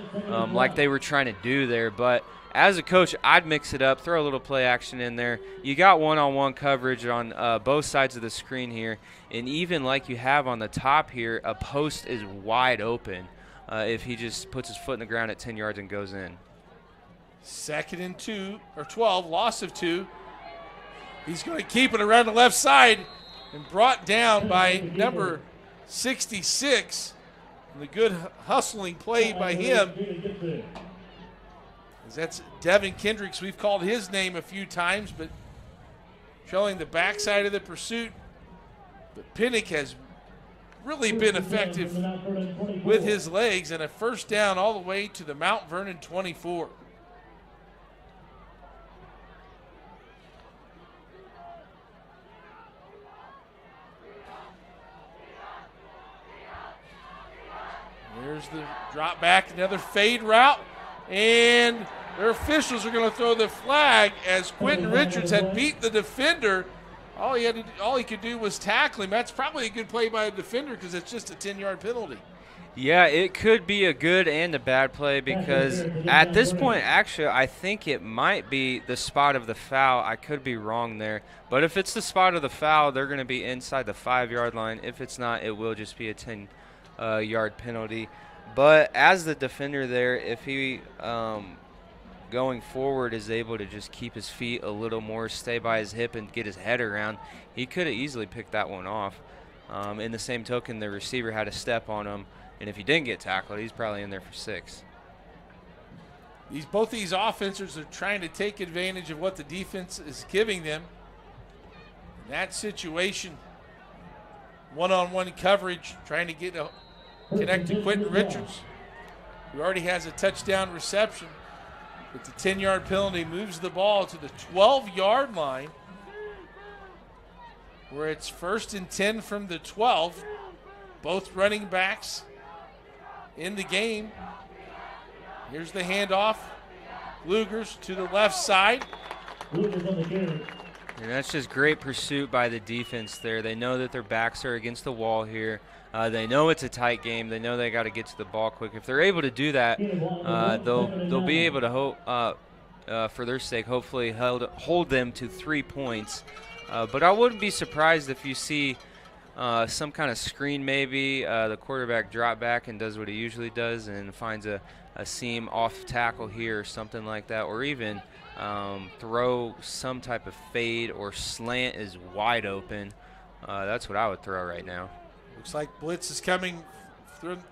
like they were trying to do there. But as a coach, I'd mix it up, throw a little play action in there. You got one-on-one coverage on both sides of the screen here, and even like you have on the top here, a post is wide open if he just puts his foot in the ground at 10 yards and goes in. 2nd and 12, loss of 2. He's going to keep it around the left side and brought down by number 66. And the good hustling play by him. That's Devin Kendricks. We've called his name a few times, but showing the backside of the pursuit. But Pinnock has really been effective with his legs, and a first down all the way to the Mount Vernon 24. There's the drop back, another fade route. And their officials are going to throw the flag as Quentin Richards had beat the defender. All he could do was tackle him. That's probably a good play by the defender because it's just a 10-yard penalty. Yeah, it could be a good and a bad play because at this point, actually, I think it might be the spot of the foul. I could be wrong there. But if it's the spot of the foul, they're going to be inside the 5-yard line. If it's not, it will just be a 10-yard penalty. But as the defender there, if he going forward is able to just keep his feet a little more, stay by his hip, and get his head around, he could have easily picked that one off. In the same token, the receiver had a step on him, and if he didn't get tackled, he's probably in there for 6. Both these offenses are trying to take advantage of what the defense is giving them. In that situation, one-on-one coverage, trying to get a connect to Quentin Richards, who already has a touchdown reception. But the 10-yard penalty moves the ball to the 12-yard line, where it's 1st and 10 from the 12. Both running backs in the game. Here's the handoff. Lugers to the left side. And that's just great pursuit by the defense there. They know that their backs are against the wall here. They know it's a tight game. They know they got to get to the ball quick. If they're able to do that, they'll be able to hope, for their sake, hopefully hold them to 3 points. But I wouldn't be surprised if you see some kind of screen maybe. The quarterback drop back and does what he usually does and finds a seam off tackle here or something like that, or even throw some type of fade or slant is wide open. That's what I would throw right now. Looks like blitz is coming through the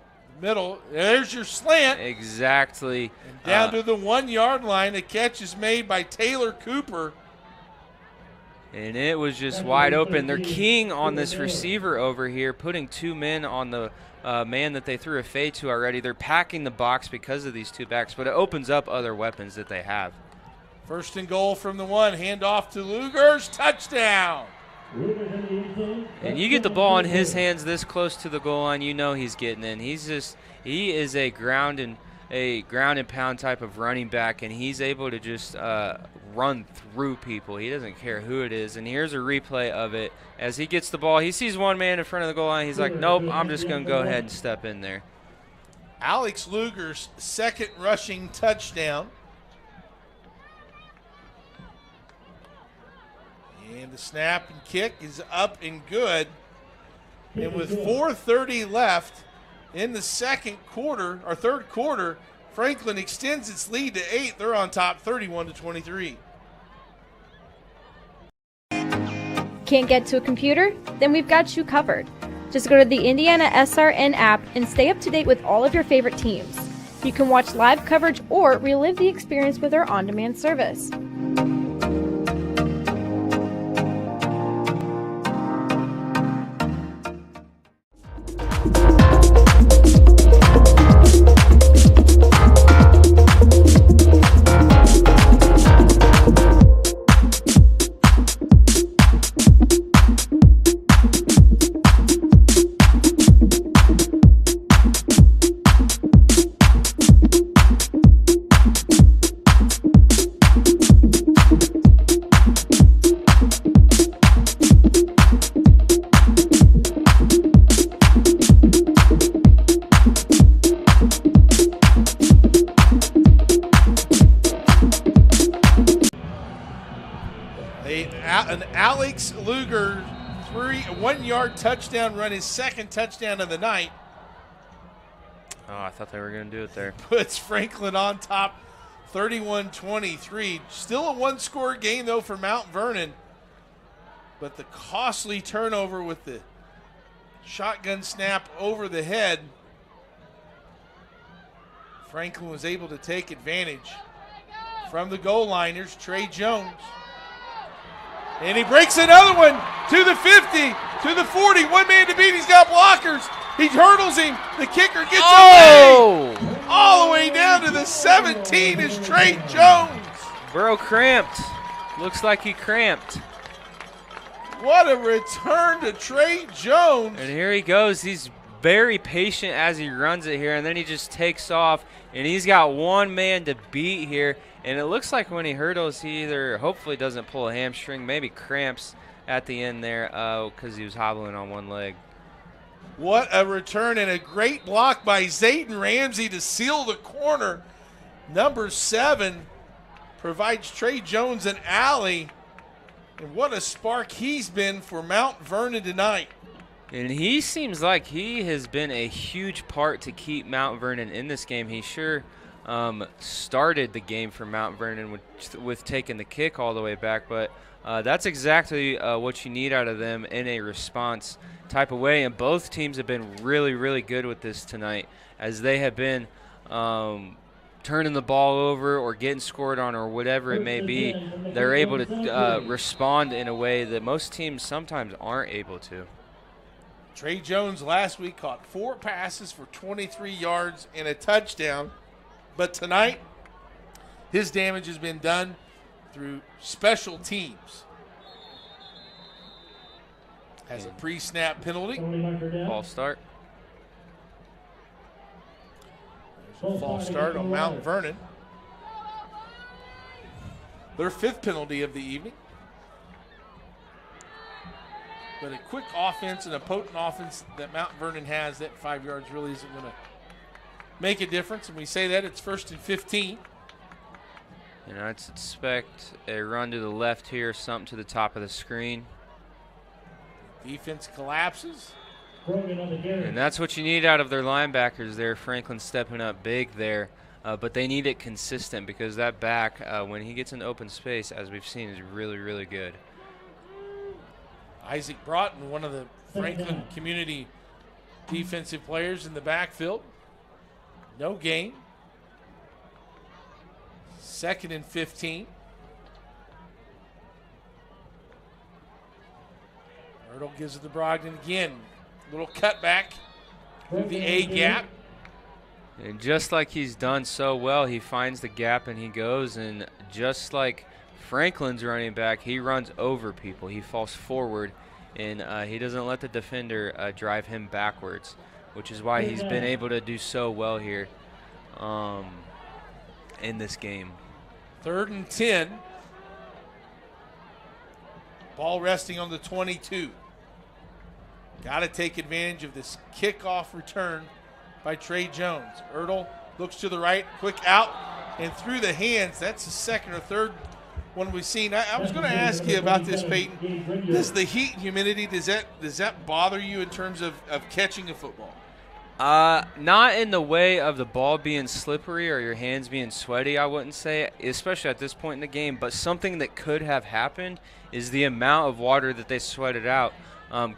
middle. There's your slant. Exactly. And down to the 1-yard line. The catch is made by Taylor Cooper. And it was just wide open. They're keying on this receiver over here, putting 2 men on the man that they threw a fade to already. They're packing the box because of these 2 backs, but it opens up other weapons that they have. 1st and goal from the 1. Hand off to Lugers. Touchdown. And you get the ball in his hands this close to the goal line, you know he's getting in. He is a ground and pound type of running back, and he's able to just run through people. He doesn't care who it is. And here's a replay of it. As he gets the ball, he sees one man in front of the goal line. He's like, nope, I'm just going to go ahead and step in there. Alex Luger's 2nd rushing touchdown. And the snap and kick is up and good. And with 4:30 left in the third quarter, Franklin extends its lead to 8. They're on top 31-23. Can't get to a computer? Then we've got you covered. Just go to the IndianaSRN app and stay up to date with all of your favorite teams. You can watch live coverage or relive the experience with our on-demand service. 1-yard touchdown run, his second touchdown of the night. Oh, I thought they were going to do it there. Puts Franklin on top, 31-23. Still a one-score game, though, for Mount Vernon. But the costly turnover with the shotgun snap over the head, Franklin was able to take advantage. From the goal liners, Trey Jones. And he breaks another one to the 50, to the 40. One man to beat. He's got blockers. He hurdles him. The kicker gets away. All the way down to the 17 is Trey Jones. Burrow cramped. Looks like he cramped. What a return to Trey Jones. And here he goes. He's very patient as he runs it here, and then he just takes off, and he's got one man to beat here. And it looks like when he hurdles, he either hopefully doesn't pull a hamstring, maybe cramps at the end there because he was hobbling on one leg. What a return and a great block by Zayden Ramsey to seal the corner. Number 7 provides Trey Jones an alley. And what a spark he's been for Mount Vernon tonight. And he seems like he has been a huge part to keep Mount Vernon in this game. He sure started the game for Mount Vernon with taking the kick all the way back, but that's exactly what you need out of them in a response type of way. And both teams have been really, really good with this tonight, as they have been turning the ball over or getting scored on or whatever it may be. They're able to respond in a way that most teams sometimes aren't able to. Trey Jones last week caught 4 passes for 23 yards and a touchdown. But tonight, his damage has been done through special teams. Has a pre-snap penalty. False start. There's a false start on Mount Vernon. Their 5th penalty of the evening. But a quick offense and a potent offense that Mount Vernon has, that 5 yards really isn't going to make a difference. And we say that it's 1st and 15. And I'd expect a run to the left here, something to the top of the screen. Defense collapses. And that's what you need out of their linebackers there. Franklin stepping up big there. But they need it consistent, because that back, when he gets in open space, as we've seen, is really, really good. Isaac Broughton, one of the Franklin community defensive players in the backfield. No gain. 2nd and 15. Myrtle gives it to Brogdon again. Little cutback through the A gap. And just like he's done so well, he finds the gap and he goes, and just like Franklin's running back, he runs over people. He falls forward, and he doesn't let the defender drive him backwards, which is why he's been able to do so well here in this game. 3rd and 10. Ball resting on the 22. Got to take advantage of this kickoff return by Trey Jones. Ertl looks to the right, quick out, and through the hands. That's the 2nd or 3rd one we've seen. I was going to ask you about this, Peyton. Does the heat and humidity, does that bother you in terms of catching a football? Not in the way of the ball being slippery or your hands being sweaty, I wouldn't say, especially at this point in the game. But something that could have happened is the amount of water that they sweated out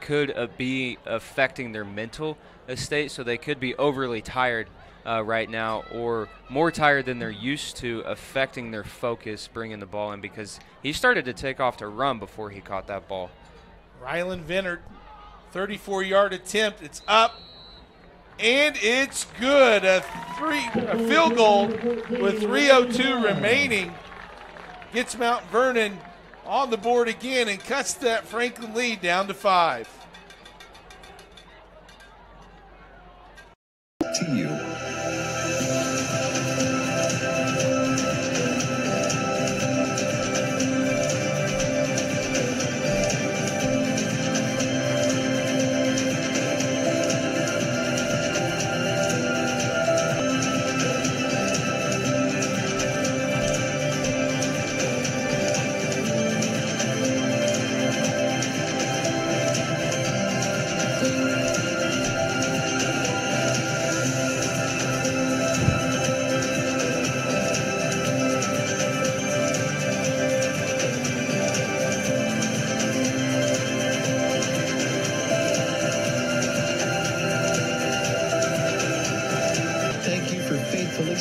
could be affecting their mental state. So they could be overly tired right now, or more tired than they're used to, affecting their focus bringing the ball in, because he started to take off to run before he caught that ball. Rylan Vennard, 34-yard attempt. It's up. And it's good. A field goal with 3:02 remaining gets Mount Vernon on the board again and cuts that Franklin lead down to 5. To you.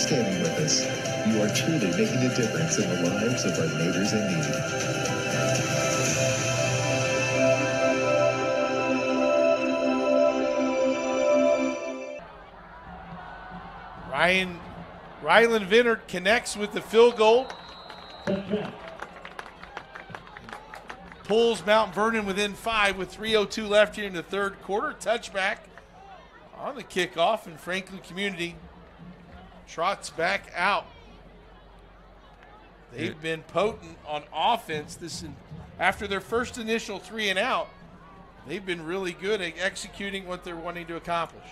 standing with us. You are truly making a difference in the lives of our neighbors in need. Rylan Vinard connects with the field goal. Pulls Mount Vernon within 5 with 3:02 left here in the third quarter. Touchback on the kickoff, and Franklin Community trots back out. They've been potent on offense after their first initial 3 and out. They've been really good at executing what they're wanting to accomplish.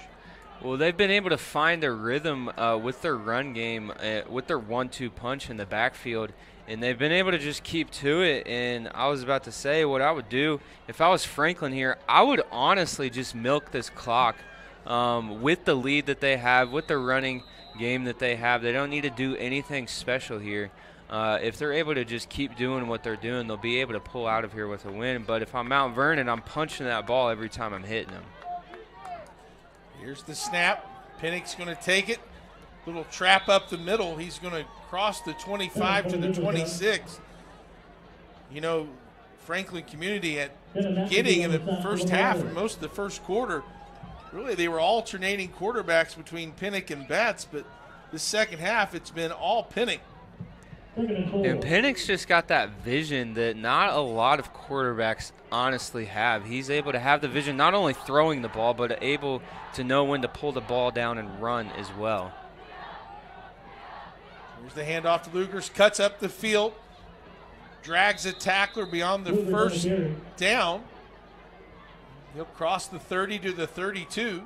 Well, they've been able to find their rhythm with their run game, with their 1-2 punch in the backfield, and they've been able to just keep to it. And I was about to say what I would do if I was Franklin here. I would honestly just milk this clock with the lead that they have, with the running game that they have. They don't need to do anything special here. If they're able to just keep doing what they're doing, they'll be able to pull out of here with a win. But if I'm Mount Vernon, I'm punching that ball every time I'm hitting them. Here's the snap. Pinnock's going to take it. Little trap up the middle. He's going to cross the 25 to the 26. You know, Franklin Community at the beginning of the first half and most of the first quarter, really they were alternating quarterbacks between Pinnock and Betts, but the second half it's been all Pinnock. And Pinnock's just got that vision that not a lot of quarterbacks honestly have. He's able to have the vision, not only throwing the ball, but able to know when to pull the ball down and run as well. Here's the handoff to Lugers, cuts up the field, drags a tackler beyond the first down. He'll cross the 30 to the 32.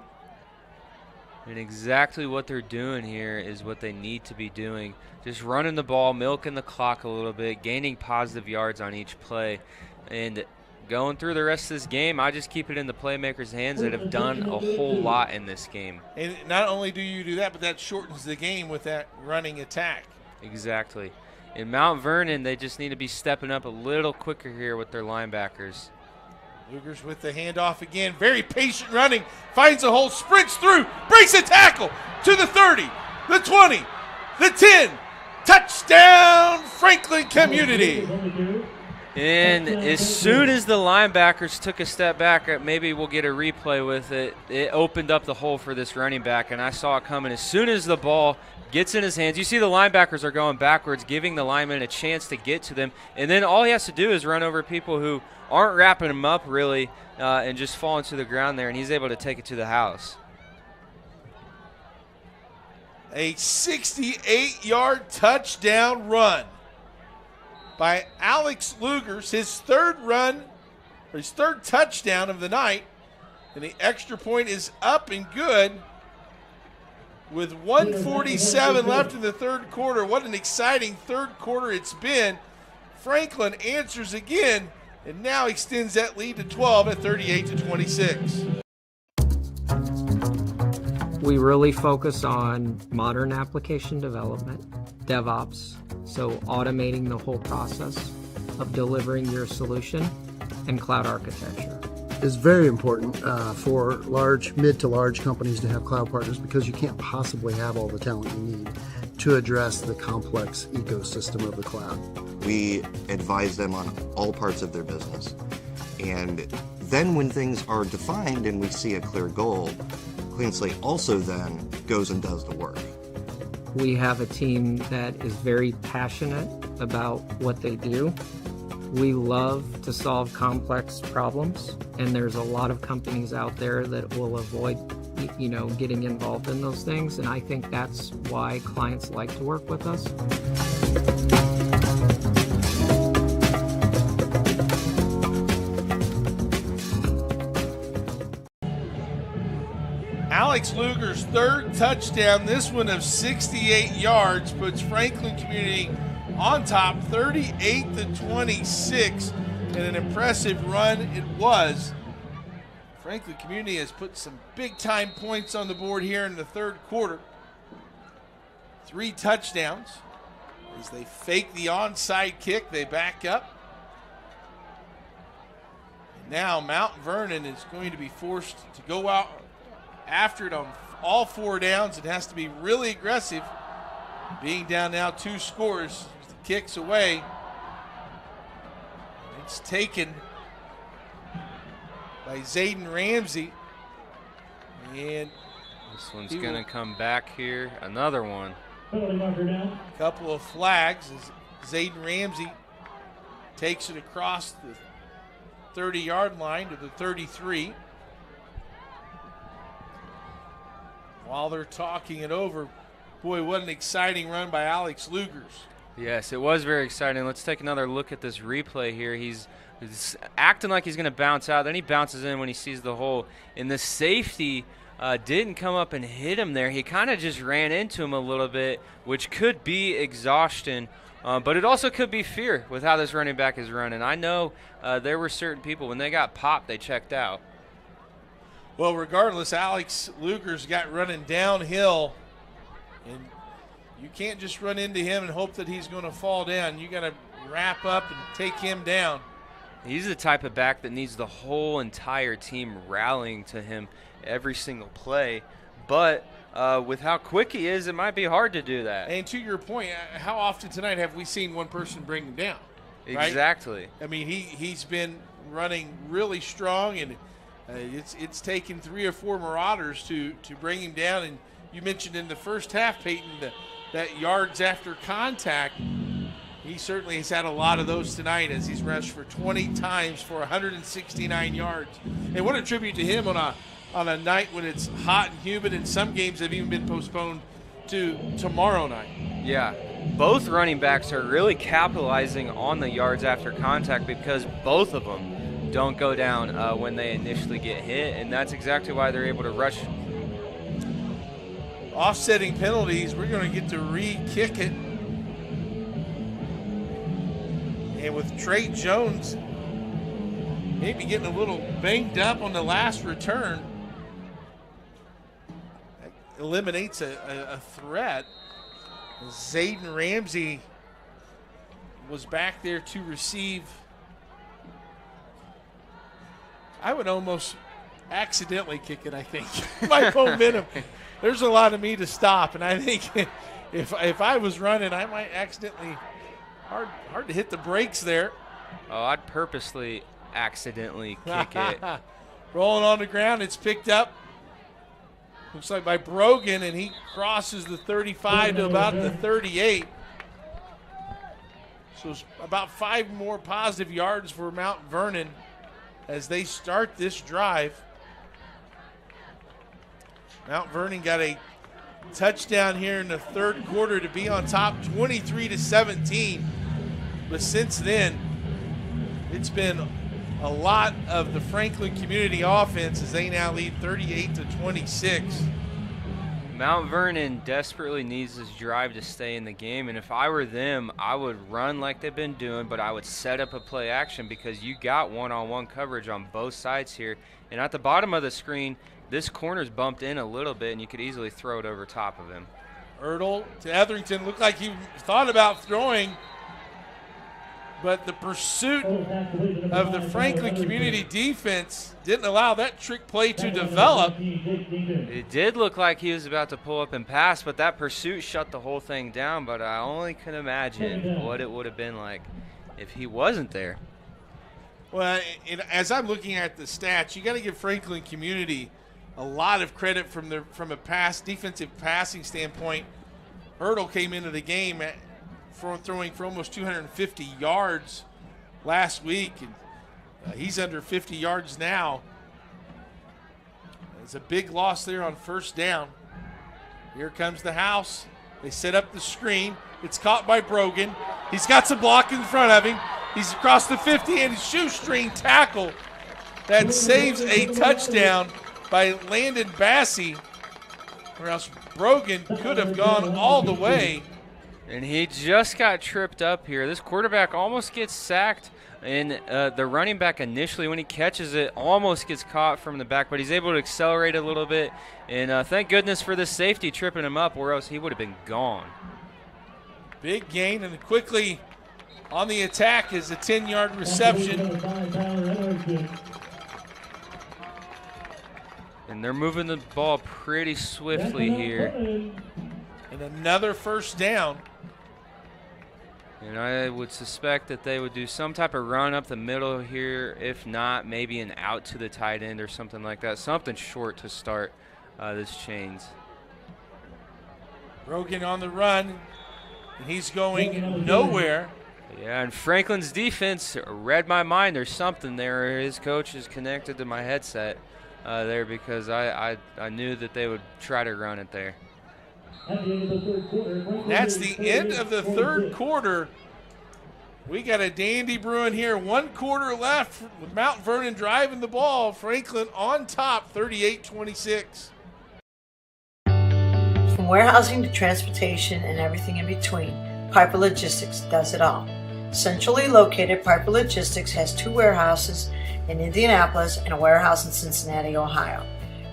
And exactly what they're doing here is what they need to be doing. Just running the ball, milking the clock a little bit, gaining positive yards on each play. And going through the rest of this game, I just keep it in the playmakers' hands that have done a whole lot in this game. And not only do you do that, but that shortens the game with that running attack. Exactly. In Mount Vernon, they just need to be stepping up a little quicker here with their linebackers. Lugers with the handoff again. Very patient running. Finds a hole, sprints through, breaks a tackle to the 30, the 20, the 10. Touchdown, Franklin Community. And as soon as the linebackers took a step back, maybe we'll get a replay with it, it opened up the hole for this running back, and I saw it coming. As soon as the ball gets in his hands, you see the linebackers are going backwards, giving the lineman a chance to get to them, and then all he has to do is run over people who aren't wrapping him up really and just falling to the ground there, and he's able to take it to the house. A 68-yard touchdown run by Alex Lugers, his third touchdown of the night, and the extra point is up and good with 1:47 left in the third quarter. What an exciting third quarter it's been. Franklin answers again and now extends that lead to 12 at 38 to 26. We really focus on modern application development, DevOps, so automating the whole process of delivering your solution, and cloud architecture. It's very important for mid to large companies to have cloud partners because you can't possibly have all the talent you need to address the complex ecosystem of the cloud. We advise them on all parts of their business. And then when things are defined and we see a clear goal, Clean Slate also then goes and does the work. We have a team that is very passionate about what they do. We love to solve complex problems, and there's a lot of companies out there that will avoid, getting involved in those things, and I think that's why clients like to work with us. Alex Luger's third touchdown, this one of 68 yards, puts Franklin Community on top 38 to 26, and an impressive run it was. Franklin Community has put some big time points on the board here in the third quarter. 3 touchdowns. As they fake the onside kick, they back up. And now Mount Vernon is going to be forced to go out after it on all 4 downs. It has to be really aggressive being down now 2 scores, the kicks away. It's taken by Zayden Ramsey. And this one's going to come back here. Another one. Couple of flags as Zayden Ramsey takes it across the 30-yard line to the 33. While they're talking it over, boy, what an exciting run by Alex Lugers. Yes, it was very exciting. Let's take another look at this replay here. He's acting like he's going to bounce out. Then he bounces in when he sees the hole. And the safety didn't come up and hit him there. He kind of just ran into him a little bit, which could be exhaustion. But it also could be fear with how this running back is running. I know there were certain people, when they got popped, they checked out. Well, regardless, Alex Lugers got running downhill, and you can't just run into him and hope that he's going to fall down. You got to wrap up and take him down. He's the type of back that needs the whole entire team rallying to him every single play. But with how quick he is, it might be hard to do that. And to your point, how often tonight have we seen one person bring him down? Right? Exactly. I mean, he's been running really strong, and it's taken 3 or 4 Marauders to bring him down. And you mentioned in the first half, Peyton, that yards after contact. He certainly has had a lot of those tonight as he's rushed for 20 times for 169 yards. And what a tribute to him on a night when it's hot and humid, and some games have even been postponed to tomorrow night. Yeah, both running backs are really capitalizing on the yards after contact because both of them don't go down when they initially get hit, and that's exactly why they're able to rush. Offsetting penalties, we're going to get to re-kick it. And with Trey Jones maybe getting a little banged up on the last return, that eliminates a threat. Zayden Ramsey was back there to receive. I would almost accidentally kick it, I think. My momentum. There's a lot of me to stop, and I think if I was running, I might accidentally hard to hit the brakes there. Oh, I'd purposely accidentally kick it. Rolling on the ground, it's picked up. Looks like by Brogan, and he crosses the 35 to about the 38. So it's about 5 more positive yards for Mount Vernon as they start this drive. Mount Vernon got a touchdown here in the third quarter to be on top 23-17. But since then, it's been a lot of the Franklin Community offense as they now lead 38-26. Mount Vernon desperately needs this drive to stay in the game, and if I were them, I would run like they've been doing, but I would set up a play action because you got one-on-one coverage on both sides here. And at the bottom of the screen, this corner's bumped in a little bit, and you could easily throw it over top of him. Ertl to Etherington. Looked like he thought about throwing, but the pursuit of the Franklin Community defense didn't allow that trick play to develop. It did look like he was about to pull up and pass, but that pursuit shut the whole thing down. But I only can imagine what it would have been like if he wasn't there. Well, as I'm looking at the stats, you got to give Franklin Community a lot of credit from a defensive passing standpoint. Ertl came into the game throwing for almost 250 yards last week, and he's under 50 yards now. It's a big loss there on first down. Here comes the house. They set up the screen. It's caught by Brogan. He's got some block in front of him. He's across the 50, and a shoestring tackle that saves a touchdown by Landon Bassey, or else Brogan could have gone all the way. And he just got tripped up here. This quarterback almost gets sacked, and the running back initially, when he catches it, almost gets caught from the back, but he's able to accelerate a little bit. And thank goodness for the safety tripping him up, or else he would have been gone. Big gain, and quickly on the attack is a 10-yard reception. And they're moving the ball pretty swiftly here. And another first down. And I would suspect that they would do some type of run up the middle here. If not, maybe an out to the tight end or something like that. Something short to start this chains. Rogan on the run, and he's going nowhere. Yeah, and Franklin's defense read my mind. There's something there. His coach is connected to my headset there because I knew that they would try to run it there. That's the end of the third quarter. We got a dandy brewing here. 1 quarter left with Mount Vernon driving the ball. Franklin on top, 38-26. From warehousing to transportation and everything in between, Piper Logistics does it all. Centrally located, Piper Logistics has 2 warehouses in Indianapolis and a warehouse in Cincinnati, Ohio.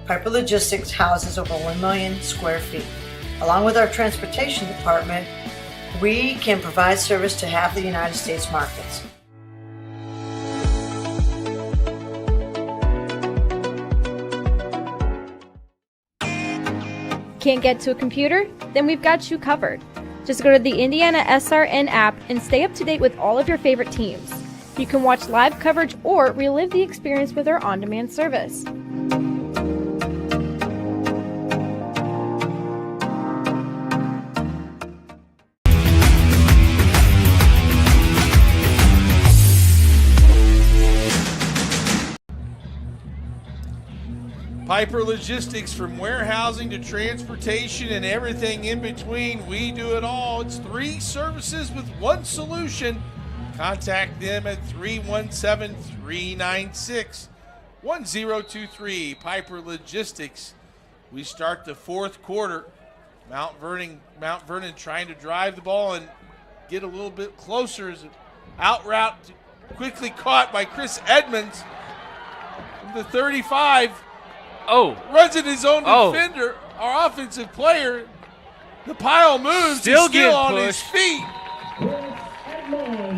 Piper Logistics houses over 1 million square feet. Along with our transportation department, we can provide service to half the United States markets. Can't get to a computer? Then we've got you covered. Just go to the IndianaSRN app and stay up to date with all of your favorite teams. You can watch live coverage or relive the experience with our on-demand service. Piper Logistics, from warehousing to transportation and everything in between, we do it all. It's 3 services with 1 solution. Contact them at 317-396-1023. Piper Logistics. We start the 4th quarter. Mount Vernon trying to drive the ball and get a little bit closer. As an out route quickly caught by Chris Edmonds from the 35. Runs in his own defender, our offensive player. The pile moves. He's still on his feet.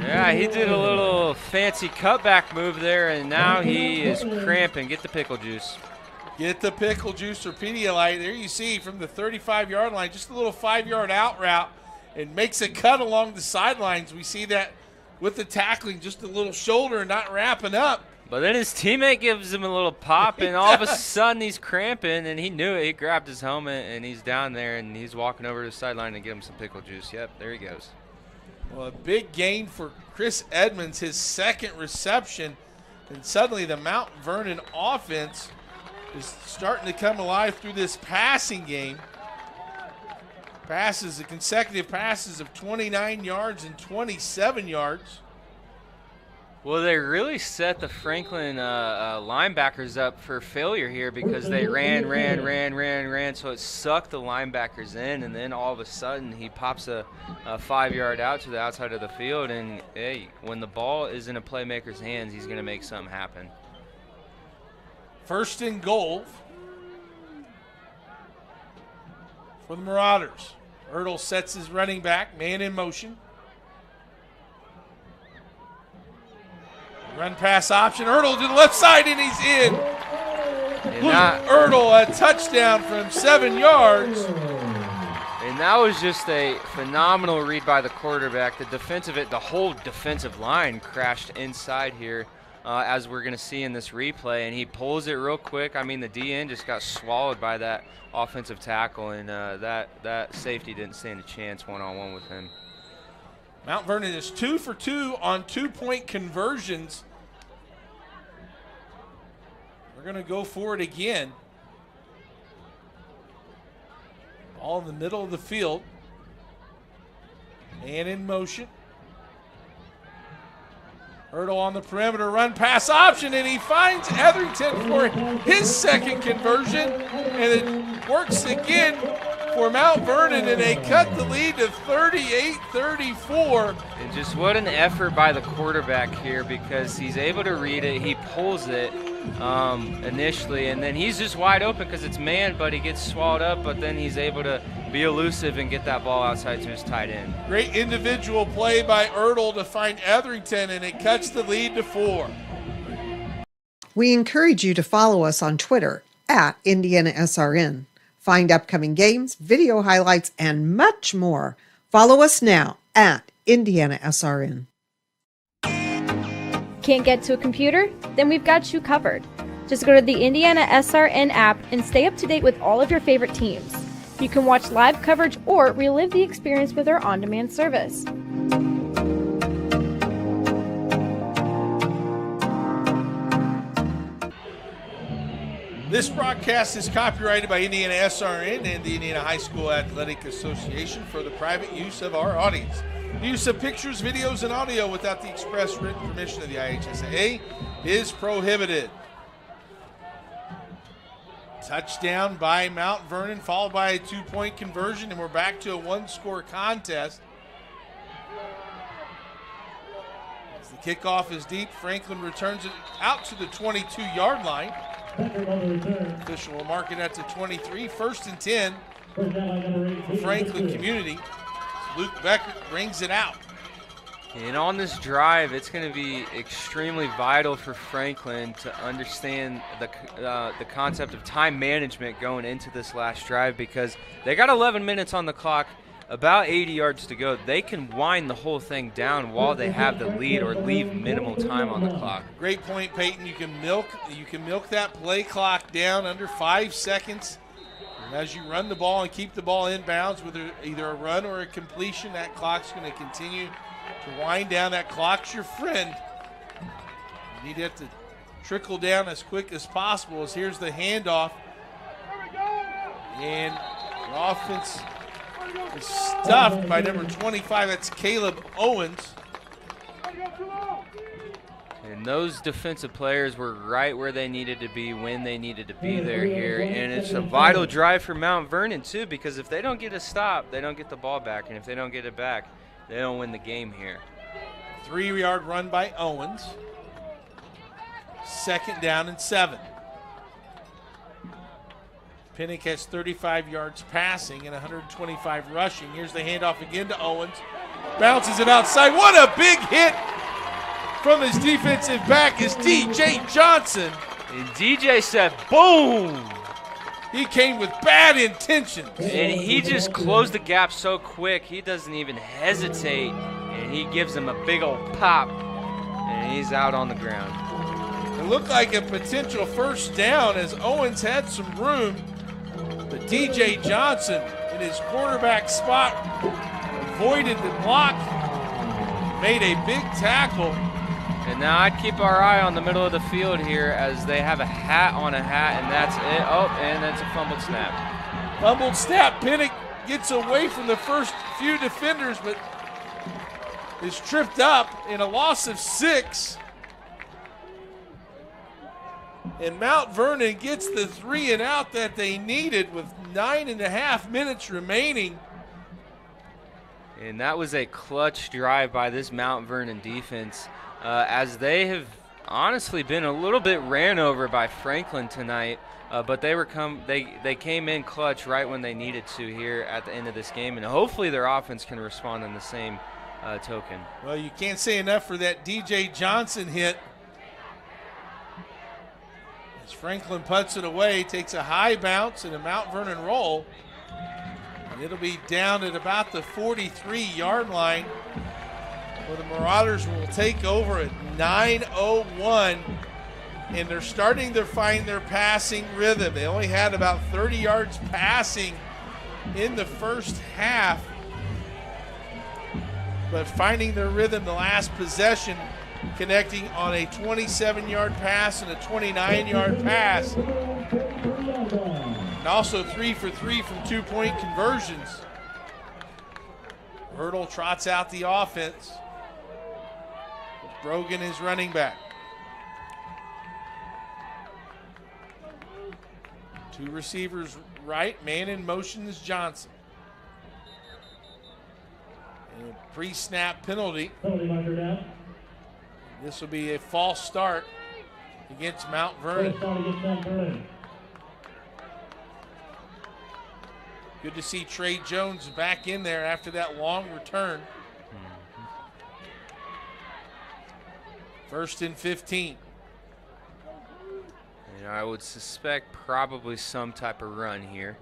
Yeah, he did a little fancy cutback move there, and now he is cramping. Get the pickle juice. Get the pickle juice or Pedialyte. There you see from the 35-yard line, just a little 5-yard out route, and makes a cut along the sidelines. We see that with the tackling, just a little shoulder not wrapping up. But then his teammate gives him a little pop, and all of a sudden he's cramping, and he knew it. He grabbed his helmet, and he's down there, and he's walking over to the sideline to get him some pickle juice. Yep, there he goes. Well, a big gain for Chris Edmonds, his 2nd reception, and suddenly the Mount Vernon offense is starting to come alive through this passing game. Passes, the consecutive passes of 29 yards and 27 yards. Well, they really set the Franklin linebackers up for failure here because they ran, so it sucked the linebackers in, and then all of a sudden he pops a 5-yard out to the outside of the field, and hey, when the ball is in a playmaker's hands, he's going to make something happen. 1st and goal for the Marauders. Ertl sets his running back, man in motion. Run pass option. Ertl to the left side, and he's in. Ertl, a touchdown from 7 yards. And that was just a phenomenal read by the quarterback. The whole defensive line crashed inside here, as we're going to see in this replay. And he pulls it real quick. I mean, the DN just got swallowed by that offensive tackle, and that safety didn't stand a chance one-on-one with him. Mount Vernon is 2 for 2 on 2-point conversions. We're going to go for it again. Ball in the middle of the field. And in motion. Ertl on the perimeter, run pass option, and he finds Etherington for his 2nd conversion. And it works again for Mount Vernon, and they cut the lead to 38-34. And just what an effort by the quarterback here, because he's able to read it. He pulls it initially, and then he's just wide open because it's man, but he gets swallowed up, but then he's able to be elusive and get that ball outside to his tight end. Great individual play by Ertl to find Etherington, and it cuts the lead to 4. We encourage you to follow us on Twitter at IndianaSRN. Find upcoming games, video highlights, and much more. Follow us now at IndianaSRN. Can't get to a computer? Then we've got you covered. Just go to the IndianaSRN app and stay up to date with all of your favorite teams. You can watch live coverage or relive the experience with our on-demand service. This broadcast is copyrighted by IndianaSRN and the Indiana High School Athletic Association for the private use of our audience. Use of pictures, videos, and audio without the express written permission of the IHSAA is prohibited. Touchdown by Mount Vernon, followed by a 2-point conversion, and we're back to a one-score contest. As the kickoff is deep, Franklin returns it out to the 22-yard line. Official will mark it at the 23. 1st and 10 for Franklin Community. Luke Beckert brings it out. And on this drive, it's going to be extremely vital for Franklin to understand the concept of time management going into this last drive, because they got 11 minutes on the clock, about 80 yards to go. They can wind the whole thing down while they have the lead or leave minimal time on the clock. Great point, Peyton. You can milk that play clock down under 5 seconds. And as you run the ball and keep the ball in bounds with either a run or a completion, that clock's going to continue to wind down. That clock's your friend. You need it to trickle down as quick as possible. As here's the handoff. And the offense is stuffed by number 25. That's Caleb Owens. And those defensive players were right where they needed to be when they needed to be there here. And it's a vital drive for Mount Vernon, too, because if they don't get a stop, they don't get the ball back. And if they don't get it back, they don't win the game here. 3-yard run by Owens. 2nd down and 7. Pinnock has 35 yards passing and 125 rushing. Here's the handoff again to Owens. Bounces it outside. What a big hit from his defensive back is DJ Johnson. And DJ said, boom! He came with bad intentions. And he just closed the gap so quick, he doesn't even hesitate. And he gives him a big old pop. And he's out on the ground. It looked like a potential 1st down as Owens had some room. But DJ Johnson in his quarterback spot avoided the block, made a big tackle. And now I'd keep our eye on the middle of the field here as they have a hat on a hat, and that's it. Oh, and that's a fumbled snap. Fumbled snap. Pinnock gets away from the first few defenders, but is tripped up in a loss of 6. And Mount Vernon gets the 3 and out that they needed with 9.5 minutes remaining. And that was a clutch drive by this Mount Vernon defense, as they have honestly been a little bit ran over by Franklin tonight. But they came in clutch right when they needed to here at the end of this game, and hopefully their offense can respond in the same token. Well, you can't say enough for that DJ Johnson hit. As Franklin puts it away, takes a high bounce and a Mount Vernon roll. And it'll be down at about the 43-yard line, where the Marauders will take over at 9:01. And they're starting to find their passing rhythm. They only had about 30 yards passing in the first half, but finding their rhythm the last possession, connecting on a 27-yard pass and a 29-yard pass. And also 3 for 3 from 2-point conversions. Hurdle trots out the offense. Brogan is running back. 2 receivers right, man in motion is Johnson. And a pre-snap penalty. This will be a false start against Mount Vernon. Good to see Trey Jones back in there after that long return. 1st and 15. And I would suspect probably some type of run here.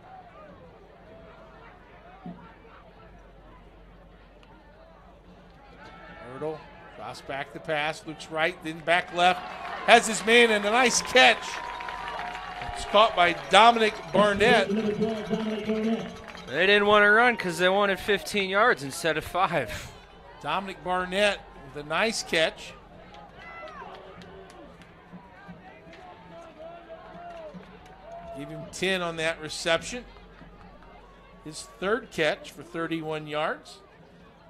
Toss back the pass, looks right, then back left. Has his man and a nice catch. It's caught by Dominic Barnett. They didn't want to run because they wanted 15 yards instead of 5. Dominic Barnett with a nice catch. Give him 10 on that reception. His third catch for 31 yards.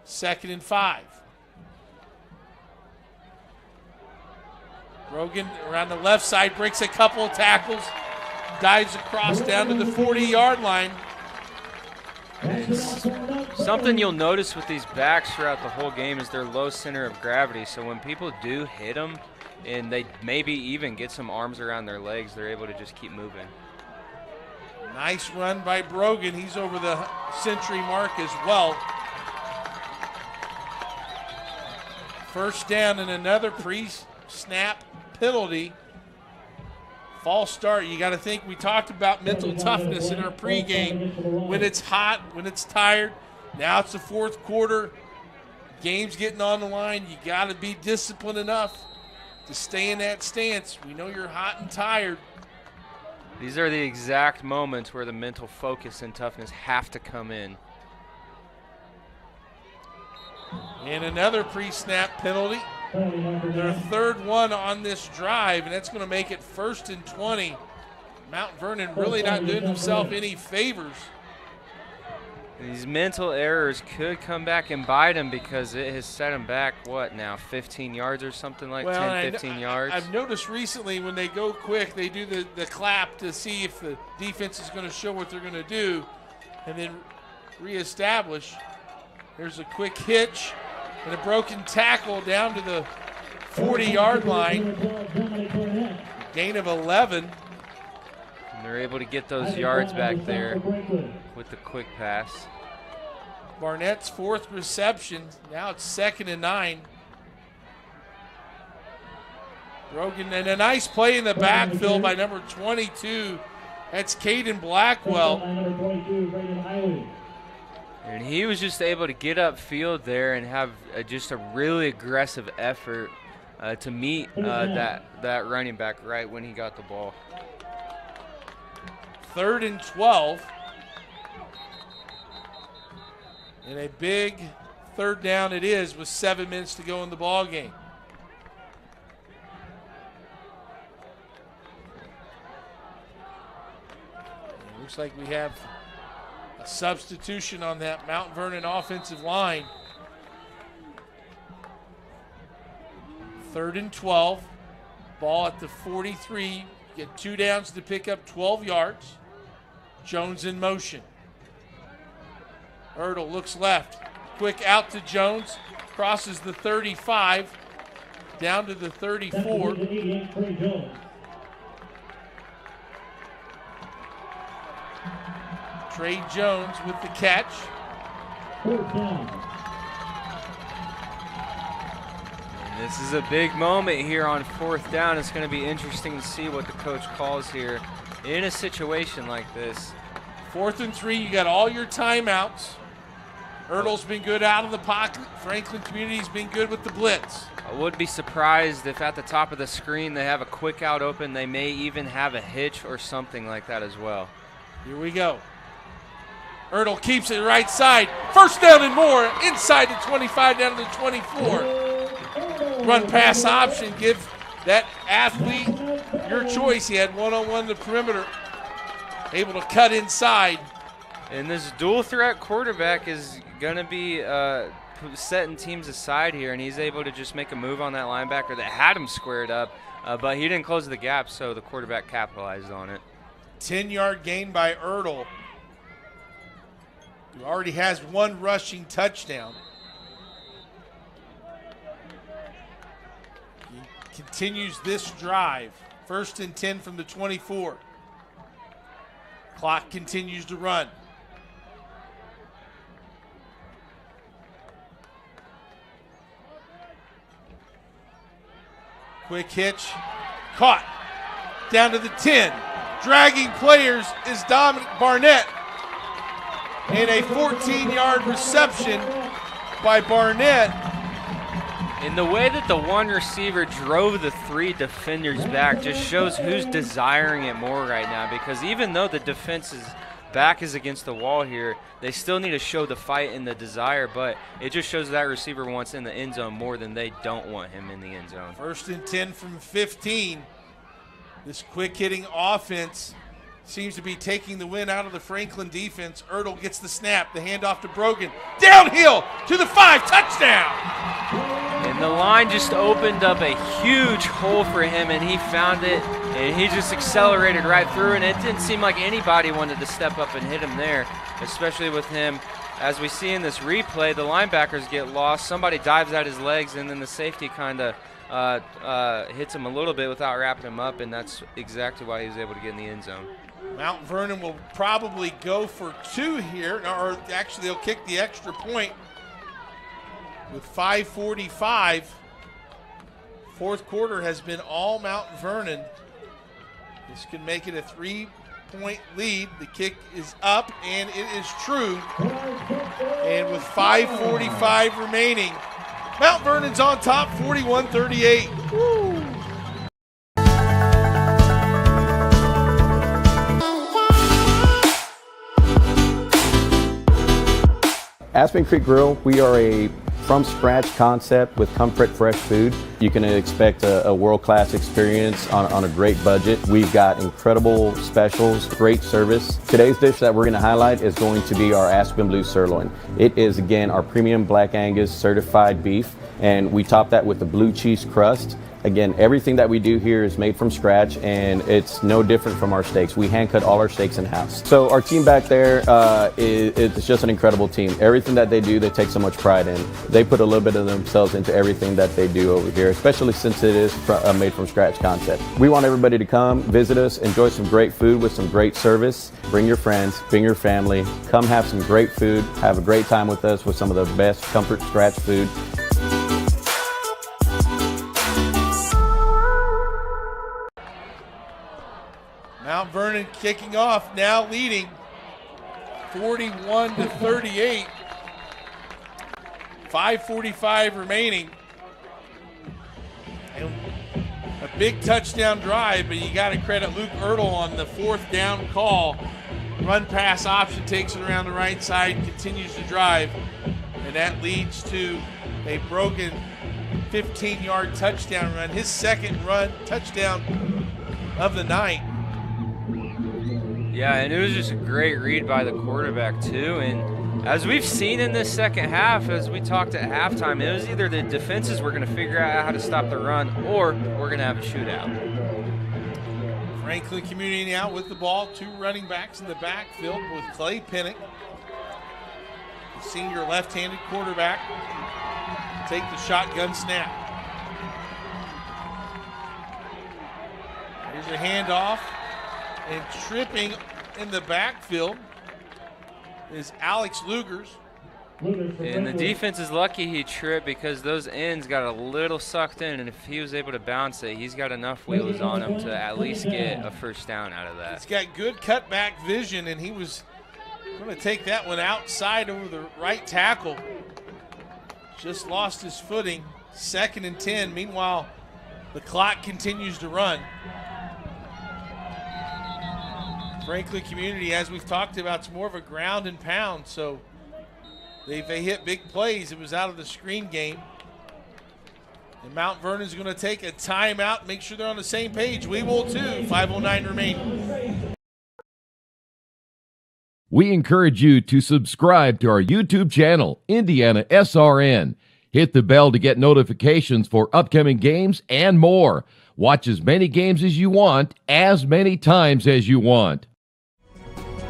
2nd and 5. Brogan around the left side breaks a couple of tackles. Dives across down to the 40-yard line. Something you'll notice with these backs throughout the whole game is their low center of gravity. So when people do hit them and they maybe even get some arms around their legs, they're able to just keep moving. Nice run by Brogan. He's over the century mark as well. First down and another pre-snap penalty. False start. You got to think, we talked about mental toughness in our pregame. When it's hot, when it's tired. Now it's the fourth quarter. Game's getting on the line. You got to be disciplined enough to stay in that stance. We know you're hot and tired. These are the exact moments where the mental focus and toughness have to come in. And another pre-snap penalty. Their third one on this drive, and that's going to make it 1st and 20. Mount Vernon really not doing himself any favors. These mental errors could come back and bite him because it has set him back, what now, 15 yards or something like 10, 15 yards? I've noticed recently when they go quick, they do the clap to see if the defense is going to show what they're going to do and then reestablish. There's a quick hitch and a broken tackle down to the 40-yard line. Gain of 11. And they're able to get those yards back there with the quick pass. Barnett's 4th reception. Now it's 2nd and 9. Brogan, and a nice play in the backfield by number 22. That's Caden Blackwell. And he was just able to get upfield there and have just a really aggressive effort to meet that running back right when he got the ball. 3rd and 12. And a big third down it is with 7 minutes to go in the ball game. It looks like we have a substitution on that Mount Vernon offensive line. 3rd and 12. Ball at the 43. Get 2 downs to pick up 12 yards. Jones in motion. Ertl looks left. Quick out to Jones. Crosses the 35. Down to the 34. Trey Jones with the catch. And this is a big moment here on 4th down. It's going to be interesting to see what the coach calls here in a situation like this. 4th and 3, you got all your timeouts. Ertl's been good out of the pocket. Franklin Community's been good with the blitz. I would be surprised if at the top of the screen they have a quick out open. They may even have a hitch or something like that as well. Here we go. Ertl keeps it right side. 1st down and more. Inside the 25 down to the 24. Run pass option. Give that athlete your choice. He had one-on-one the perimeter. Able to cut inside. And this dual threat quarterback is going to be setting teams aside here, and he's able to just make a move on that linebacker that had him squared up, but he didn't close the gap, so the quarterback capitalized on it. 10-yard gain by Ertl, who already has 1 rushing touchdown. He continues this drive. 1st and 10 from the 24. Clock continues to run. Quick hitch, caught, down to the 10. Dragging players is Dominic Barnett. And a 14-yard reception by Barnett And the way that the one receiver drove the three defenders back just shows who's desiring it more right now, because even though the defense's back is against the wall here, they still need to show the fight and the desire, but it just shows that receiver wants in the end zone more than they don't want him in the end zone. 1st and 10 from 15. This quick-hitting offense seems to be taking the win out of the Franklin defense. Ertl gets the snap, the handoff to Brogan. Downhill to the 5, touchdown! And the line just opened up a huge hole for him, and he found it, and he just accelerated right through, and it didn't seem like anybody wanted to step up and hit him there, especially with him. As we see in this replay, the linebackers get lost. Somebody dives at his legs, and then the safety kind of hits him a little bit without wrapping him up, and that's exactly why he was able to get in the end zone. Mount Vernon will probably go for 2 here, or actually they'll kick the extra point with 5:45. Fourth quarter has been all Mount Vernon. This can make it a 3-point lead. The kick is up, and it is true. And with 5:45 remaining, Mount Vernon's on top, 41-38. Woo! Aspen Creek Grill, we are a from-scratch concept with comfort fresh food. You can expect a world-class experience on a great budget. We've got incredible specials, great service. Today's dish that we're going to highlight is going to be our Aspen Blue Sirloin. It is, again, our premium Black Angus certified beef, and we top that with the blue cheese crust. Again, everything that we do here is made from scratch, and it's no different from our steaks. We hand cut all our steaks in-house. So our team back there it's just an incredible team. Everything that they do, they take so much pride in. They put a little bit of themselves into everything that they do over here, especially since it is a made from scratch concept. We want everybody to come, visit us, enjoy some great food with some great service. Bring your friends, bring your family, come have some great food, have a great time with us with some of the best comfort scratch food. Mount Vernon kicking off, now leading 41-38. 5:45 remaining. And a big touchdown drive, but you got to credit Luke Ertl on the 4th down call. Run pass option takes it around the right side, continues to drive, and that leads to a broken 15-yard touchdown run. His 2nd run touchdown of the night. Yeah, and it was just a great read by the quarterback too. And as we've seen in this second half, as we talked at halftime, it was either the defenses were going to figure out how to stop the run, or we're going to have a shootout. Franklin Community now with the ball. 2 running backs in the backfield with Clay Pinnock, the senior left-handed quarterback, take the shotgun snap. Here's a handoff. And tripping in the backfield is Alex Lugers. And the defense is lucky he tripped, because those ends got a little sucked in, and if he was able to bounce it, he's got enough wheels on him to at least get a first down out of that. He's got good cutback vision, and he was going to take that one outside over the right tackle. Just lost his footing. 2nd and 10. Meanwhile, the clock continues to run. Franklin Community, as we've talked about, it's more of a ground and pound, so they hit big plays. It was out of the screen game. And Mount Vernon's going to take a timeout, make sure they're on the same page. We will too. 5:09 remaining. We encourage you to subscribe to our YouTube channel, IndianaSRN. Hit the bell to get notifications for upcoming games and more. Watch as many games as you want, as many times as you want.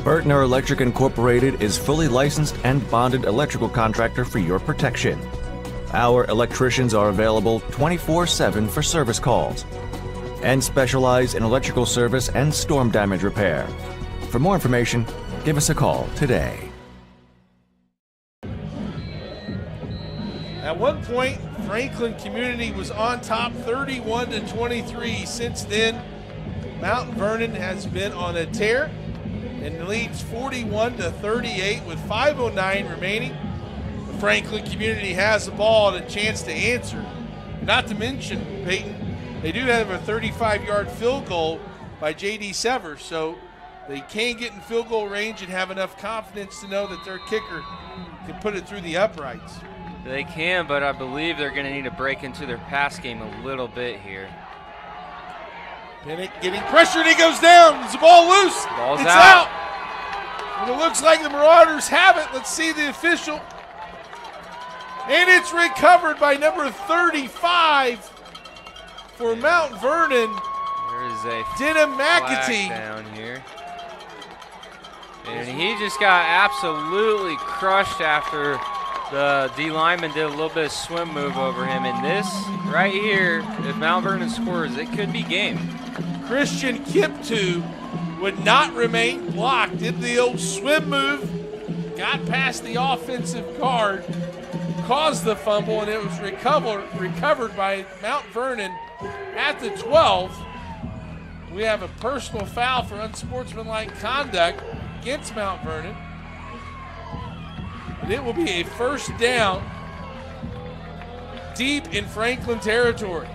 Burtner Electric Incorporated is fully licensed and bonded electrical contractor for your protection. Our electricians are available 24/7 for service calls and specialize in electrical service and storm damage repair. For more information, give us a call today. At one point, Franklin Community was on top 31-23. Since then, Mount Vernon has been on a tear and leads 41-38 with 5:09 remaining. Franklin Community has the ball and a chance to answer. Not to mention, Peyton, they do have a 35-yard field goal by J.D. Severs, so they can get in field goal range and have enough confidence to know that their kicker can put it through the uprights. They can, but I believe they're going to need to break into their pass game a little bit here. Pinnock getting pressured, he goes down. Is the ball loose? Ball's it's out. And it looks like the Marauders have it. Let's see the official. And it's recovered by number 35 for Mount Vernon. There is a Denham flag McAtee down here. And he just got absolutely crushed after the D lineman did a little bit of swim move over him. And this right here, if Mount Vernon scores, it could be game. Christian Kiptu would not remain blocked. Did the old swim move, got past the offensive guard, caused the fumble, and it was recovered by Mount Vernon at the 12. We have a personal foul for unsportsmanlike conduct against Mount Vernon. And it will be a first down deep in Franklin territory.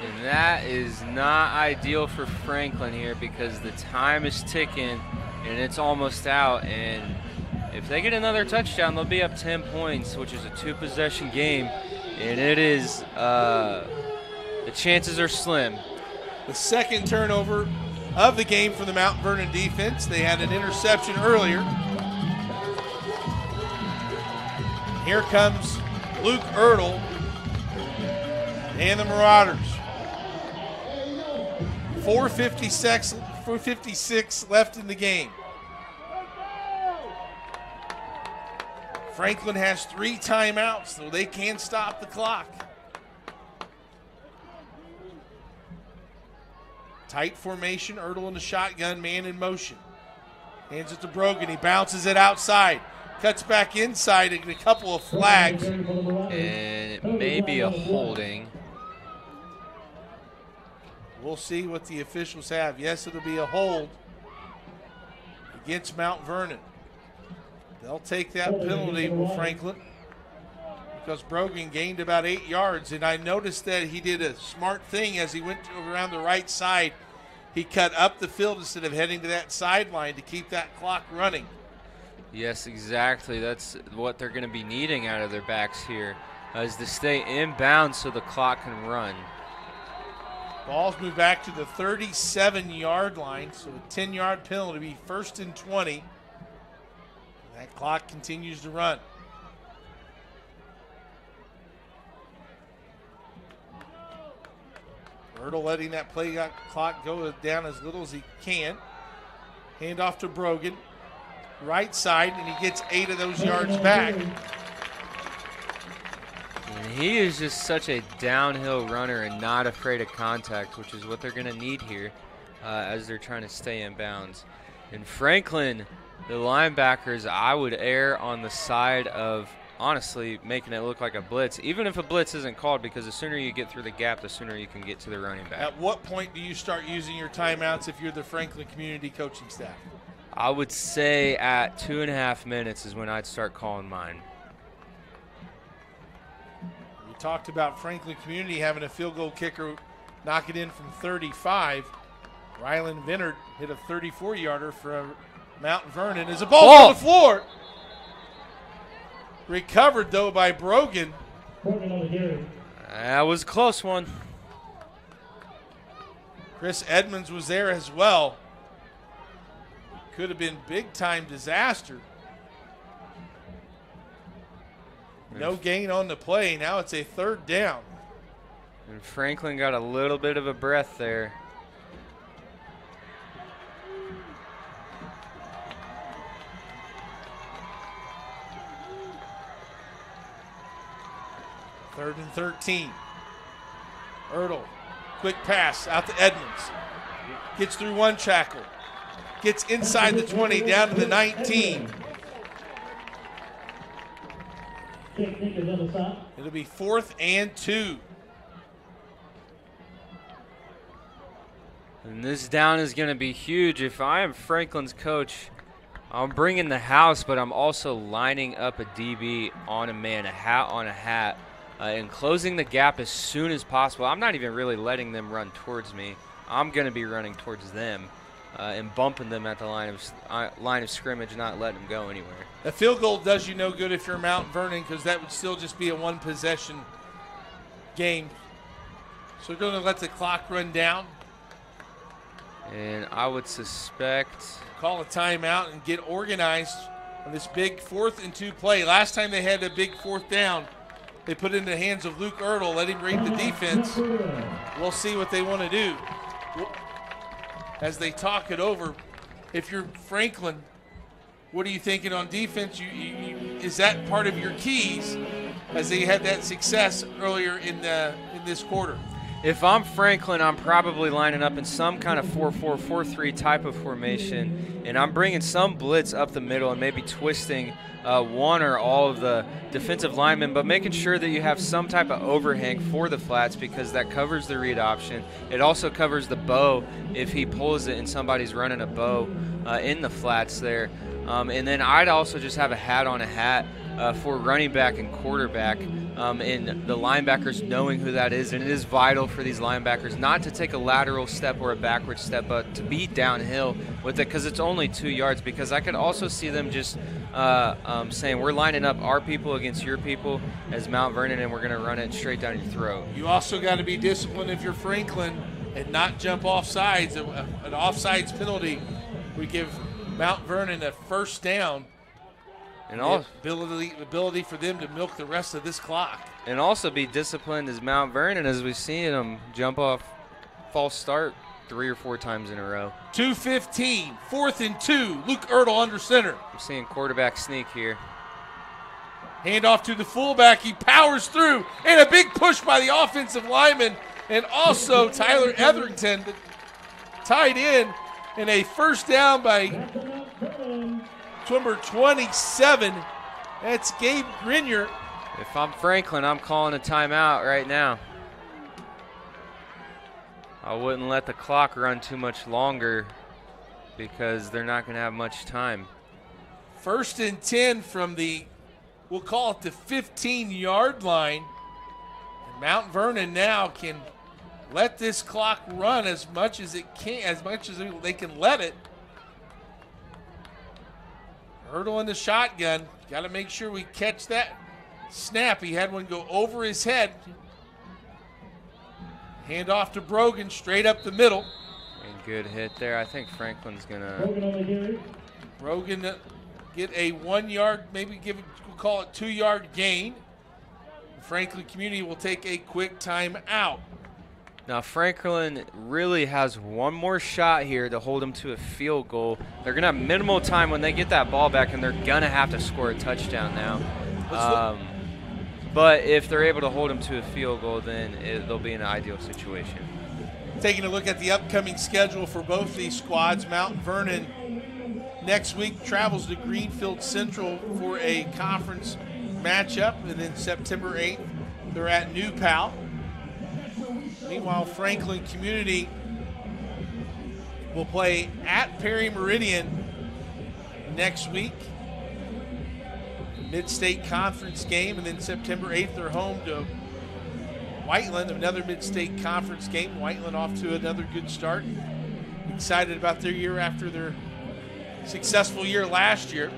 And that is not ideal for Franklin here because the time is ticking and it's almost out. And if they get another touchdown, they'll be up 10 points, which is a 2-possession game. And it is, the chances are slim. The second turnover of the game for the Mount Vernon defense. They had an interception earlier. Here comes Luke Ertl and the Marauders. 4:56 left in the game. Franklin has 3 timeouts, so they can stop the clock. Tight formation, Ertl in the shotgun, man in motion. Hands it to Brogan, he bounces it outside. Cuts back inside and a couple of flags. And it may be a holding. We'll see what the officials have. Yes, it'll be a hold against Mount Vernon. They'll take that penalty with Franklin because Brogan gained about 8 yards. And I noticed that he did a smart thing as he went around the right side. He cut up the field instead of heading to that sideline to keep that clock running. Yes, exactly. That's what they're going to be needing out of their backs here, is to stay inbound so the clock can run. Ball's moved back to the 37-yard line, so a 10-yard penalty, be 1st and 20. That clock continues to run. Ertl letting that play clock go down as little as he can. Hand off to Brogan. Right side, and he gets 8 of those yards back. And he is just such a downhill runner and not afraid of contact, which is what they're going to need here as they're trying to stay in bounds. And Franklin, the linebackers, I would err on the side of honestly making it look like a blitz, even if a blitz isn't called, because the sooner you get through the gap, the sooner you can get to the running back. At what point do you start using your timeouts if you're the Franklin community coaching staff? I would say at 2.5 minutes is when I'd start calling mine. We talked about Franklin community having a field goal kicker knock it in from 35. Rylan Vinnard hit a 34-yarder for Mount Vernon as a ball on the floor. Recovered, though, by Brogan. That was a close one. Chris Edmonds was there as well. Could have been big-time disaster. No gain on the play. Now it's a 3rd down. And Franklin got a little bit of a breath there. Third and 13. Ertl, quick pass out to Edmonds. Gets through one tackle. Gets inside the 20, down to the 19. It'll be 4th and 2. And this down is going to be huge. If I am Franklin's coach, I'm bringing the house, but I'm also lining up a DB on a man, a hat on a hat, and closing the gap as soon as possible. I'm not even really letting them run towards me. I'm going to be running towards them and bumping them at the line of scrimmage, not letting them go anywhere. A field goal does you no good if you're Mount Vernon, because that would still just be a one-possession game. So we're going to let the clock run down. And I would suspect... Call a timeout and get organized on this big 4th and 2 play. Last time they had a big 4th down, they put it in the hands of Luke Ertl, let him read the defense. We'll see what they want to do. As they talk it over, if you're Franklin, what are you thinking on defense? Is that part of your keys as they had that success earlier in this quarter? If I'm Franklin, I'm probably lining up in some kind of 4-4, 4-3 type of formation, and I'm bringing some blitz up the middle and maybe twisting one or all of the defensive linemen, but making sure that you have some type of overhang for the flats, because that covers the read option. It also covers the bow if he pulls it and somebody's running a bow in the flats there. And then I'd also just have a hat on a hat for running back and quarterback, and the linebackers knowing who that is. And it is vital for these linebackers not to take a lateral step or a backward step, but to be downhill with it, because it's only 2 yards. Because I could also see them just saying, we're lining up our people against your people as Mount Vernon, and we're going to run it straight down your throat. You also got to be disciplined if you're Franklin and not jump off sides. An offsides penalty would give Mount Vernon a first down. And ability for them to milk the rest of this clock. And also be disciplined as Mount Vernon, as we've seen them jump off false start 3 or 4 times in a row. 2:15, 4th and 2. Luke Ertl under center. I'm seeing quarterback sneak here. Handoff to the fullback. He powers through. And a big push by the offensive lineman. And also Tyler Etherington tied in. And a first down by number 27. That's Gabe Grenier. If I'm Franklin, I'm calling a timeout right now. I wouldn't let the clock run too much longer because they're not going to have much time. 1st and 10 from the, we'll call it the 15-yard line. And Mount Vernon now can let this clock run as much as it can, as much as they can let it. Ertl in the shotgun. Got to make sure we catch that snap. He had one go over his head. Hand off to Brogan, straight up the middle. And good hit there. I think Franklin's going to. Brogan get a 1 yard, maybe we'll call it 2 yard gain. Franklin Community will take a quick time out. Now Franklin really has one more shot here to hold them to a field goal. They're going to have minimal time when they get that ball back, and they're going to have to score a touchdown now. But if they're able to hold them to a field goal, then they'll be in an ideal situation. Taking a look at the upcoming schedule for both these squads, Mount Vernon next week travels to Greenfield Central for a conference matchup, and then September 8th they're at New Pal. Meanwhile, Franklin Community will play at Perry Meridian next week. Mid-state conference game, and then September 8th they're home to Whiteland, another mid-state conference game. Whiteland off to another good start. Excited about their year after their successful year last year.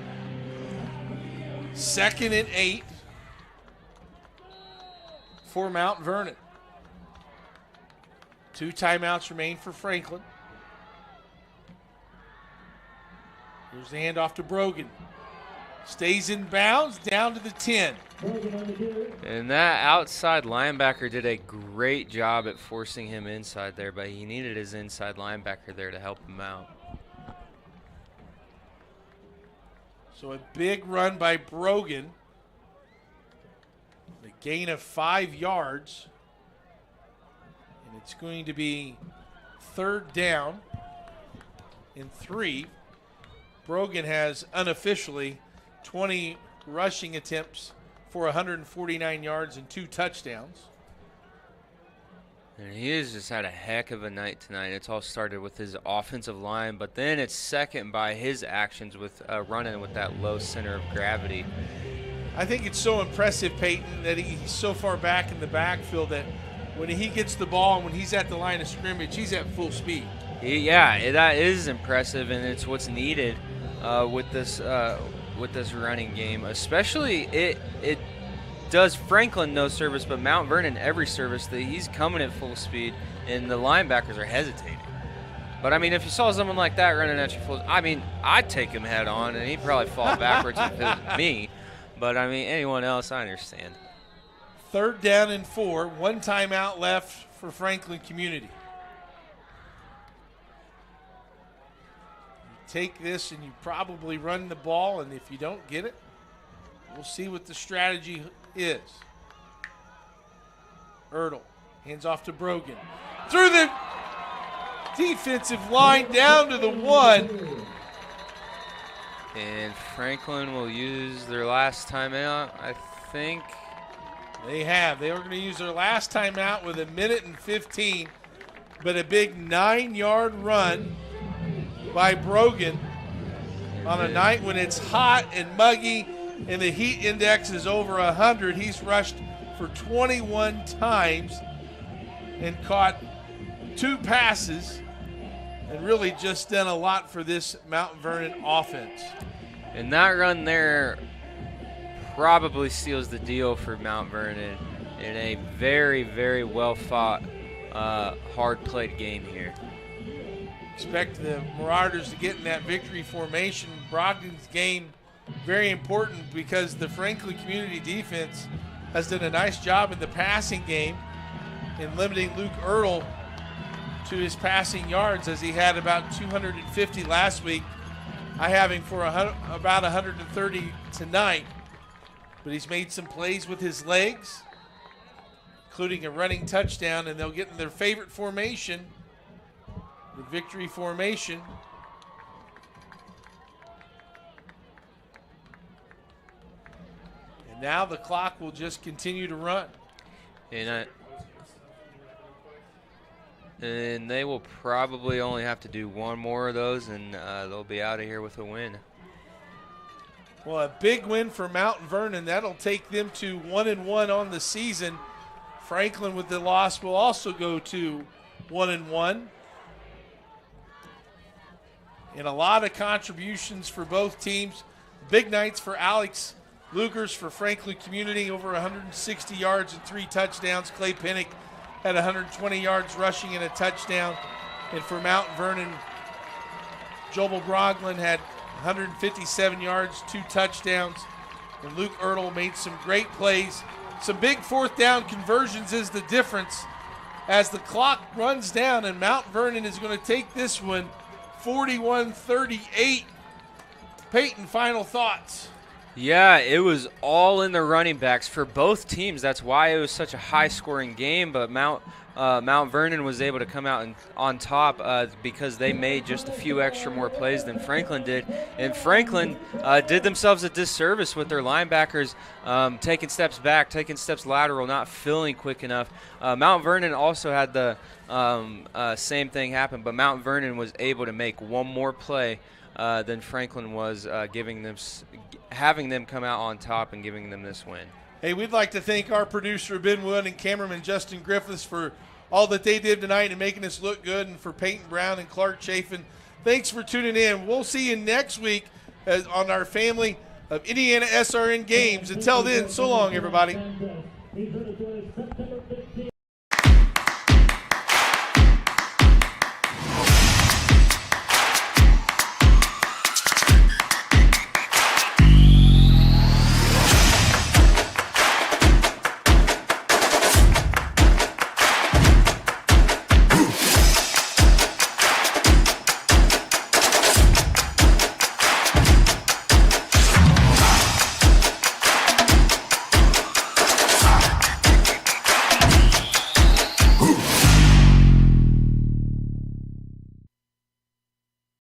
2nd and 8 for Mount Vernon. 2 timeouts remain for Franklin. Here's the handoff to Brogan. Stays in bounds, down to the 10. And that outside linebacker did a great job at forcing him inside there, but he needed his inside linebacker there to help him out. So a big run by Brogan. A gain of 5 yards. And it's going to be 3rd down and 3. Brogan has unofficially 20 rushing attempts for 149 yards and 2 touchdowns. And he has just had a heck of a night tonight. It's all started with his offensive line, but then it's second by his actions with running with that low center of gravity. I think it's so impressive, Peyton, that he's so far back in the backfield that when he gets the ball and when he's at the line of scrimmage, he's at full speed. Yeah, that is impressive, and it's what's needed with this running game. Especially it does Franklin no service, but Mount Vernon every service. That he's coming at full speed, and the linebackers are hesitating. But I mean, if you saw someone like that running at you full, I mean, I'd take him head on, and he'd probably fall backwards if it was me. But I mean, anyone else, I understand. 3rd down and 4, 1 timeout left for Franklin Community. You take this and you probably run the ball, and if you don't get it, we'll see what the strategy is. Ertl hands off to Brogan. Through the defensive line down to the 1. And Franklin will use their last timeout, I think. They have. They were going to use their last timeout with 1:15, but a big 9-yard run by Brogan on a night when it's hot and muggy and the heat index is over 100. He's rushed for 21 times and caught 2 passes and really just done a lot for this Mount Vernon offense. And that run there probably seals the deal for Mount Vernon in a very, very well-fought, hard-played game here. Expect the Marauders to get in that victory formation. Brogdon's game very important because the Franklin Community defense has done a nice job in the passing game in limiting Luke Ertl to his passing yards, as he had about 250 last week. I have him for about 130 tonight. But he's made some plays with his legs, including a running touchdown, and they'll get in their favorite formation, the victory formation. And now the clock will just continue to run. And they will probably only have to do one more of those, and they'll be out of here with a win. Well, a big win for Mount Vernon. That'll take them to 1-1 on the season. Franklin with the loss will also go to 1-1. And a lot of contributions for both teams. Big nights for Alex Lugers for Franklin Community, over 160 yards and 3 touchdowns. Clay Pinnock had 120 yards rushing and a touchdown. And for Mount Vernon, Joel Broglin had 157 yards, 2 touchdowns. And Luke Ertl made some great plays. Some big 4th down conversions is the difference as the clock runs down, and Mount Vernon is going to take this one 41-38. Peyton, final thoughts. Yeah, it was all in the running backs for both teams. That's why it was such a high-scoring game, but Mount Vernon was able to come out on top because they made just a few extra more plays than Franklin did. And Franklin did themselves a disservice with their linebackers taking steps back, taking steps lateral, not filling quick enough. Mount Vernon also had the same thing happen, but Mount Vernon was able to make one more play than Franklin was, having them come out on top and giving them this win. Hey, we'd like to thank our producer, Ben Wood, and cameraman Justin Griffiths for all that they did tonight and making us look good, and for Peyton Brown and Clark Chafin. Thanks for tuning in. We'll see you next week on our family of IndianaSRN games. Until then, so long, everybody.